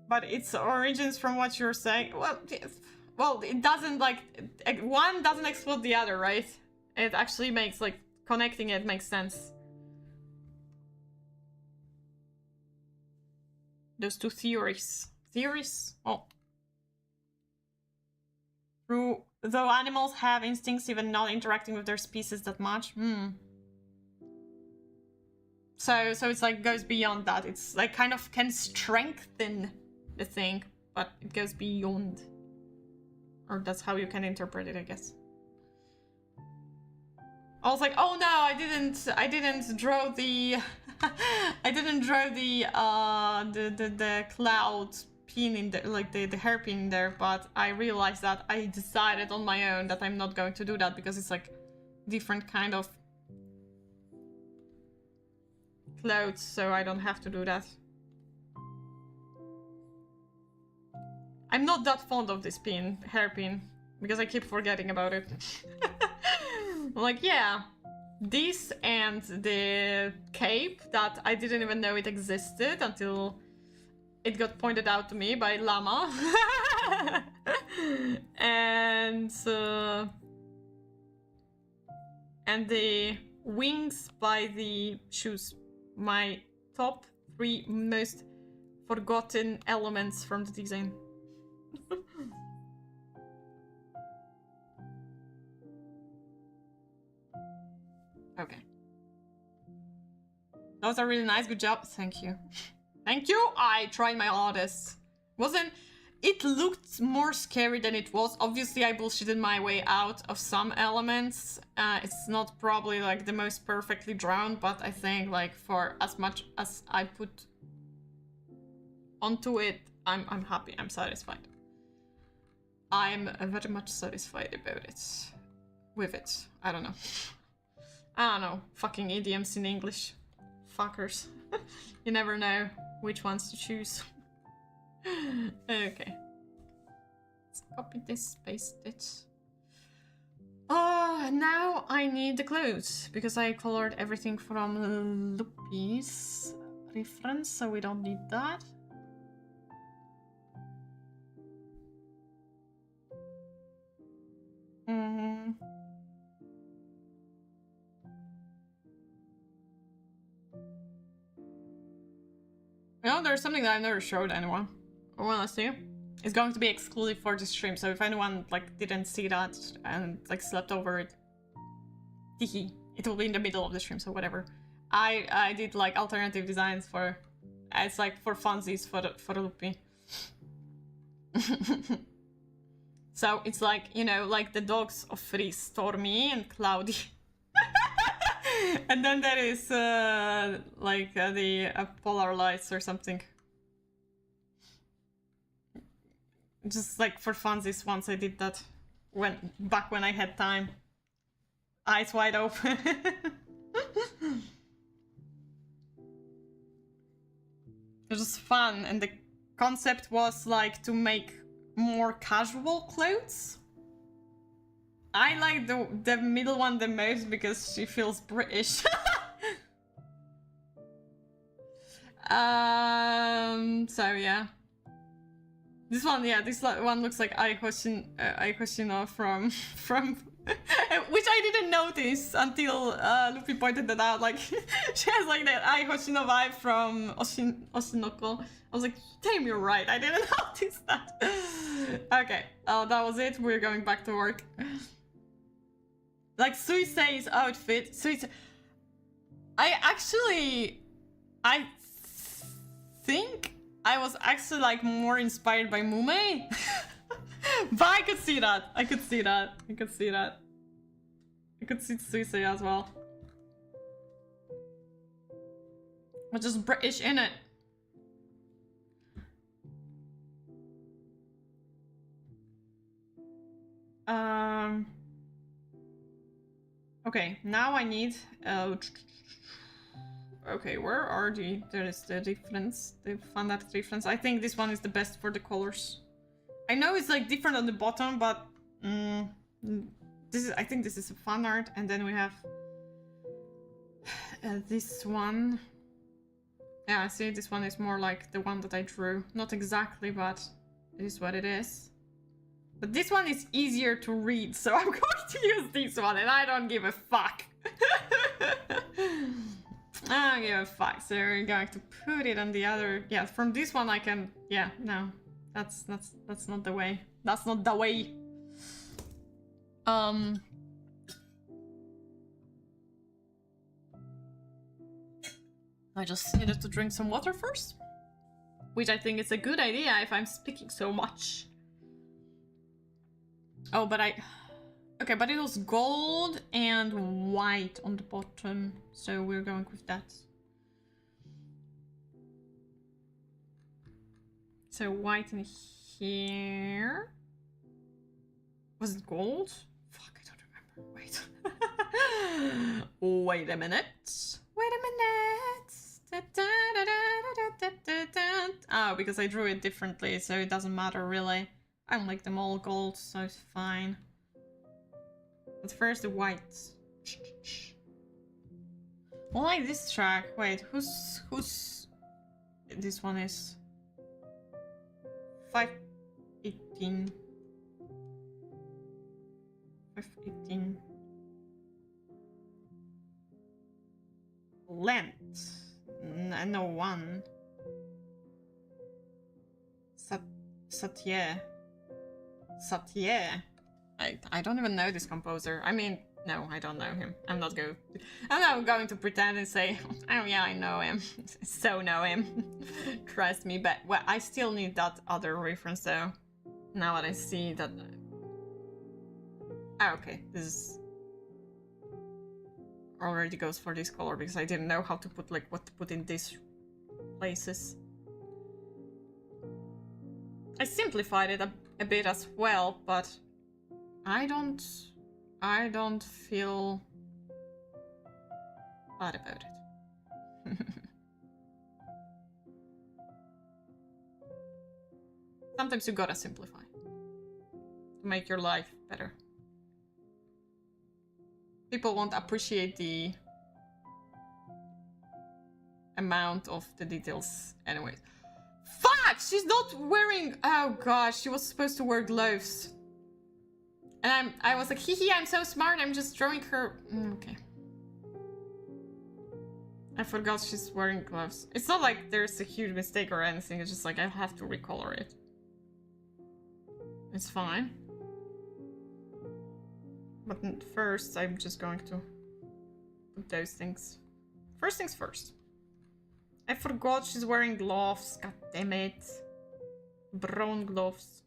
But its origins, from what you're saying, well, it doesn't, like, one doesn't explode the other, right? It actually makes, like, connecting it makes sense. Those two theories theories. Oh. Though animals have instincts even not interacting with their species that much. So it's like goes beyond that. It's like kind of can strengthen the thing, but it goes beyond. Or that's how you can interpret it, I guess. I was like, oh no, I didn't draw the I didn't draw the cloud pin in there, like the hairpin in there, but I realized that I decided on my own that I'm not going to do that because it's like different kind of clothes, so I don't have to do that. I'm not that fond of this hairpin, because I keep forgetting about it. I'm like, yeah, this and the cape that I didn't even know it existed until it got pointed out to me by Llama. And the wings by the shoes. My top 3 most forgotten elements from the design. Okay. That was a really nice, good job. Thank you. Thank you! I tried my hardest. It looked more scary than it was. Obviously, I bullshitted my way out of some elements. It's not probably like the most perfectly drawn, but I think like for as much as I put onto it, I'm happy, I'm satisfied. I'm very much satisfied about it. With it. I don't know. Fucking idioms in English. Fuckers. You never know which ones to choose. Okay. Let's copy this, paste it. Now I need the clothes, because I colored everything from Loopy's reference, so we don't need that. You know, there's something that I've never showed anyone. I wanna see. It's going to be exclusive for the stream, so if anyone like didn't see that and like slept over it, teehee, it will be in the middle of the stream, so whatever. I did like alternative designs for, it's like for funsies for Loopy. So it's like, you know, like the dogs of Freeze, Stormy and Cloudy. And then there is like the polar lights or something. Just like for funsies, once I did that back when I had time. Eyes wide open. It was just fun, and the concept was like to make more casual clothes. I like the middle one the most because she feels British. So yeah. This one, yeah, this one looks like Aikeji from which I didn't notice until Luffy pointed that out. Like, she has like that Aikeji vibe from Oshinoko. I was like, damn, you're right, I didn't notice that. Okay, that was it. We're going back to work. Like Suisei's outfit, I think I was actually like more inspired by Mume. But I could see that. I could see Suisei as well. But just British in it. Okay, now I need okay, where are there is the difference, the fan art difference. I think this one is the best for the colors. I know it's like different on the bottom, but I think this is a fan art, and then we have this one. Yeah, I see this one is more like the one that I drew. Not exactly, but it is what it is. But this one is easier to read, so I'm going to use this one, and I don't give a fuck. I don't give a fuck, so we're going to put it on the other... Yeah, from this one I can... Yeah, no. That's not the way. That's not the way. I just needed to drink some water first, which I think is a good idea if I'm speaking so much. Oh, but okay, but it was gold and white on the bottom, so we're going with that. So white in here. Was it gold? Fuck, I don't remember. Wait. Wait a minute. Wait a minute. Oh, because I drew it differently, so it doesn't matter really. I don't like them all gold, so it's fine. But first the white. I like this track. Wait, who's this one is 518. 518. Length. No one. Satye. I don't even know this composer. I mean, no, I don't know him. I'm not going to pretend and say, oh yeah, I know him. So know him. Trust me, but well, I still need that other reference though. Now that I see that. Oh, okay, this is already goes for this color because I didn't know how to put like what to put in these places. I simplified it a bit as well, but I don't feel bad about it. Sometimes you gotta simplify to make your life better. People won't appreciate the amount of the details anyways. Fuck! She's not wearing... Oh gosh, she was supposed to wear gloves. And I was like, hee, I'm so smart, I'm just drawing her... Okay. I forgot she's wearing gloves. It's not like there's a huge mistake or anything, it's just like I have to recolor it. It's fine. But first, I'm just going to put those things. First things first. I forgot she's wearing gloves. God damn it. Brown gloves.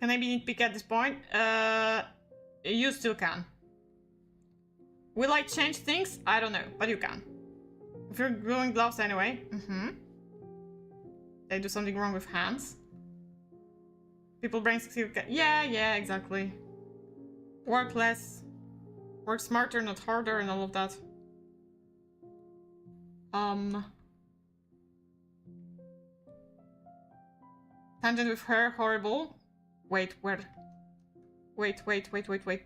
Can I be nitpicky at this point? You still can. Will I change things? I don't know, but you can. If you're gluing gloves anyway. They do something wrong with hands. People brain succeed. Yeah, exactly. Work less. Work smarter, not harder, and all of that. Tangent with her, horrible. Wait, where? Wait.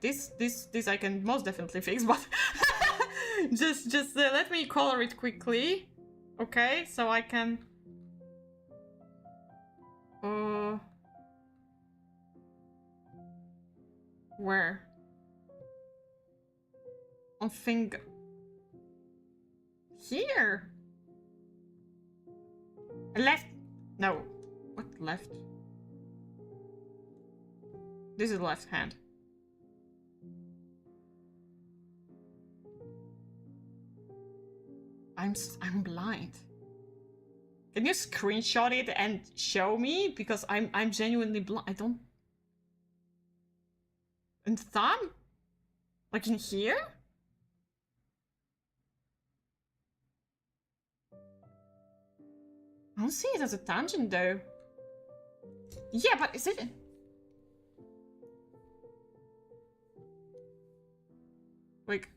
This I can most definitely fix, but just let me color it quickly. Okay, so I can. Where? On finger. Here. Left. No. What left? This is left hand. I'm blind. Can you screenshot it and show me? Because I'm genuinely blind. I don't. And thumb? Like in here? I don't see it as a tangent though. Yeah, but is it? Like,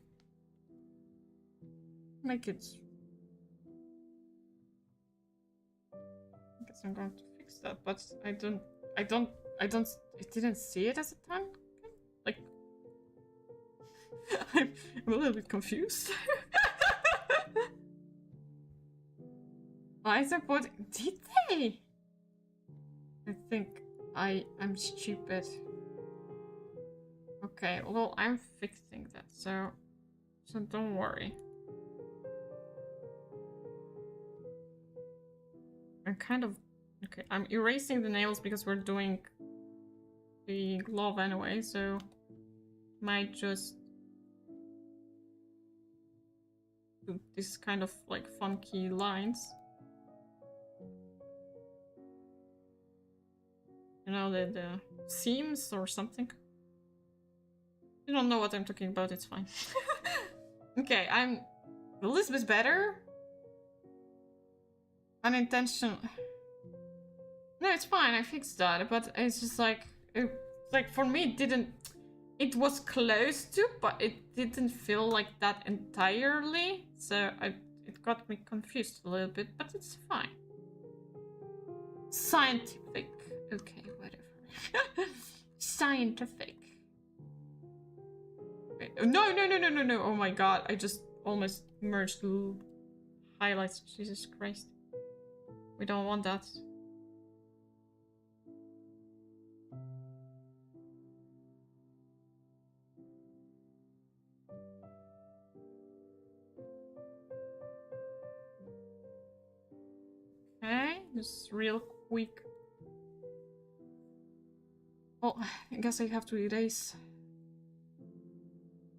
make it. I guess I'm going to fix that, but I didn't see it as a tangent. Like, I'm a little bit confused. Why is that what? Did they? I think I'm stupid. Okay, well, I'm fixing that, so don't worry. I'm kind of... Okay, I'm erasing the nails because we're doing the glove anyway, so might just do this kind of like funky lines. You know, the seams or something. You don't know what I'm talking about, it's fine. Okay, I'm a little bit better. Unintentional. No, it's fine, I fixed that, but it's just like, for me it didn't, it was close to, but it didn't feel like that entirely, so it got me confused a little bit, but it's fine. Scientific. Okay, whatever. Scientific. Wait, no, oh my god, I just almost merged the highlights, Jesus Christ. We don't want that. Okay, just real quick. Well, I guess I have to erase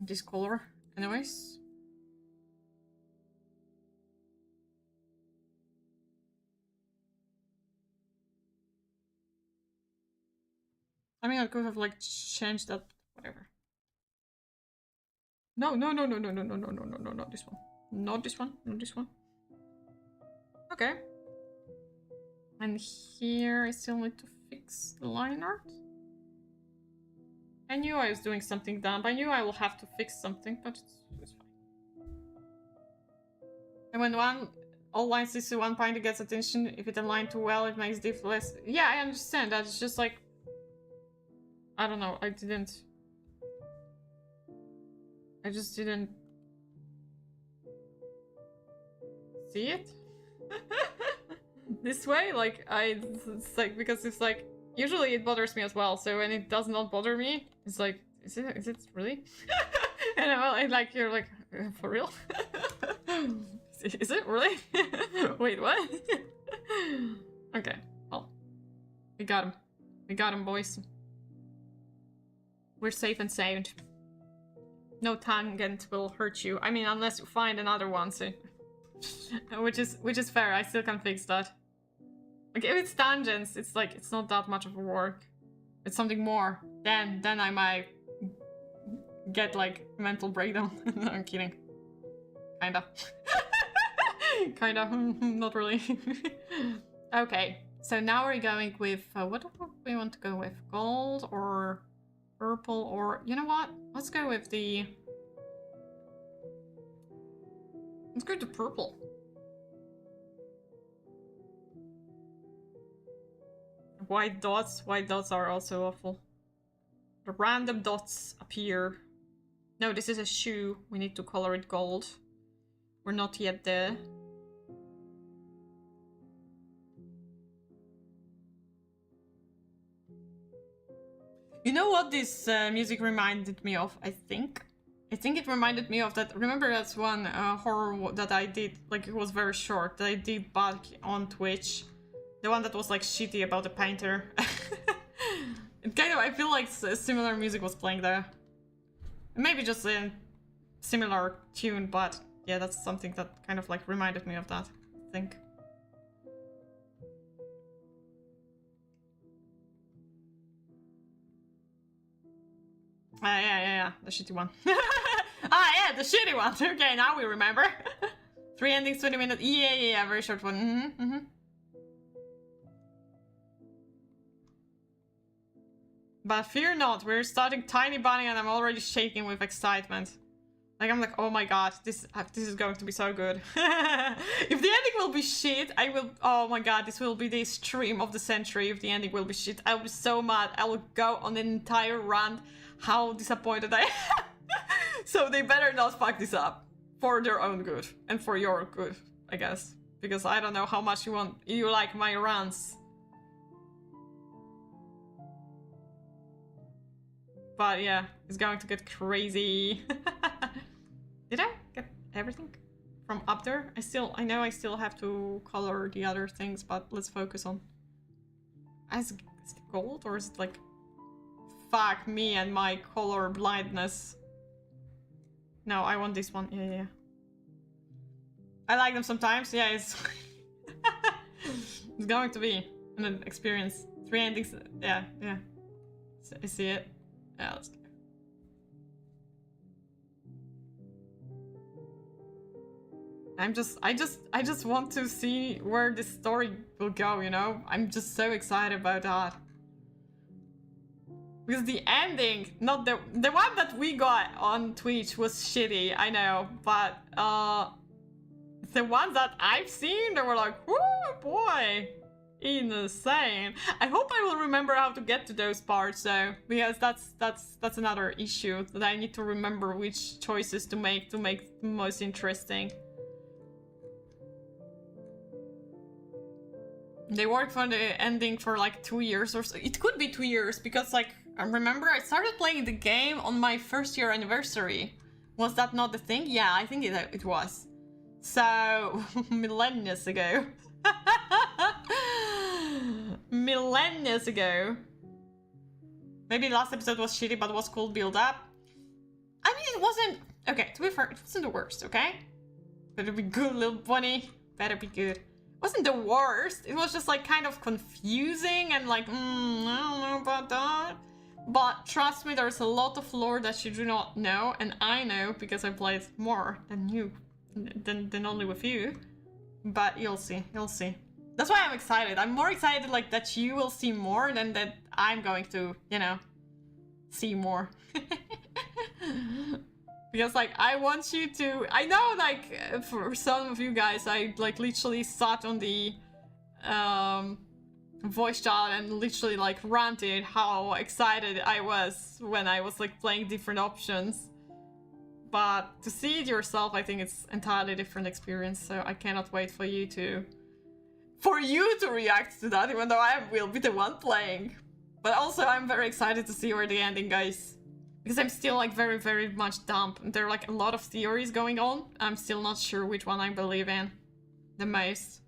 this color anyways. I mean, I could have like changed that, whatever. No, not this one. Not this one, not this one. Okay. And here I still need to fix the line art. I knew I was doing something dumb. I knew I will have to fix something, but it's fine. And when all lines is to one point, it gets attention. If it aligned too well, it makes diff less. Yeah, I understand that. It's just like, I don't know. I just didn't see it this way. Like it's like, because it's like, usually it bothers me as well. So when it does not bother me, it's like, is it really? And I like, you're like, for real? Is it really? Wait, what? Okay, well, we got him. We got him, boys. We're safe and sound. No tangent will hurt you. I mean, unless you find another one, so... which is fair. I still can fix that. Like, if it's tangents, it's like, it's not that much of a work. It's something more. Then I might get like mental breakdown. No, I'm kidding. Kinda. Kinda. Not really. Okay, so now we're going with what do we want to go with? Gold or purple, or you know what? Let's go with the... Let's go to purple. White dots are also awful. The random dots appear. No, this is a shoe. We need to color it gold. We're not yet there. You know what this music reminded me of, I think? I think it reminded me of that. Remember that one horror that I did, like it was very short, that I did back on Twitch? The one that was like shitty about the painter. It kind of, I feel like similar music was playing there. Maybe just a similar tune, but yeah, that's something that kind of like reminded me of that, I think. Yeah, the shitty one. Ah, yeah, the shitty one. Okay, now we remember. 3 endings, 20 minutes. Yeah, very short one. But fear not, we're starting Tiny Bunny and I'm already shaking with excitement. Like, I'm like, oh my god, this is going to be so good. If the ending will be shit, I will... Oh my god, this will be the stream of the century if the ending will be shit. I'll be so mad. I will go on an entire rant how disappointed I am. So they better not fuck this up. For their own good. And for your good, I guess. Because I don't know how much you like my rants. But yeah, it's going to get crazy. Did I get everything from up there? I know I still have to color the other things, but let's focus on... Is it gold or is it like... Fuck me and my color blindness. No, I want this one. Yeah. I like them sometimes. Yeah, it's... it's going to be an experience. 3 endings. Yeah. I see it. Yeah, let's go. I just want to see where this story will go, you know? I'm just so excited about that. Because the ending, not the one that we got on Twitch was shitty, I know, but the ones that I've seen, they were like, whoo boy, insane. I hope I will remember how to get to those parts though, because that's another issue that I need to remember which choices to make the most interesting. They worked for the ending for like 2 years or so. It could be 2 years because like, I remember I started playing the game on my 1st year anniversary. Was that not the thing? Yeah, I think it was. So, millennia ago. Millennia ago. Maybe the last episode was shitty, but it was cool build up. I mean, it wasn't... Okay, to be fair, it wasn't the worst, okay? Better be good, little bunny. Better be good. It wasn't the worst. It was just like kind of confusing and like, I don't know about that. But trust me, there's a lot of lore that you do not know, and I know because I played more than you, than only with you. But you'll see, you'll see. That's why I'm excited. I'm more excited like that you will see more than that I'm going to, you know, see more. Because like I want you to, I know like for some of you guys, I like literally sat on the voice chat and literally like ranted how excited I was when I was like playing different options. But to see it yourself, I think it's entirely different experience. So I cannot wait for you to react to that, even though I will be the one playing. But also I'm very excited to see where the ending goes. Because I'm still like very, very much dumb. There are like a lot of theories going on. I'm still not sure which one I believe in the most.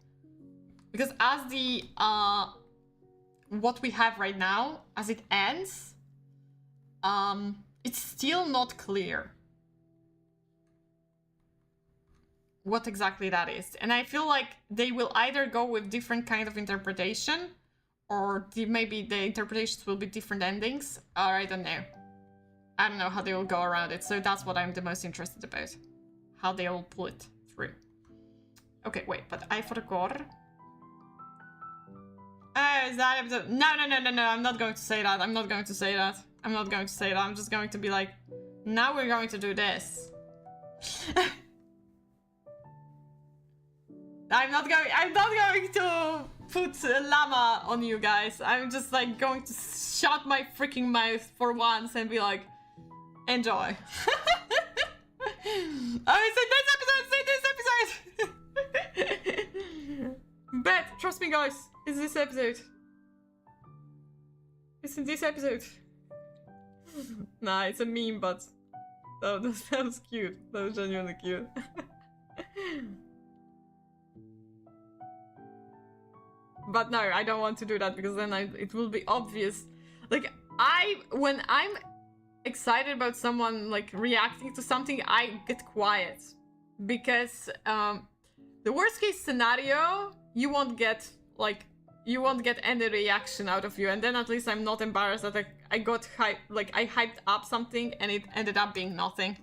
Because as the, what we have right now, as it ends, it's still not clear what exactly that is. And I feel like they will either go with different kind of interpretation, or maybe the interpretations will be different endings, or I don't know. I don't know how they will go around it, so that's what I'm the most interested about. How they will pull it through. Okay, wait, but I forgot. Oh, is that episode? No, I'm not going to say that. I'm not going to say that. I'm not going to say that. I'm just going to be like, now we're going to do this. I'm not going to put a llama on you guys. I'm just like going to shut my freaking mouth for once and be like, enjoy. Oh, say this episode! Bet, trust me guys, it's this episode. It's in this episode. Nah, it's a meme, but that was cute. That was genuinely cute. But no, I don't want to do that because then it will be obvious. Like, when I'm excited about someone like reacting to something, I get quiet. Because the worst case scenario, you won't get any reaction out of you, and then at least I'm not embarrassed that I got hyped, like I hyped up something and it ended up being nothing.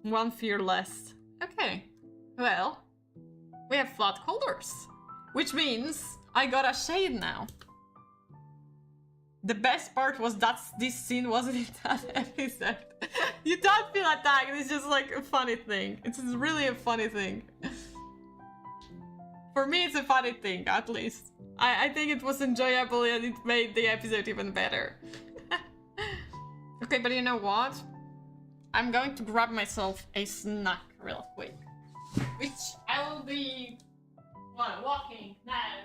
One fear less. Okay, well, we have flat colors, which means I got a shade now. The best part was that this scene wasn't in that episode. You don't feel attacked, it's just like a funny thing. It's really a funny thing. For me, it's a funny thing, at least. I think it was enjoyable and it made the episode even better. Okay, but you know what? I'm going to grab myself a snack real quick. Which I will be walking now.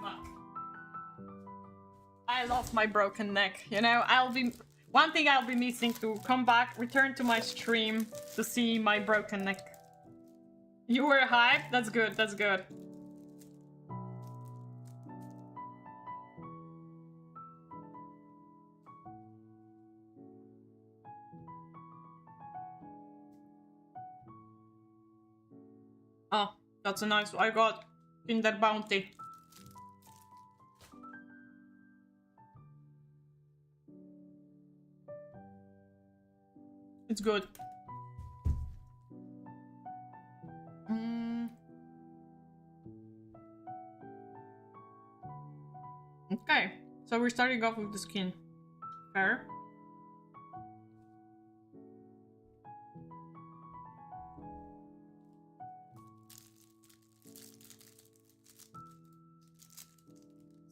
fuck. I love my broken neck, you know? One thing I'll be missing to come back, return to my stream to see my broken neck. You were hyped? That's good, that's good. Oh, that's a nice one. I got Kinder Bounty. It's good. Okay, so we're starting off with the skin. Fair.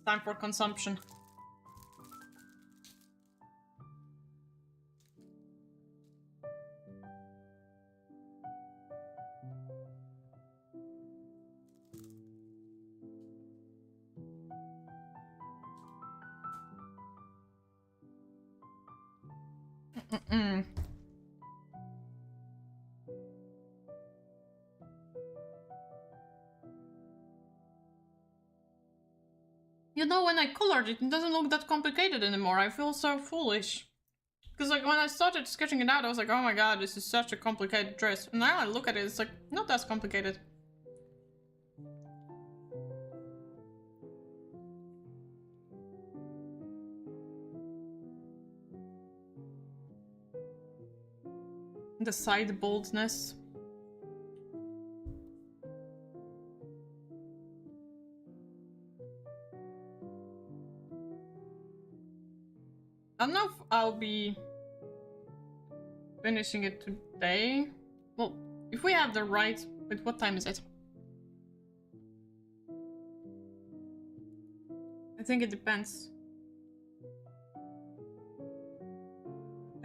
Time for consumption. You know, when I colored it, it doesn't look that complicated anymore. I feel so foolish. Because like when I started sketching it out, I was like, oh my god, this is such a complicated dress. And now I look at it, it's like, not as complicated. The side boldness. I don't know if I'll be finishing it today. Well, if we have the right... Wait, what time is it? I think it depends.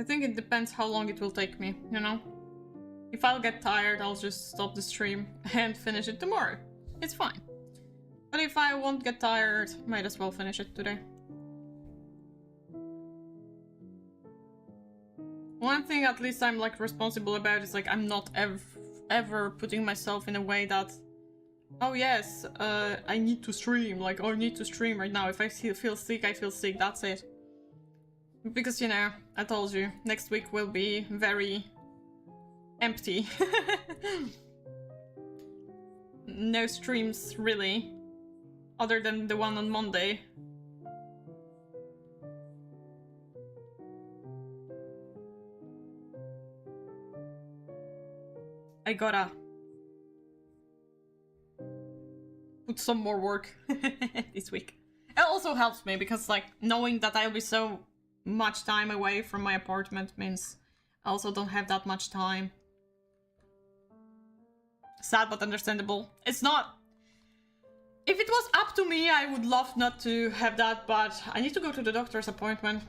I think it depends how long it will take me, you know? If I'll get tired, I'll just stop the stream and finish it tomorrow. It's fine. But if I won't get tired, might as well finish it today. One thing at least I'm like responsible about is like I'm not ever putting myself in a way that, oh yes, I need to stream, like, or I need to stream right now. If I feel sick, I feel sick, that's it. Because, you know, I told you, next week will be very empty. No streams, really. Other than the one on Monday. I gotta put some more work this week. It also helps me because, like, knowing that I'll be so much time away from my apartment means I also don't have that much time. Sad but understandable. It's not... If it was up to me, I would love not to have that, but I need to go to the doctor's appointment.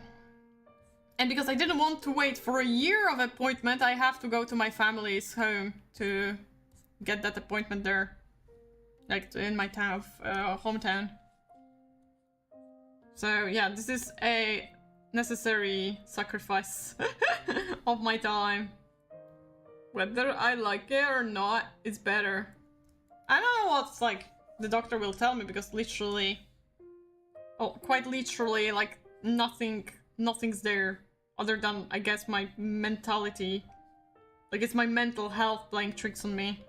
And because I didn't want to wait for a year of appointment, I have to go to my family's home to get that appointment there. Like, in my town, hometown. So, yeah, this is a necessary sacrifice of my time. Whether I like it or not, it's better. I don't know what's, like, the doctor will tell me, because literally... Oh, quite literally, like, nothing's there. Other than, I guess, my mentality. Like, it's my mental health playing tricks on me.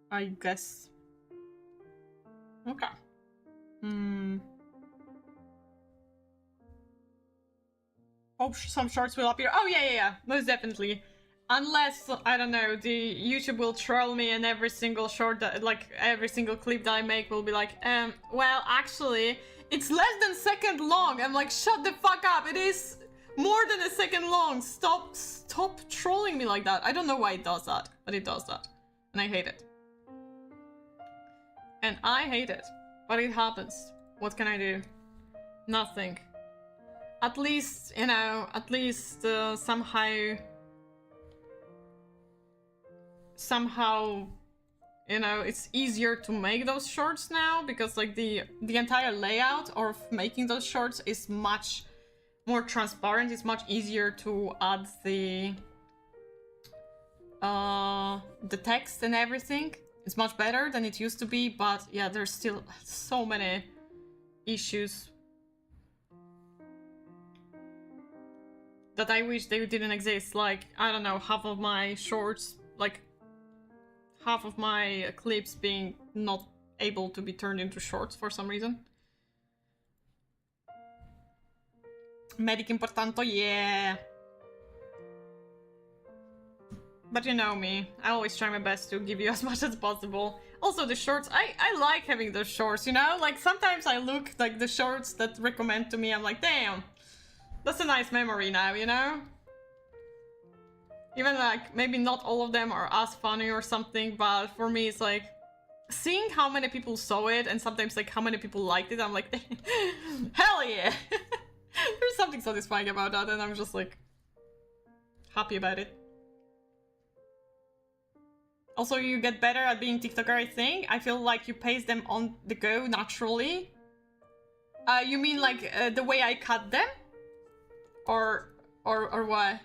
I guess. Okay. Hope some shorts will appear. Oh, yeah, most definitely. Unless, I don't know, the YouTube will troll me and every single short that, like, every single clip that I make will be like, well, actually, it's less than a second long. I'm like, shut the fuck up. It is more than a second long. Stop trolling me like that. I don't know why it does that, but it does that. And I hate it. And I hate it. But it happens. What can I do? Nothing. at least, you know, at least somehow, you know, it's easier to make those shorts now, because like the entire layout of making those shorts is much more transparent. It's much easier to add the text and everything. It's much better than it used to be, but yeah, there's still so many issues that I wish they didn't exist. Like, I don't know, half of my shorts, like half of my clips being not able to be turned into shorts for some reason. Medic importante, yeah. But you know me, I always try my best to give you as much as possible. Also the shorts, I like having those shorts, you know? Like sometimes I look like the shorts that recommend to me, I'm like, damn, that's a nice memory now, you know? Even like, maybe not all of them are as funny or something, but for me it's like, seeing how many people saw it and sometimes like how many people liked it, I'm like, hell yeah! There's something satisfying about that, and I'm just like, happy about it. Also, you get better at being TikToker, I think. I feel like you paste them on the go naturally. You mean like the way I cut them? Or what?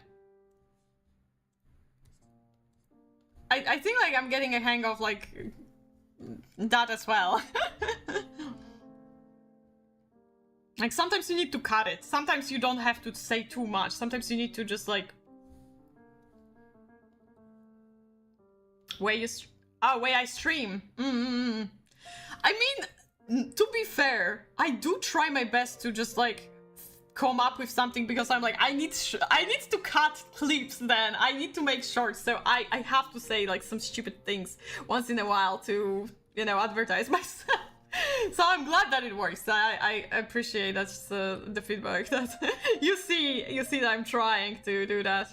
I think like I'm getting a hang of like that as well. Like sometimes you need to cut it. Sometimes you don't have to say too much. Sometimes you need to just like way I stream. I mean, to be fair, I do try my best to just like come up with something, because I'm like, I need to cut clips, then I need to make shorts, so I have to say like some stupid things once in a while to, you know, advertise myself. So I'm glad that it works. I appreciate that's the feedback that you see that I'm trying to do that.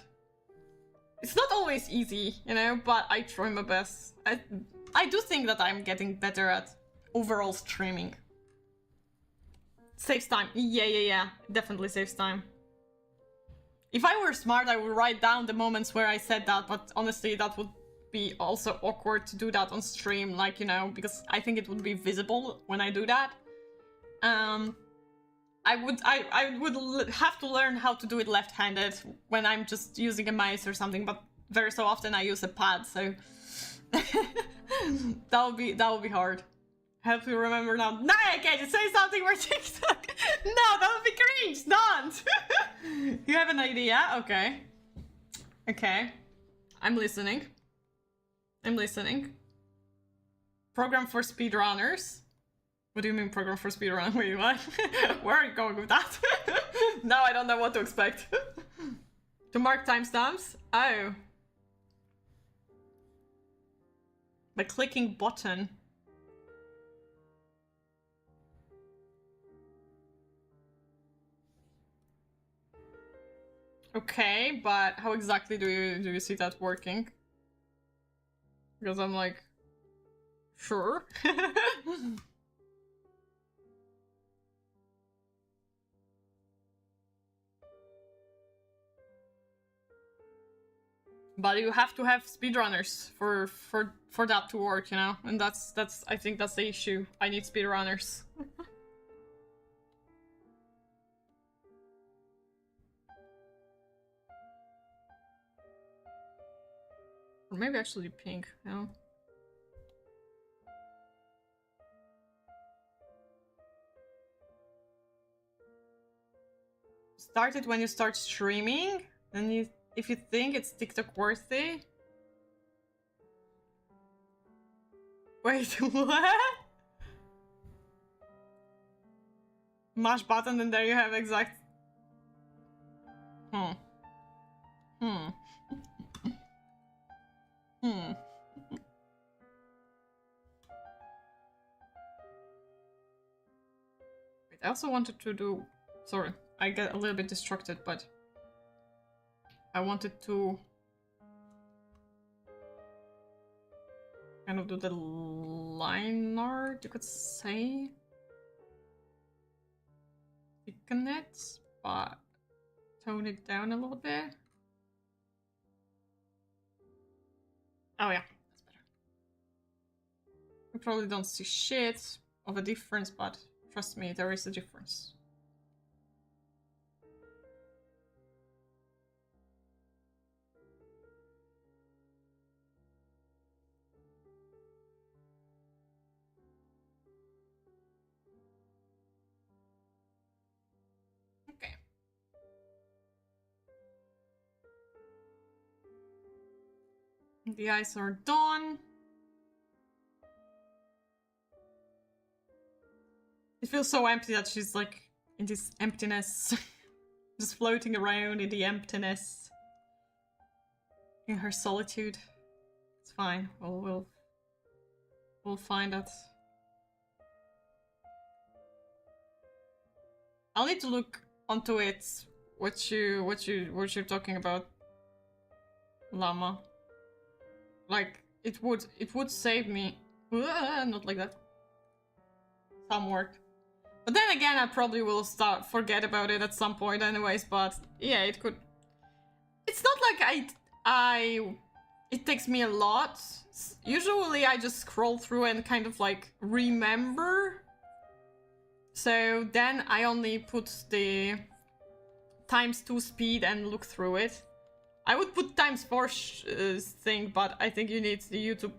It's not always easy, you know, but I try my best. I do think that I'm getting better at overall streaming. Saves time. Yeah. Definitely saves time. If I were smart, I would write down the moments where I said that, but honestly, that would be also awkward to do that on stream, like, you know, because I think it would be visible when I do that. I would have to learn how to do it left-handed when I'm just using a mouse or something, but very so often I use a pad, so that would be hard. Help you remember now. No, Aikeji, say something for TikTok. No, that would be cringe. Don't. You have an idea? Okay. Okay. I'm listening. Program for speedrunners. What do you mean program for speedrun? Wait, what? Where are you going with that? Now I don't know what to expect. To mark timestamps? Oh. By clicking button. Okay, but how exactly do you see that working? Because I'm like, sure. But you have to have speedrunners for that to work, you know? And that's I think that's the issue. I need speedrunners. Or maybe actually pink, you know? Start it when you start streaming, and if you think it's TikTok worthy. Wait, what? Mash button and there you have exact... Wait, I also wanted to do... Sorry, I get a little bit distracted, but... I wanted to... kind of do the line art, you could say. Thicken it, but tone it down a little bit. Oh yeah, that's better. We probably don't see shit of a difference, but trust me, there is a difference. Okay. The eyes are done. It feels so empty that she's like in this emptiness, just floating around in the emptiness, in her solitude. It's fine. We'll find it. I'll need to look onto it. What you're talking about, Llama. Like it would save me. Not like that. Some work. But then again, I probably will forget about it at some point anyways, but yeah, it could. It's not like it takes me a lot. Usually I just scroll through and kind of like remember. So then I only put the ×2 speed and look through it. I would put ×4 thing, but I think you need the YouTube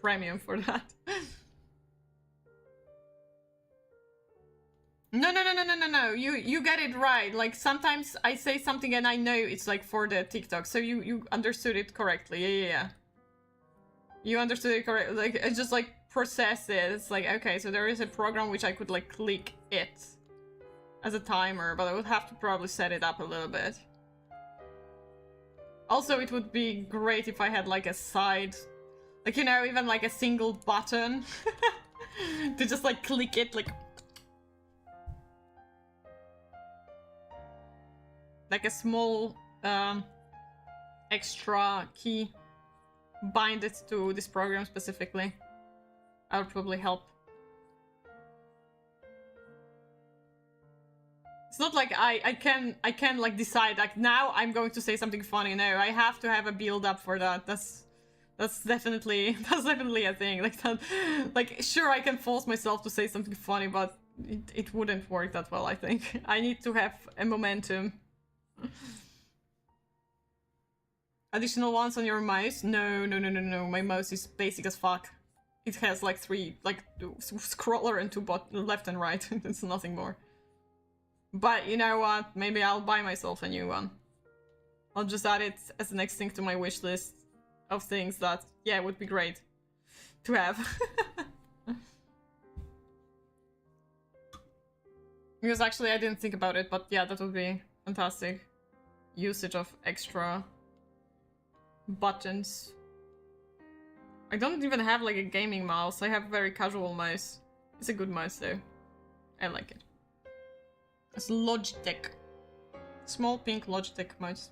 premium for that. No. You get it right. Like sometimes I say something and I know it's like for the TikTok. So you understood it correctly. Yeah. You understood it correctly. Like it's just like process it. It's like, okay, so there is a program which I could like click it as a timer, but I would have to probably set it up a little bit. Also, it would be great if I had like a side, like, you know, even like a single button to just like click it, like a small extra key, bind it to this program specifically. That would probably help. It's not like I can like decide like now I'm going to say something funny. No, I have to have a build up for that. That's definitely a thing. Like that, like sure I can force myself to say something funny, but it wouldn't work that well. I think I need to have a momentum. Additional ones on your mouse? No. My mouse is basic as fuck. It has like 3, like scroller and 2 left and right. It's nothing more. But you know what? Maybe I'll buy myself a new one. I'll just add it as the next thing to my wish list of things that, yeah, would be great to have. Because actually I didn't think about it, but yeah, that would be fantastic. Usage of extra buttons. I don't even have like a gaming mouse. I have a very casual mouse. It's a good mouse though. I like it. It's Logitech. Small pink Logitech mouse.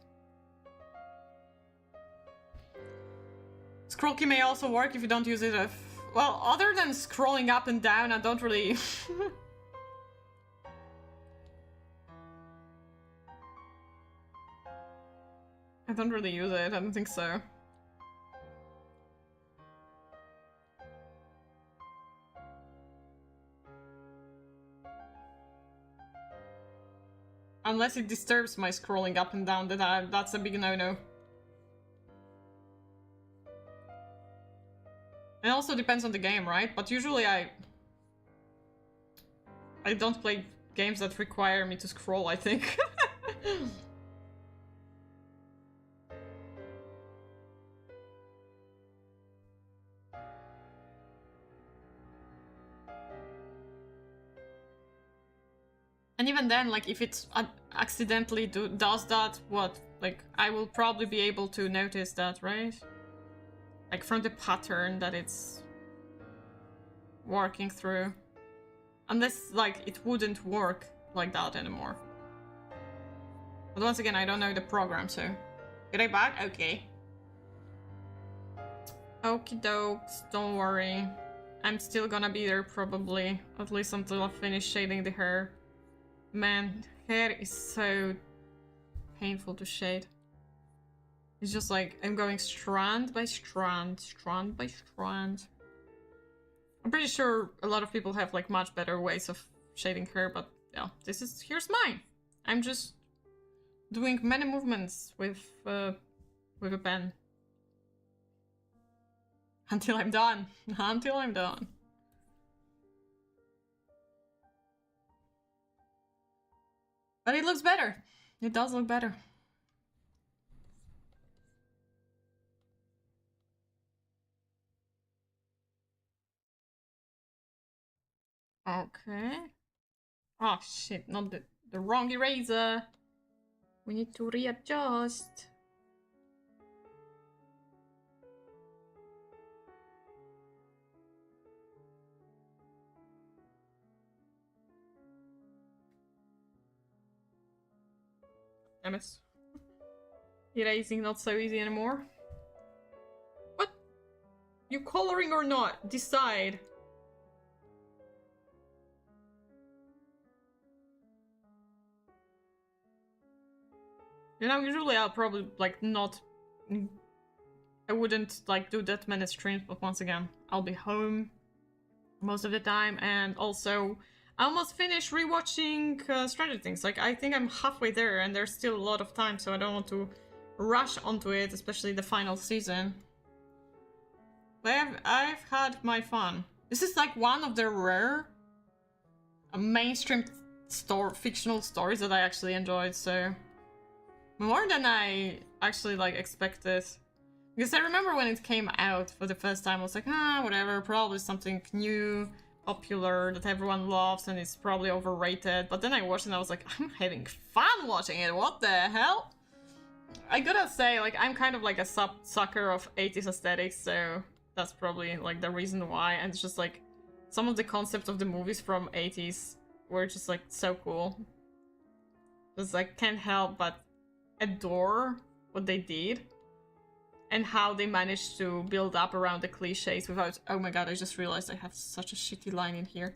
Scroll key may also work if you don't use it. Well, other than scrolling up and down, I don't really... I don't really use it. I don't think so. Unless it disturbs my scrolling up and down, that's a big no-no. It also depends on the game, right? But usually I don't play games that require me to scroll, I think. And even then, like, if it accidentally does that, what? Like, I will probably be able to notice that, right? Like, from the pattern that it's working through. Unless, like, it wouldn't work like that anymore. But once again, I don't know the program, so... Get I back? Okay. Okie dokes, don't worry. I'm still gonna be there, probably. At least until I finish shading the hair. Man, hair is so painful to shade. It's just like I'm going strand by strand, strand by strand. I'm pretty sure a lot of people have like much better ways of shading hair, but yeah, here's mine. I'm just doing many movements with a pen. Until I'm done. Until I'm done. But it looks better. It does look better. Okay. Oh shit, not the wrong eraser. We need to readjust. Damn it. Erasing not so easy anymore. What? You coloring or not? Decide. You know, usually I'll probably like not... I wouldn't like do that many streams, but once again, I'll be home most of the time, and also I almost finished rewatching Stranger Things. Like, I think I'm halfway there, and there's still a lot of time, so I don't want to rush onto it, especially the final season. But I've had my fun. This is like one of the rare mainstream fictional stories that I actually enjoyed, so more than I actually like expected. Because I remember when it came out for the first time, I was like, whatever, probably something new, popular, that everyone loves, and it's probably overrated. But then I watched it and I was like, I'm having fun watching it, what the hell? I gotta say, like, I'm kind of like a sucker of 80s aesthetics, so that's probably like the reason why. And it's just like, some of the concepts of the movies from 80s were just like so cool. Just like, can't help but adore what they did. And how they managed to build up around the cliches without... Oh my god, I just realized I have such a shitty line in here.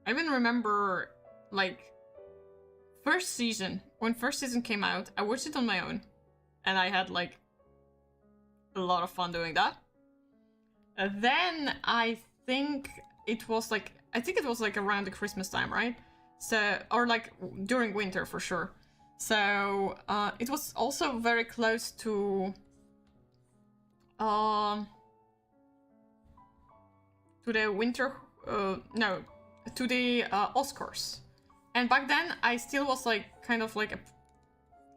I even remember, like, first season. When first season came out, I watched it on my own. And I had, like, a lot of fun doing that. Then I think it was, like... I think it was, like, around the Christmas time, right? So, or like during winter for sure. So it was also very close to the winter, no, to the Oscars. And back then I still was like kind of like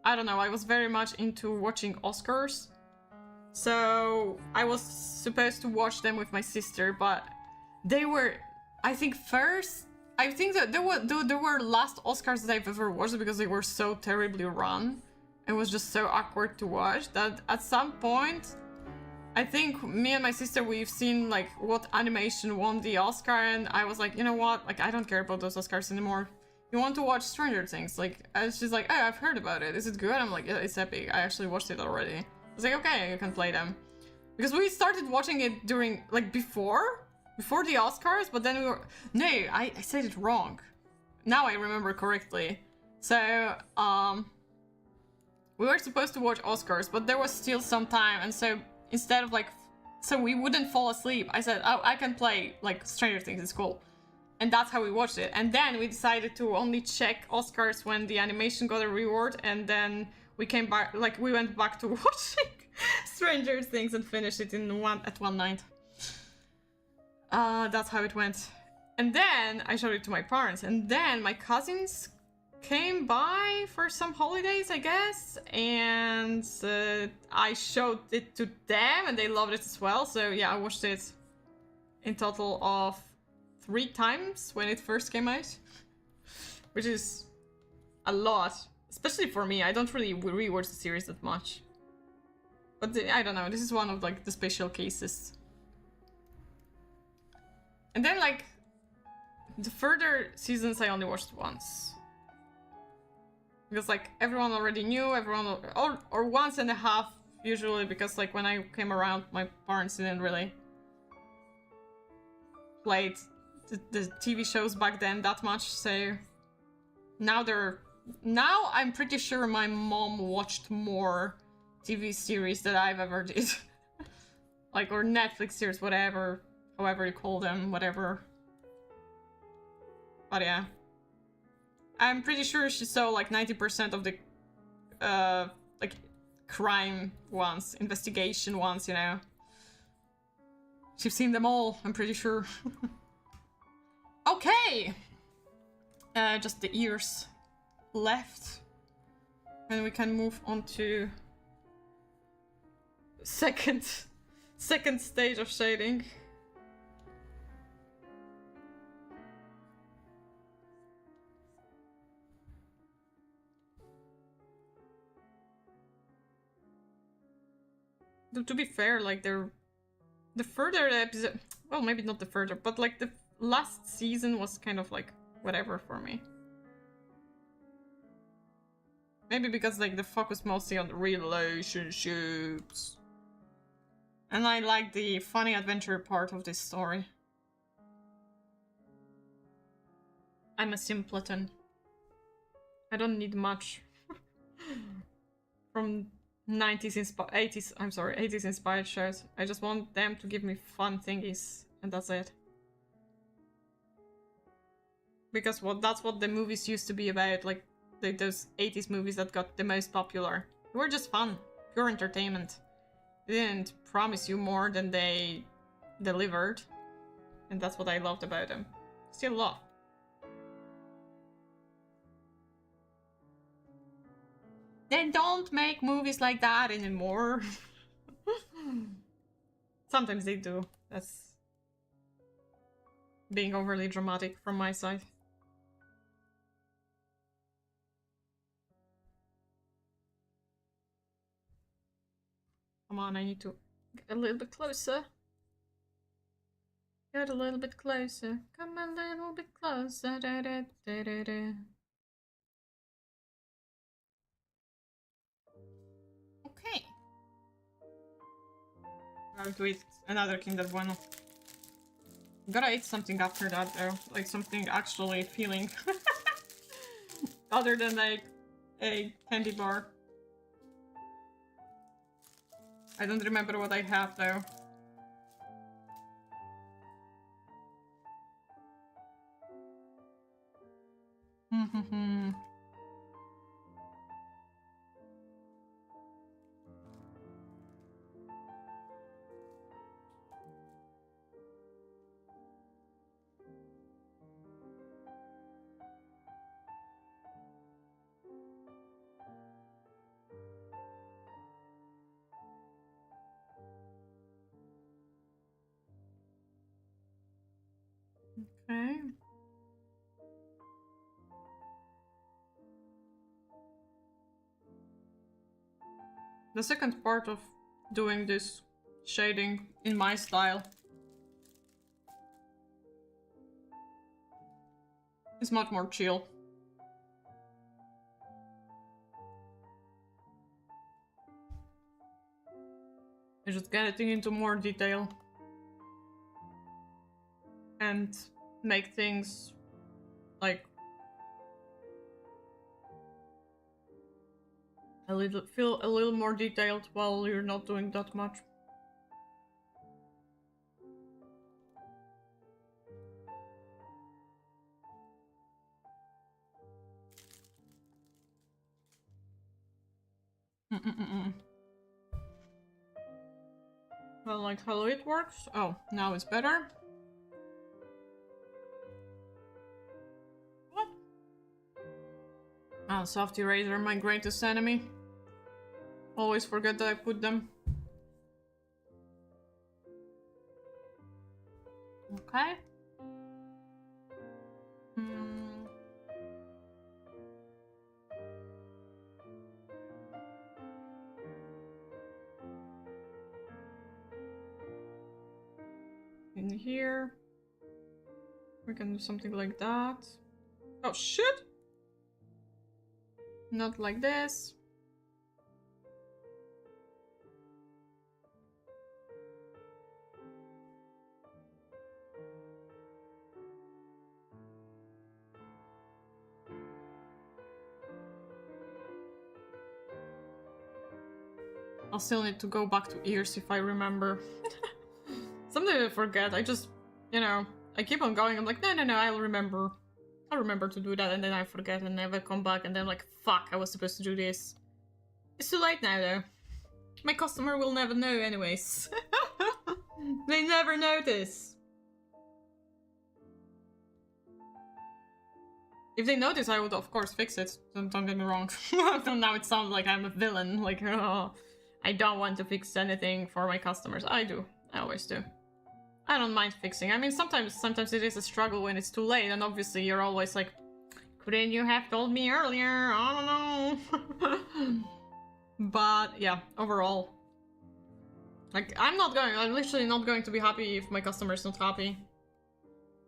I don't know, I was very much into watching Oscars. So I was supposed to watch them with my sister, but they were, I think that there were last Oscars that I've ever watched because they were so terribly run. It was just so awkward to watch that at some point, I think me and my sister, we've seen like what animation won the Oscar, and I was like, you know what? Like, I don't care about those Oscars anymore. You want to watch Stranger Things? Like, she's like, oh, I've heard about it. Is it good? I'm like, yeah, it's epic. I actually watched it already. I was like, okay, you can play them. Because we started watching it during, like, before the Oscars, but then we were... No, I said it wrong. Now I remember correctly. So, we were supposed to watch Oscars, but there was still some time, and so instead of like... So we wouldn't fall asleep. I said, oh, I can play, like, Stranger Things, it's cool. And that's how we watched it. And then we decided to only check Oscars when the animation got a reward, and then we came back, like, we went back to watching Stranger Things and finished it in one night. That's how it went. And then I showed it to my parents, and then my cousins came by for some holidays, I guess, and I showed it to them, and they loved it as well. So yeah, I watched it in total of 3 times when it first came out, which is a lot, especially for me. I don't really rewatch the series that much, but I don't know, this is one of like the special cases. And then, like, the further seasons I only watched once. Because, like, everyone already knew, or once and a half, usually, because, like, when I came around, my parents didn't really played the TV shows back then that much, so now I'm pretty sure my mom watched more TV series that I've ever did. Like, or Netflix series, whatever, however you call them, whatever. But yeah. I'm pretty sure she saw like 90% of the like crime ones, investigation ones, you know. She's seen them all, I'm pretty sure. Okay! Just the ears left. And we can move on to second stage of shading. To be fair, like the further episode, well, maybe not the further, but like the last season was kind of like whatever for me. Maybe because like the focus mostly on the relationships. And I like the funny adventure part of this story. I'm a simpleton. I don't need much from 80s inspired shows. I just want them to give me fun thingies, and that's it. Because that's what the movies used to be about, like those 80s movies that got the most popular. They were just fun, pure entertainment. They didn't promise you more than they delivered, and that's what I loved about them. Still love. Then don't make movies like that anymore. Sometimes they do. That's being overly dramatic from my side. Come on, I need to get a little bit closer. Get a little bit closer. Come a little bit closer. Da, da, da, da, da. Okay. I'm going to eat another Kinder Bueno. Gotta eat something after that though. Like something actually feeling. Other than like a candy bar. I don't remember what I have though. Okay. The second part of doing this shading in my style is much more chill. You're just getting into more detail and make things like feel a little more detailed while you're not doing that much. Well, like how it works. Oh, now it's better. What? Oh, soft eraser, my greatest enemy. Always forget that I put them. Okay. In here. We can do something like that. Oh shit! Not like this. I'll still need to go back to ears if I remember. Sometimes I forget. I just, you know, I keep on going. I'm like, no, I'll remember. I'll remember to do that, and then I forget and never come back, and then I'm like, fuck, I was supposed to do this. It's too late now, though. My customer will never know anyways. They never notice. If they notice, I would of course fix it. Don't get me wrong. Now it sounds like I'm a villain. Like, oh, I don't want to fix anything for my customers. I do. I always do. I don't mind fixing. I mean, sometimes it is a struggle when it's too late, and obviously you're always like, couldn't you have told me earlier? I don't know. But yeah, overall, like, I'm literally not going to be happy if my customer is not happy.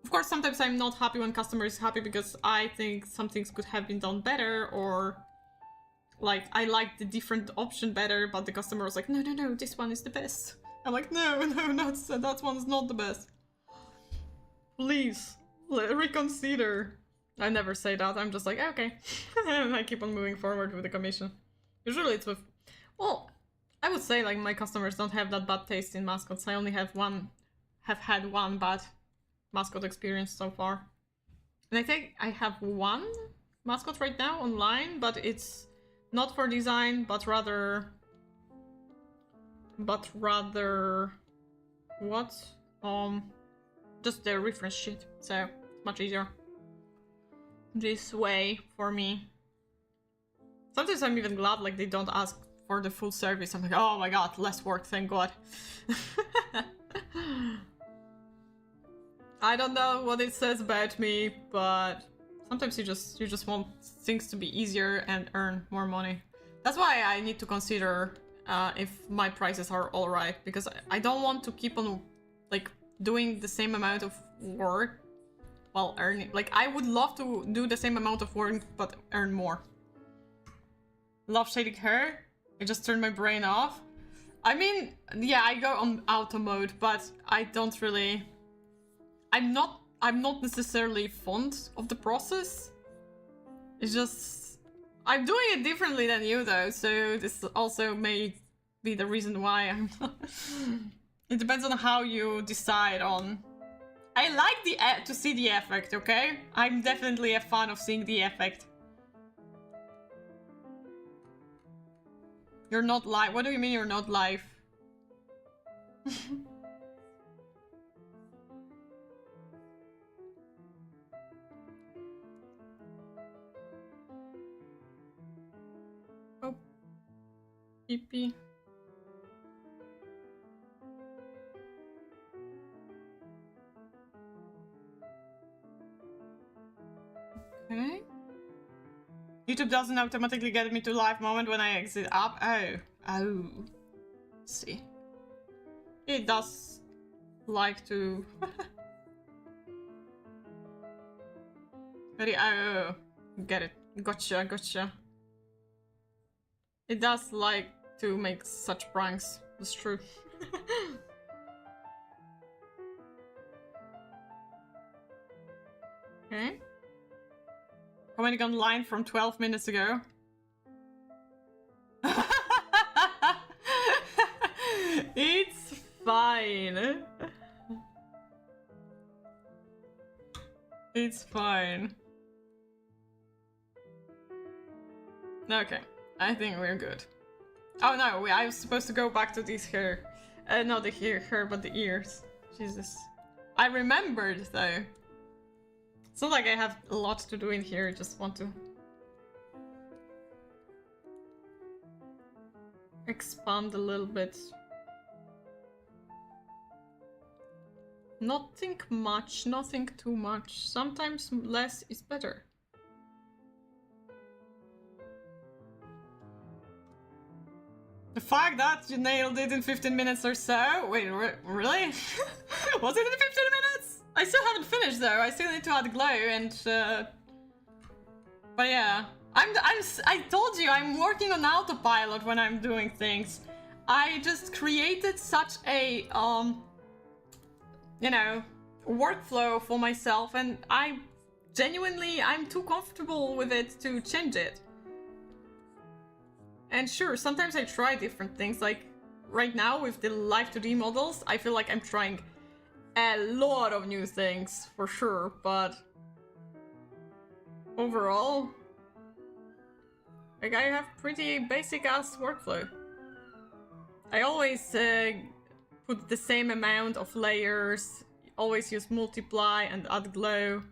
Of course, sometimes I'm not happy when customer is happy because I think some things could have been done better, or like I like the different option better, but the customer was like, no, this one is the best. I'm like, no, that one's not the best. Please, reconsider. I never say that. I'm just like, okay. And I keep on moving forward with the commission. Usually it's with, well, I would say like my customers don't have that bad taste in mascots. I only have had one bad mascot experience so far. And I think I have one mascot right now online, but it's not for design, but rather what? Just the reference sheet. So much easier this way for me. Sometimes I'm even glad like they don't ask for the full service. I'm like, oh my god, less work, thank god. I don't know what it says about me, but sometimes you just want things to be easier and earn more money. That's why I need to consider if my prices are alright, because I don't want to keep on like doing the same amount of work while earning. Like, I would love to do the same amount of work but earn more. Love shading hair. I just turned my brain off. I mean, yeah, I go on auto mode, but I don't really... I'm not necessarily fond of the process. It's just... I'm doing it differently than you, though, so this also may be the reason why I'm not... It depends on how you decide on... I like to see the effect, okay? I'm definitely a fan of seeing the effect. You're not live. What do you mean you're not live? Oh. Pee-pee. Okay. YouTube doesn't automatically get me to live moment when I exit up. Oh. See. It does like to... Very, oh. Get it. Gotcha. It does like to make such pranks. That's true. Okay. Commenting online from 12 minutes ago. It's fine. It's fine. Okay, I think we're good. Oh no, I was supposed to go back to these hair. Not the hair, but the ears. Jesus. I remembered though. It's not like I have a lot to do in here, I just want to expand a little bit. Nothing much, nothing too much. Sometimes less is better. The fact that you nailed it in 15 minutes or so? Wait, really? Was it in 15 minutes? I still haven't finished though. I still need to add glow and but yeah. I told you I'm working on autopilot when I'm doing things. I just created such a you know, workflow for myself, and I'm too comfortable with it to change it. And sure, sometimes I try different things, like right now with the Live 2D models, I feel like I'm trying a lot of new things, for sure, but overall, like, I have pretty basic-ass workflow. I always put the same amount of layers, always use multiply and add glow.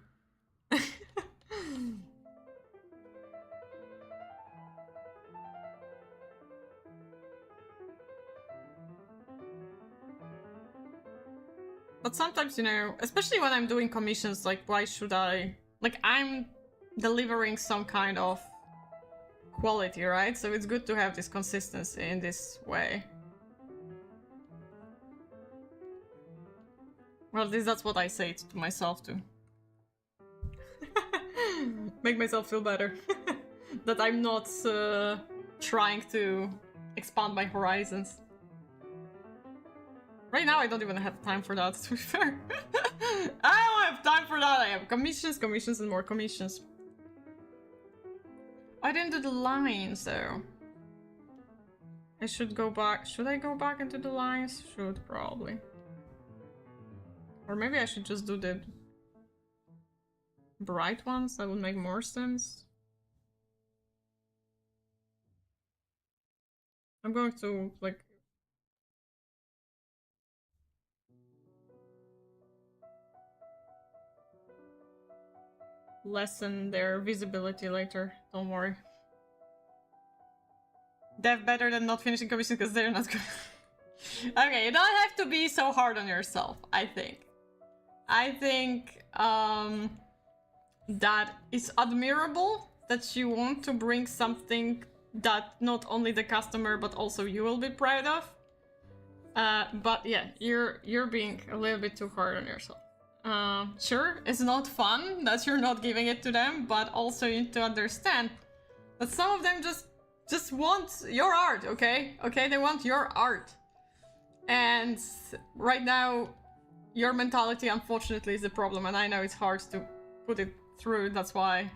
But sometimes, you know, especially when I'm doing commissions, like, why should I... Like, I'm delivering some kind of quality, right? So it's good to have this consistency in this way. Well, at least that's what I say to myself, too. Make myself feel better. That I'm not trying to expand my horizons. Right now, I don't even have time for that, to be fair. I don't have time for that. I have commissions, commissions, and more commissions. I didn't do the lines, though. I should go back. Should I go back into the lines? Should, probably. Or maybe I should just do the bright ones. That would make more sense. I'm going to, like... lessen their visibility later. Don't worry. They're better than not finishing commissions because they're not good. Okay, you don't have to be so hard on yourself, I think. I think that it's admirable that you want to bring something that not only the customer but also you will be proud of. But yeah, you're being a little bit too hard on yourself. Sure, it's not fun that you're not giving it to them, but also you need to understand that some of them just want your art, okay? Okay, they want your art. And right now, your mentality, unfortunately, is the problem, and I know it's hard to put it through, that's why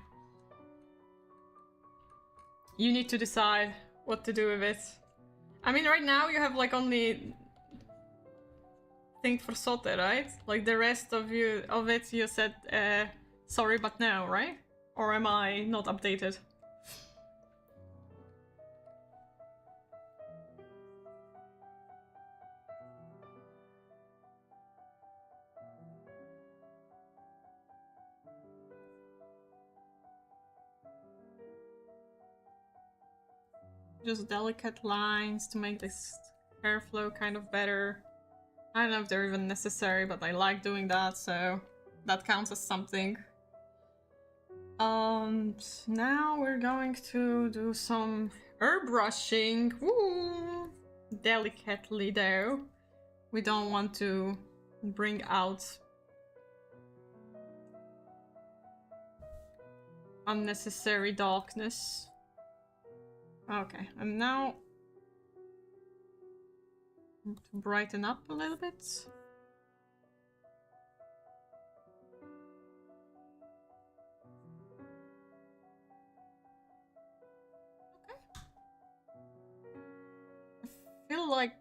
you need to decide what to do with it. I mean, right now you have like only think for Sote, right? Like the rest of it you said sorry but no, right? Or am I not updated? Just delicate lines to make this hair flow kind of better. I don't know if they're even necessary, but I like doing that, so that counts as something. Now we're going to do some airbrushing. Woo! Delicately though. We don't want to bring out unnecessary darkness. Okay, and now to brighten up a little bit. Okay. I feel like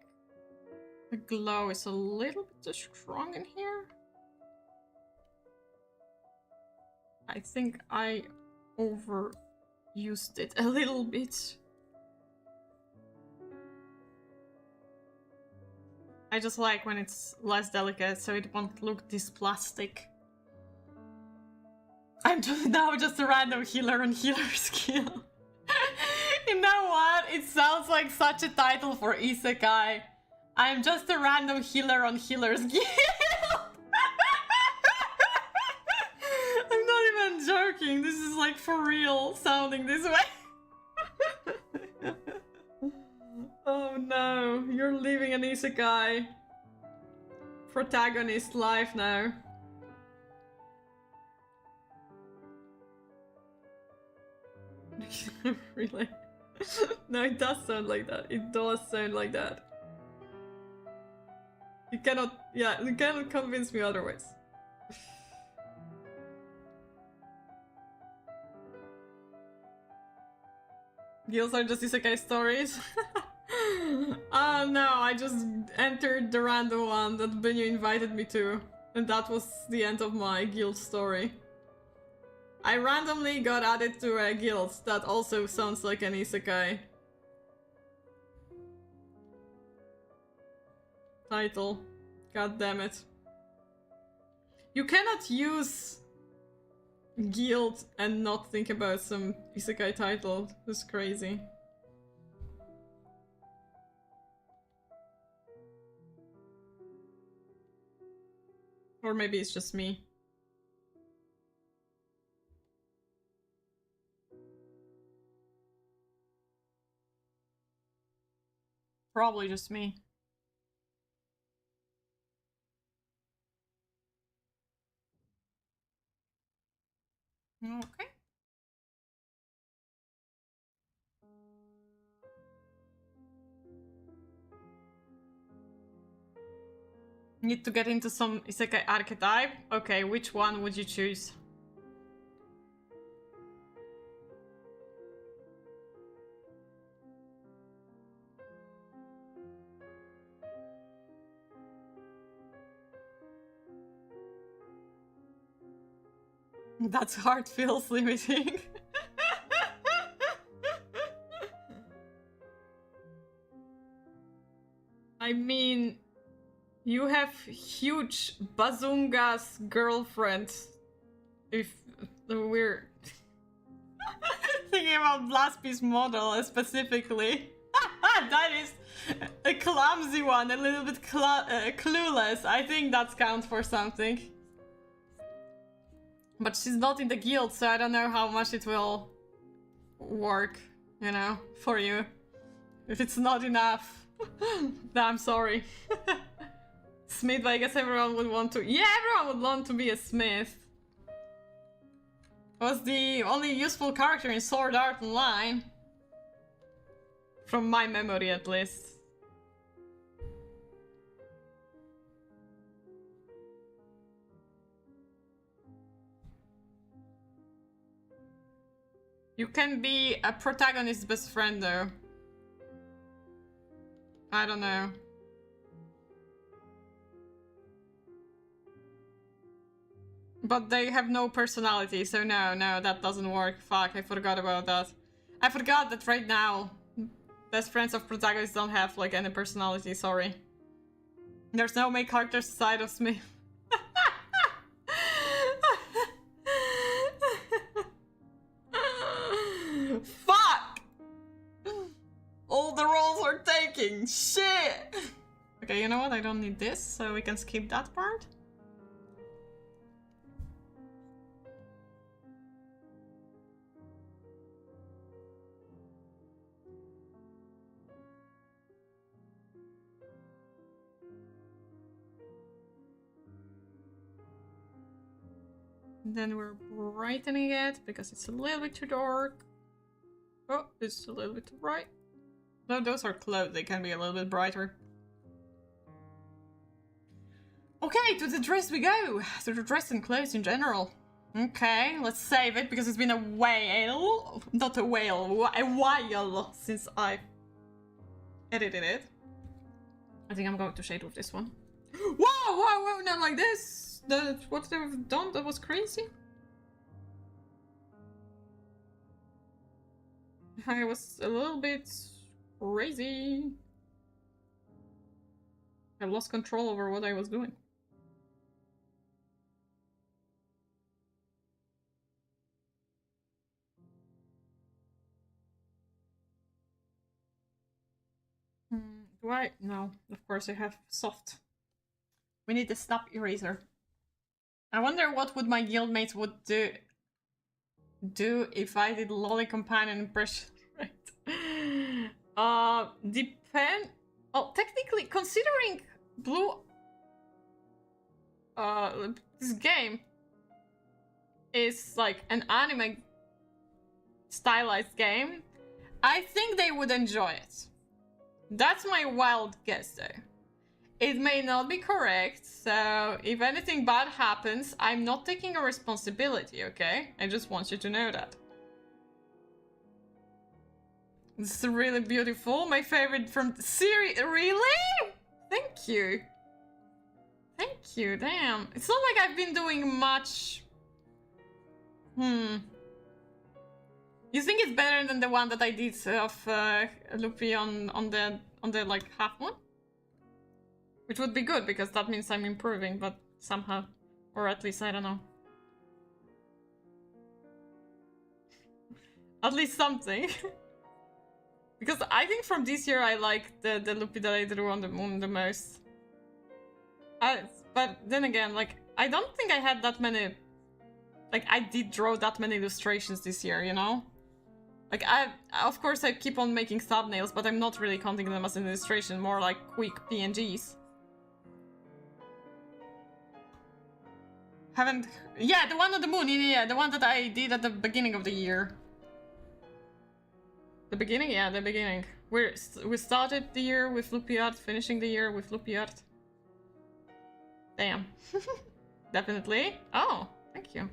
the glow is a little bit too strong in here. I think I overused it a little bit. I just like when it's less delicate, so it won't look this plastic. I'm now just a random healer on healer skill. You know what? It sounds like such a title for Isekai. I'm just a random healer on healer's guild. I'm not even joking. This is like for real sounding this way. Oh no, you're living an isekai protagonist life now. Really? No, it does sound like that. It does sound like that. You cannot convince me otherwise. Guilds are just isekai stories. Oh no, I just entered the random one that Benyu invited me to. And that was the end of my guild story. I randomly got added to a guild that also sounds like an isekai title. God damn it. You cannot use guild and not think about some isekai title. That's crazy. Or maybe it's just me. Probably just me. Okay. Need to get into some isekai archetype? Okay, which one would you choose? That's hard, feels limiting. I mean, you have huge Bazunga's girlfriend. If we're thinking about Blaspy's model specifically. That is a clumsy one, a little bit clueless. I think that counts for something. But she's not in the guild, so I don't know how much it will work, you know, for you. If it's not enough, then I'm sorry. Smith, I guess everyone would want to... Yeah, everyone would want to be a smith. Was the only useful character in Sword Art Online. From my memory, at least. You can be a protagonist's best friend, though. I don't know. But they have no personality, so no, that doesn't work. Fuck, I forgot about that. I forgot that right now, best friends of protagonists don't have, like, any personality, sorry. There's no main character side of Smith. Fuck! All the roles are taking. Shit! Okay, you know what? I don't need this, so we can skip that part. Then we're brightening it because it's a little bit too dark. Oh, it's a little bit too bright. No, those are clothes. They can be a little bit brighter. Okay, to the dress we go. To the dress and clothes in general. Okay, let's save it because it's been a while. Not a whale, a while since I edited it. I think I'm going to shade with this one. Whoa, not like this. What they've done, that was crazy. I was a little bit crazy. I lost control over what I was doing. Do I? No, of course I have soft. We need a snap eraser. I wonder what would my guildmates would do if I did lolly companion impression. Right. Depend. Oh, technically, considering blue. This game is like an anime stylized game. I think they would enjoy it. That's my wild guess, though. It may not be correct, so if anything bad happens, I'm not taking a responsibility, okay? I just want you to know that. It's really beautiful. My favorite from the series. Really? Thank you. Thank you. Damn. It's not like I've been doing much. You think it's better than the one that I did of Luffy on the like half one? Which would be good because that means I'm improving, but somehow, or at least I don't know. At least something. Because I think from this year I like the Luffy that I drew on the moon the most. But then again, like, I don't think I had that many... Like, I did draw that many illustrations this year, you know? Like, of course I keep on making thumbnails, but I'm not really counting them as an illustration, more like quick PNGs. Haven't... Yeah, the one on the moon, yeah, the one that I did at the beginning of the year. The beginning? Yeah, the beginning. We started the year with Luffy art, finishing the year with Luffy art. Damn. Definitely. Oh, thank you.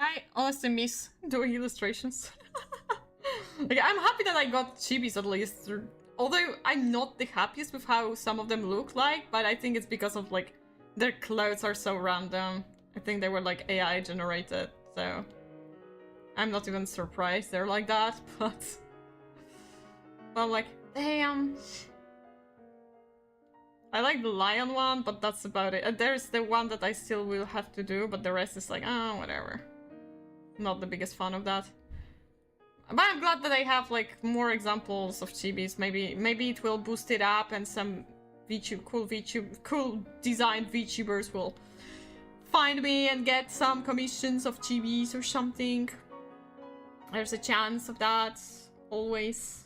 I honestly miss doing illustrations. Like, I'm happy that I got chibis at least. Although I'm not the happiest with how some of them look like, but I think it's because of, like, their clothes are so random. I think they were, like, AI generated, so... I'm not even surprised they're like that, but... I'm like, damn... I like the lion one, but that's about it. There's the one that I still will have to do, but the rest is like, oh, whatever. Not the biggest fan of that. But I'm glad that I have like more examples of chibis. Maybe it will boost it up and some cool designed VTubers will find me and get some commissions of chibis or something. There's a chance of that, always.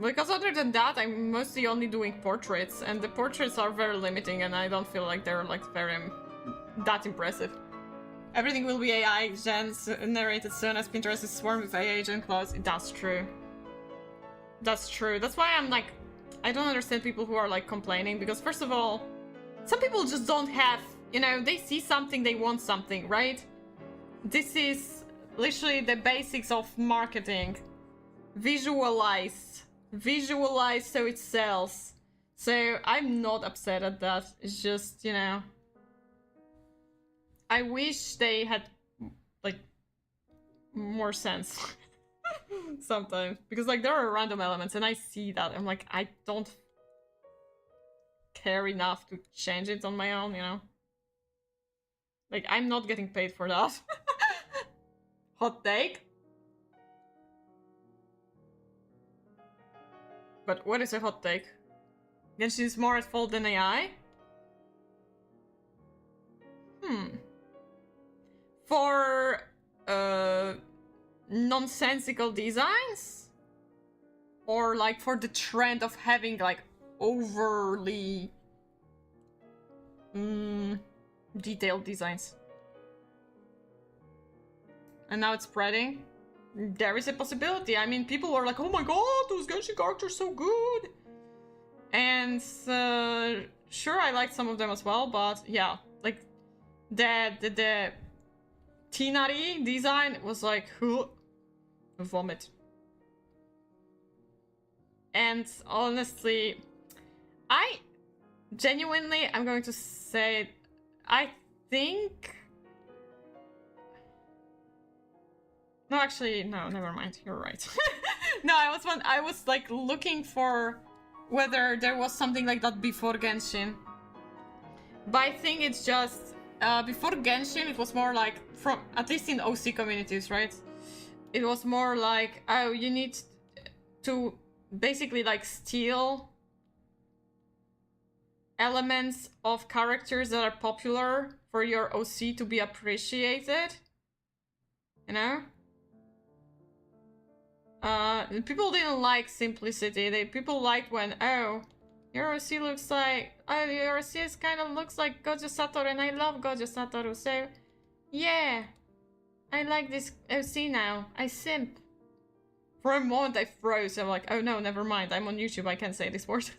Because other than that, I'm mostly only doing portraits, and the portraits are very limiting, and I don't feel like they're like very that impressive. Everything will be AI generated soon as Pinterest is swarmed with AI gen clothes. That's true. That's true. That's why I'm like, I don't understand people who are like complaining, because first of all, some people just don't have, you know, they see something, they want something, right? This is literally the basics of marketing. Visualize so it sells. So I'm not upset at that. It's just, you know, I wish they had like more sense sometimes, because like there are random elements and I see that I'm like, I don't care enough to change it on my own, you know, like I'm not getting paid for that. Hot take. But what is a hot take? Genshin is more at fault than AI? For nonsensical designs? Or like for the trend of having like overly detailed designs? And now it's spreading? There is a possibility. I mean, people are like, oh my god, those Genshin characters are so good. And sure, I liked some of them as well, but yeah, like the Tinari design was like, vomit. And honestly, I genuinely, I'm going to say, I think... No, actually, no, never mind. You're right. No, I was like looking for whether there was something like that before Genshin. But I think it's just before Genshin, it was more like from at least in OC communities, right? It was more like, oh, you need to basically like steal elements of characters that are popular for your OC to be appreciated. You know? People didn't like simplicity. People liked when, oh, Your OC looks like... your OC kind of looks like Gojo Satoru, and I love Gojo Satoru, so... Yeah. I like this OC now. I simp. For a moment I froze. I'm like, oh no, never mind. I'm on YouTube. I can't say this word.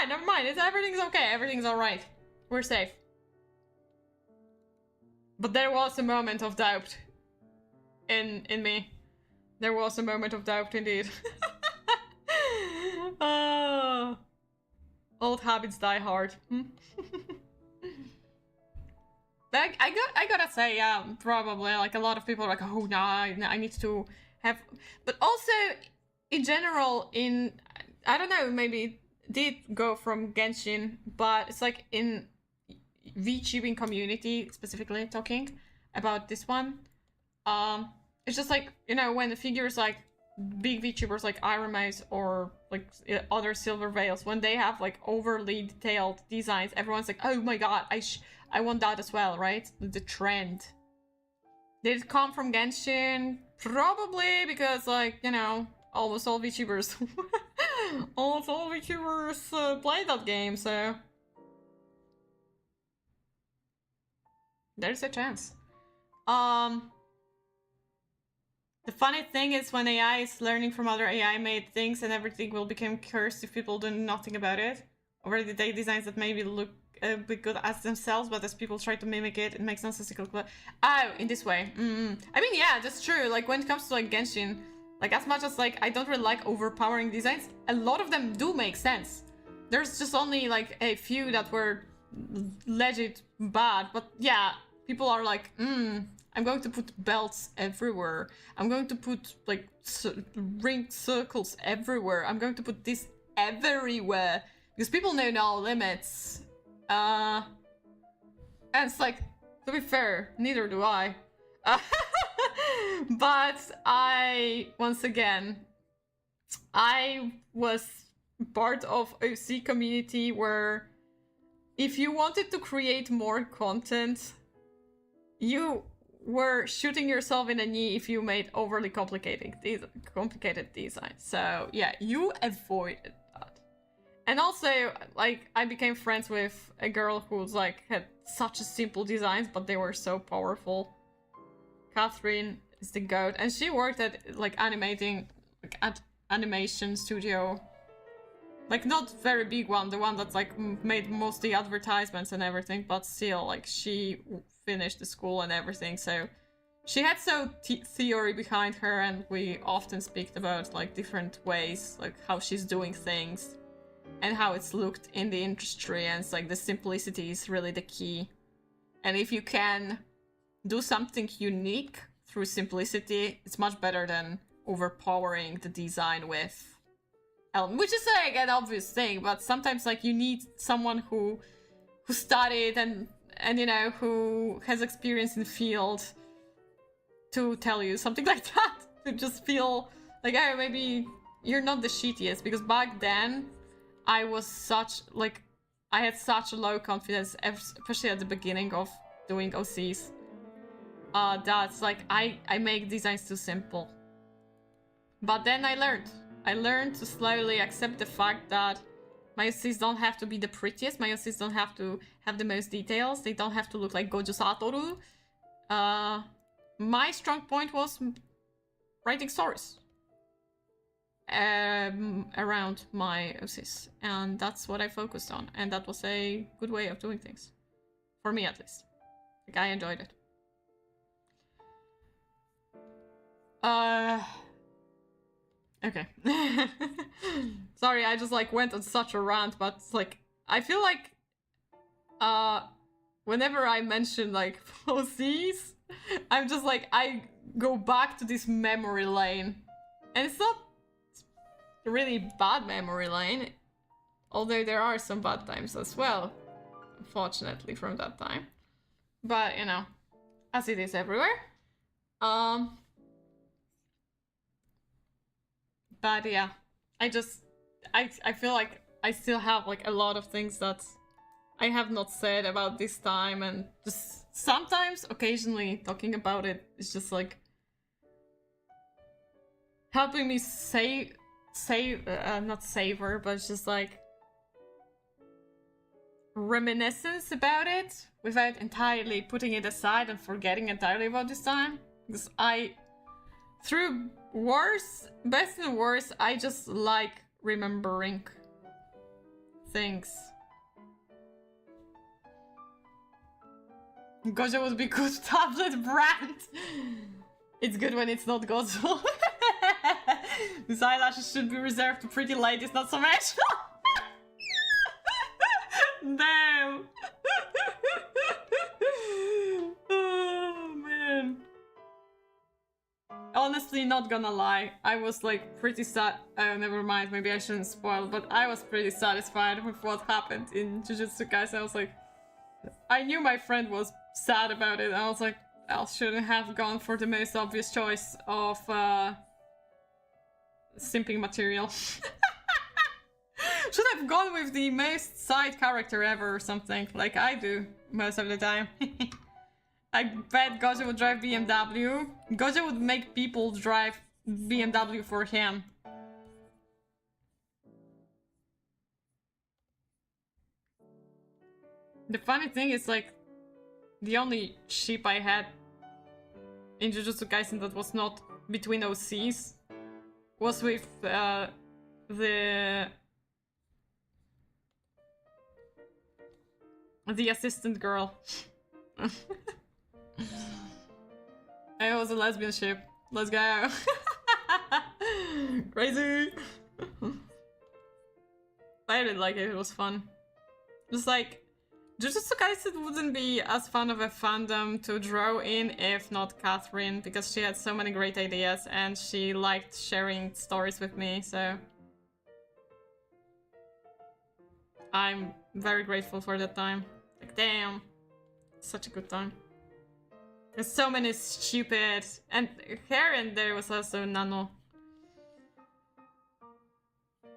Never mind. Everything's okay. Everything's alright. We're safe. But there was a moment of doubt in me. There was a moment of doubt indeed. Oh, old habits die hard. I gotta say, yeah, probably like a lot of people are like, oh no, I need to have, but also in general, I don't know, maybe it did go from Genshin, but it's like in VTubing community specifically talking about this one. It's just like, you know, when the figures like big VTubers like Ironmouse or like other Silver Veils, when they have like overly detailed designs, everyone's like, oh my god, I want that as well, right? The trend. Did it come from Genshin? Probably, because like, you know, almost all VTubers play that game, so there's a chance. The funny thing is when AI is learning from other AI-made things and everything will become cursed if people do nothing about it. Already they designs that maybe look a bit good as themselves, but as people try to mimic it, it makes nonsensical. Oh, in this way. I mean, yeah, that's true. Like when it comes to like Genshin, like as much as like I don't really like overpowering designs, a lot of them do make sense. There's just only like a few that were legit bad, but yeah, people are like, I'm going to put belts everywhere. I'm going to put like ring circles everywhere. I'm going to put this everywhere because people know no limits. And it's like, to be fair, neither do I. But once again, I was part of OC community where if you wanted to create more content, you were shooting yourself in the knee if you made overly complicated designs. So yeah, you avoided that. And also, like, I became friends with a girl who's like had such a simple designs, but they were so powerful. Catherine is the goat, and she worked at like animating, like at animation studio, like not very big one, the one that's like made mostly advertisements and everything, but still, like she finished the school and everything, so she had theory behind her, and we often speak about like different ways, like how she's doing things and how it's looked in the industry, and it's like the simplicity is really the key. And if you can do something unique through simplicity, it's much better than overpowering the design with which is like an obvious thing, but sometimes like you need someone who studied and you know, who has experience in the field to tell you something like that, to just feel like, oh, maybe you're not the shittiest, because back then I was I had such a low confidence, especially at the beginning of doing OCs, that's like, I make designs too simple. But then I learned to slowly accept the fact that my OCs don't have to be the prettiest, my OCs don't have to have the most details, they don't have to look like Gojo Satoru. My strong point was writing stories around my OCs, and that's what I focused on, and that was a good way of doing things. For me, at least. Like, I enjoyed it. Okay. Sorry, I just like went on such a rant, but like, I feel like whenever I mention like OCs, I'm just like, I go back to this memory lane. And it's not a really bad memory lane, although there are some bad times as well, unfortunately, from that time. But, you know, as it is everywhere. But yeah, I feel like I still have like a lot of things that I have not said about this time, and just sometimes, occasionally, talking about it is just like helping me say not savor, but just like reminiscence about it without entirely putting it aside and forgetting entirely about this time. Because through best and worst, I just like remembering things. Gojo would be good tablet brand. It's good when it's not Gojo. These eyelashes should be reserved to pretty ladies, not so much. Damn. Oh man. Honestly, not gonna lie, I was like pretty sad. Oh, never mind, maybe I shouldn't spoil, but I was pretty satisfied with what happened in Jujutsu Kaisen. I was like, I knew my friend was sad about it, and I was like, I shouldn't have gone for the most obvious choice of simping material. Should have gone with the most side character ever or something, like I do most of the time. I bet Gojo would drive BMW. Gojo would make people drive BMW for him. The funny thing is, like, the only ship I had in Jujutsu Kaisen that was not between OCs was with the assistant girl. It was a lesbian ship. Let's go. Crazy. I didn't like it. It was fun. Just like, Jujutsu Kaisen wouldn't be as fun of a fandom to draw in if not Catherine, because she had so many great ideas and she liked sharing stories with me, so I'm very grateful for that time. Like, damn, such a good time. There's so many stupid, and here and there was also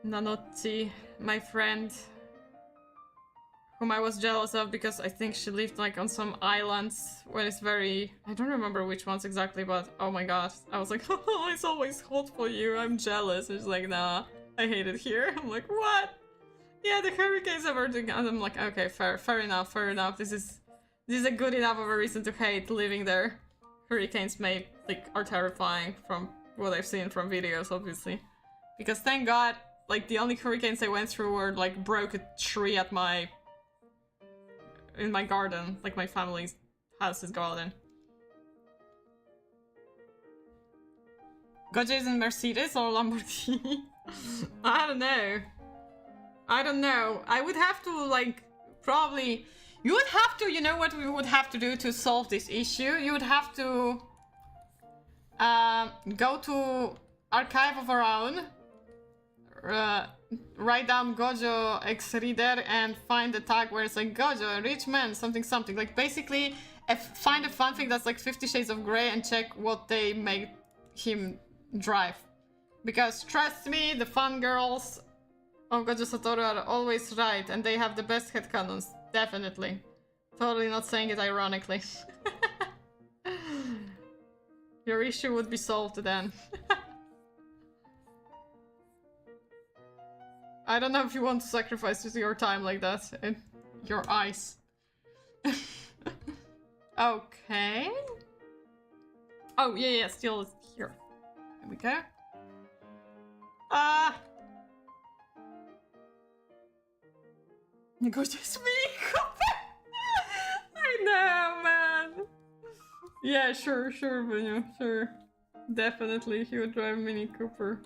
Nanoti, my friend, whom I was jealous of because I think she lived like on some islands where it's very, I don't remember which ones exactly, but oh my god, I was like, oh, it's always hot for you, I'm jealous. It's like, nah, I hate it here. I'm like, what? Yeah, the hurricanes are doing, and I'm like, okay, fair enough. This is a good enough of a reason to hate living there. Hurricanes are terrifying from what I've seen from videos, obviously. Because thank god, like, the only hurricanes I went through were, like, broke a tree at in my garden, like my family's house's garden. Gojo is in Mercedes or Lamborghini? I don't know. I would have to, like, probably... You would have to, you know what we would have to do to solve this issue? You would have to go to Archive of Our Own, write down Gojo X Reader and find the tag where it's like Gojo, rich man, something. Like, basically, find a fanfic that's like 50 Shades of Grey and check what they make him drive. Because trust me, the fangirls of Gojo Satoru are always right, and they have the best headcanons. Definitely. Totally not saying it ironically. Your issue would be solved then. I don't know if you want to sacrifice your time like that. And your eyes. Okay. Oh, yeah, still is here. There we go. Gorgeous me, I know, man. Yeah, sure, Bunyo, sure. Definitely, he would drive Mini Cooper.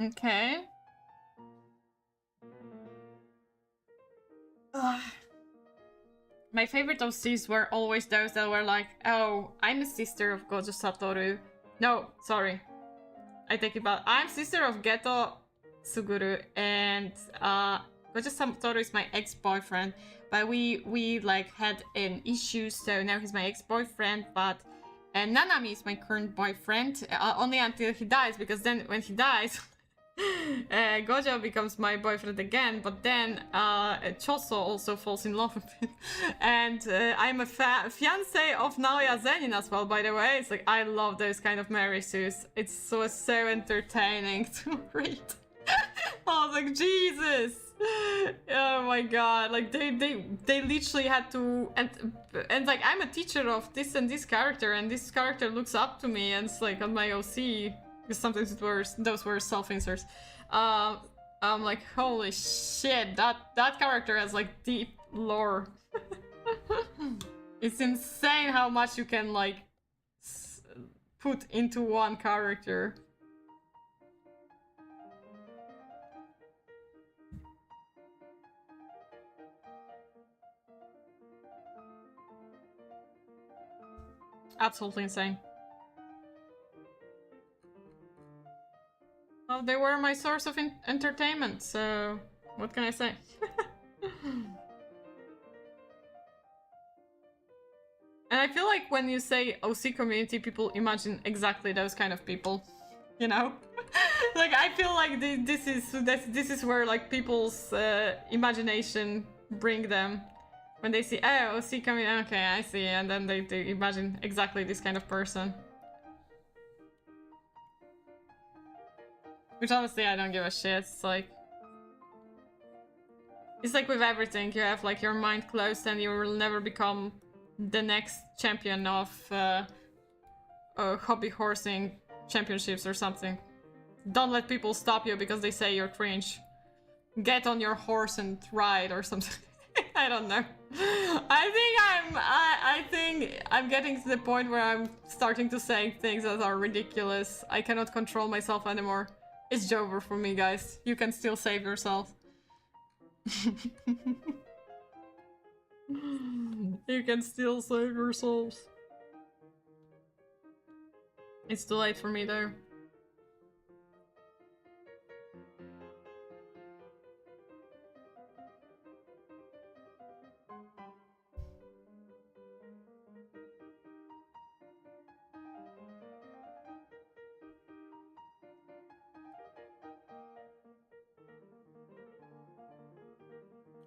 Okay. My favorite OCs were always those that were like, oh, I'm a sister of Gojo Satoru. No, sorry. I take it back. I'm sister of Geto Suguru, and Gojo Satoru is my ex-boyfriend. But we like had an issue, so now he's my ex-boyfriend, but Nanami is my current boyfriend, only until he dies, because then when he dies, Gojo becomes my boyfriend again, but then Choso also falls in love with him. And I'm a fiance of Naoya Zenin as well, by the way. It's like, I love those kind of marriages. It's so entertaining to read. I was like, Jesus! Oh my god, like they literally had to, and like I'm a teacher of this and this character, and this character looks up to me, and it's like on my OC, because sometimes those were self-inserts. I'm like, holy shit, that character has like deep lore. It's insane how much you can like put into one character. Absolutely insane. Well, they were my source of entertainment, so what can I say? And I feel like when you say OC community, people imagine exactly those kind of people, you know? Like I feel like this is where like people's imagination bring them. When they see, oh, OC coming, okay, I see, and then they imagine exactly this kind of person. Which honestly, I don't give a shit. It's like with everything, you have like your mind closed and you will never become the next champion of hobby horsing championships or something. Don't let people stop you because they say you're cringe. Get on your horse and ride or something. I don't know. I think I'm getting to the point where I'm starting to say things that are ridiculous. I cannot control myself anymore. It's over for me, guys. You can still save yourself. You can still save yourselves. It's too late for me though.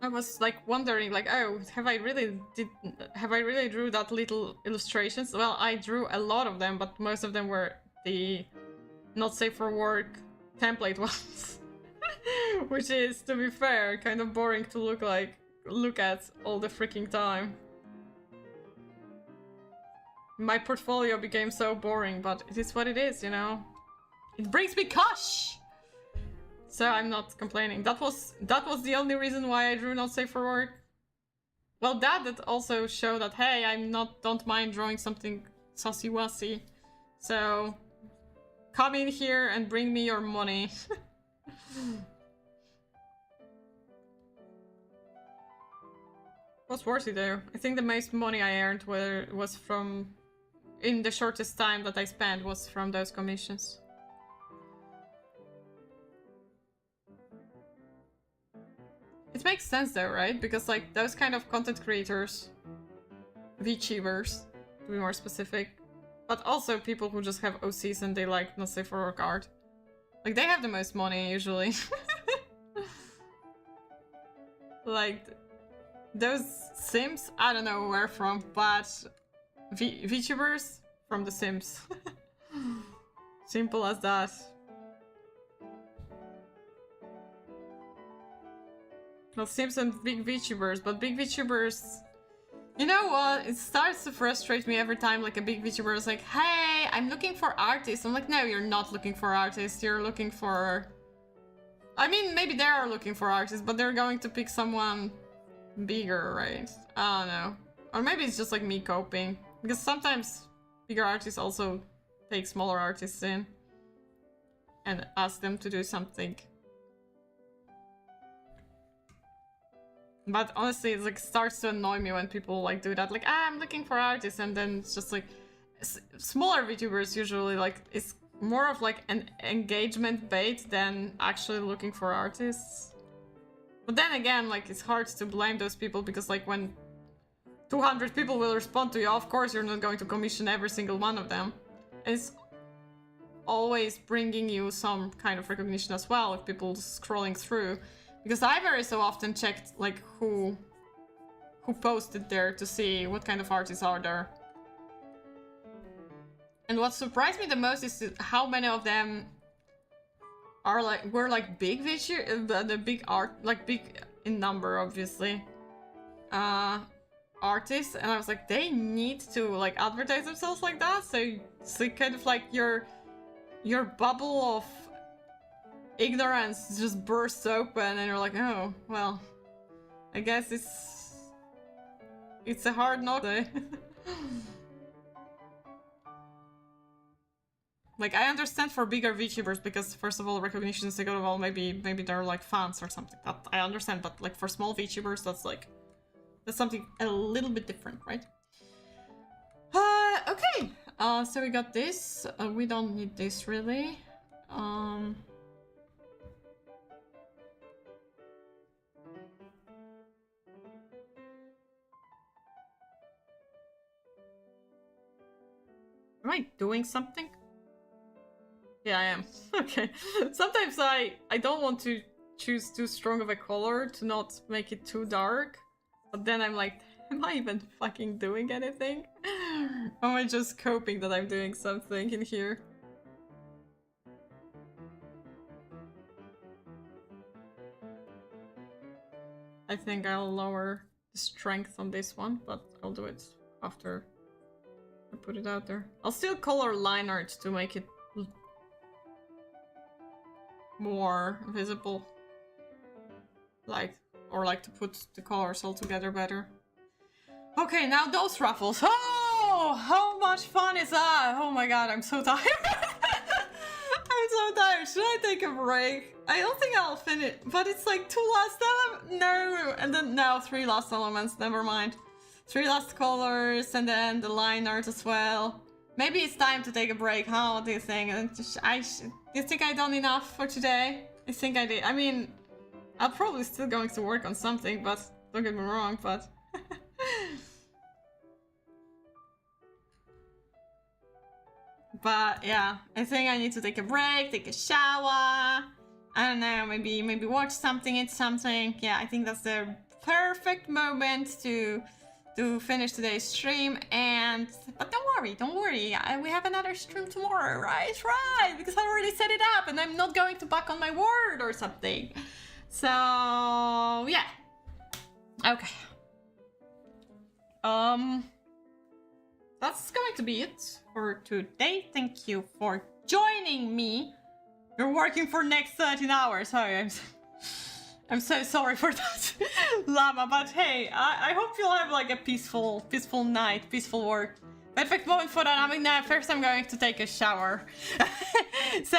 I was like wondering, like, oh, have I really drew that little illustrations? Well, I drew a lot of them, but most of them were the not safe for work template ones. Which is, to be fair, kind of boring to look at all the freaking time. My portfolio became so boring, but it is what it is, you know? It brings me cash! So I'm not complaining. That was the only reason why I drew not safe for work. Well, that also showed that, hey, don't mind drawing something sussy-wussy. So come in here and bring me your money. Was worth it though. I think the most money I earned was from, in the shortest time that I spent, was from those commissions. It makes sense though, right? Because like those kind of content creators, VTubers, to be more specific, but also people who just have OCs and they like not safe for work art. Like they have the most money usually. Like those Sims, I don't know where from, but VTubers from The Sims. Simple as that. Well, Sims and big VTubers, but big VTubers... You know what? It starts to frustrate me every time like a big VTuber is like, hey, I'm looking for artists. I'm like, no, you're not looking for artists. You're looking for... I mean, maybe they are looking for artists, but they're going to pick someone bigger, right? I don't know. Or maybe it's just like me coping. Because sometimes bigger artists also take smaller artists in and ask them to do something. But honestly, it like starts to annoy me when people like do that. Like, I'm looking for artists, and then it's just like smaller VTubers usually like it's more of like an engagement bait than actually looking for artists. But then again, like it's hard to blame those people because like when 200 people will respond to you, of course you're not going to commission every single one of them. always bringing you some kind of recognition as well if people scrolling through, because I very so often checked like who posted there to see what kind of artists are there. And what surprised me the most is how many of them are were big the big art, like big in number, obviously, artists, and I was like, they need to like advertise themselves like that, so kind of like your bubble of ignorance just bursts open, and you're like, oh well, I guess it's a hard knock day. Like, I understand for bigger VTubers because, first of all, recognition is like, oh, well, maybe they're like fans or something. That I understand, but like for small VTubers, that's something a little bit different, right? Okay. So we got this. We don't need this really. Am I doing something? Yeah, I am. Okay. Sometimes I don't want to choose too strong of a color to not make it too dark. But then I'm like, am I even fucking doing anything? Or am I just coping that I'm doing something in here? I think I'll lower the strength on this one, but I'll do it after I put it out there. I'll still color line art to make it more visible, or to put the colors all together better. Okay, now those ruffles. Oh, how much fun is that? Oh my god, I'm so tired. I'm so tired. Should I take a break? I don't think I'll finish, but it's like 2 last elements. No, and then now 3 last elements. Never mind. 3 last colors, and then the line art as well. Maybe it's time to take a break, huh? What do you think? Do you think I done enough for today? I think I did. I mean, I'm probably still going to work on something, but don't get me wrong, but... But yeah, I think I need to take a break, take a shower. I don't know, maybe watch something, eat something. Yeah, I think that's the perfect moment to finish today's stream. But don't worry, we have another stream tomorrow, right? Right, because I already set it up and I'm not going to back on my word or something. So yeah, okay. That's going to be it for today. Thank you for joining me. You're working for next 13 hours. Sorry, I'm so sorry for that, Llama. But hey, I hope you'll have like a peaceful night, peaceful work. Perfect moment for that. I mean, first I'm going to take a shower. So,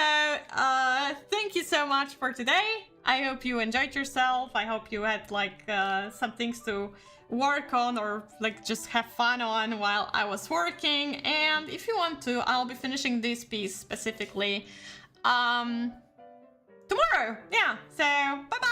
thank you so much for today. I hope you enjoyed yourself. I hope you had like some things to work on or like just have fun on while I was working. And if you want to, I'll be finishing this piece specifically tomorrow. Yeah, so bye bye.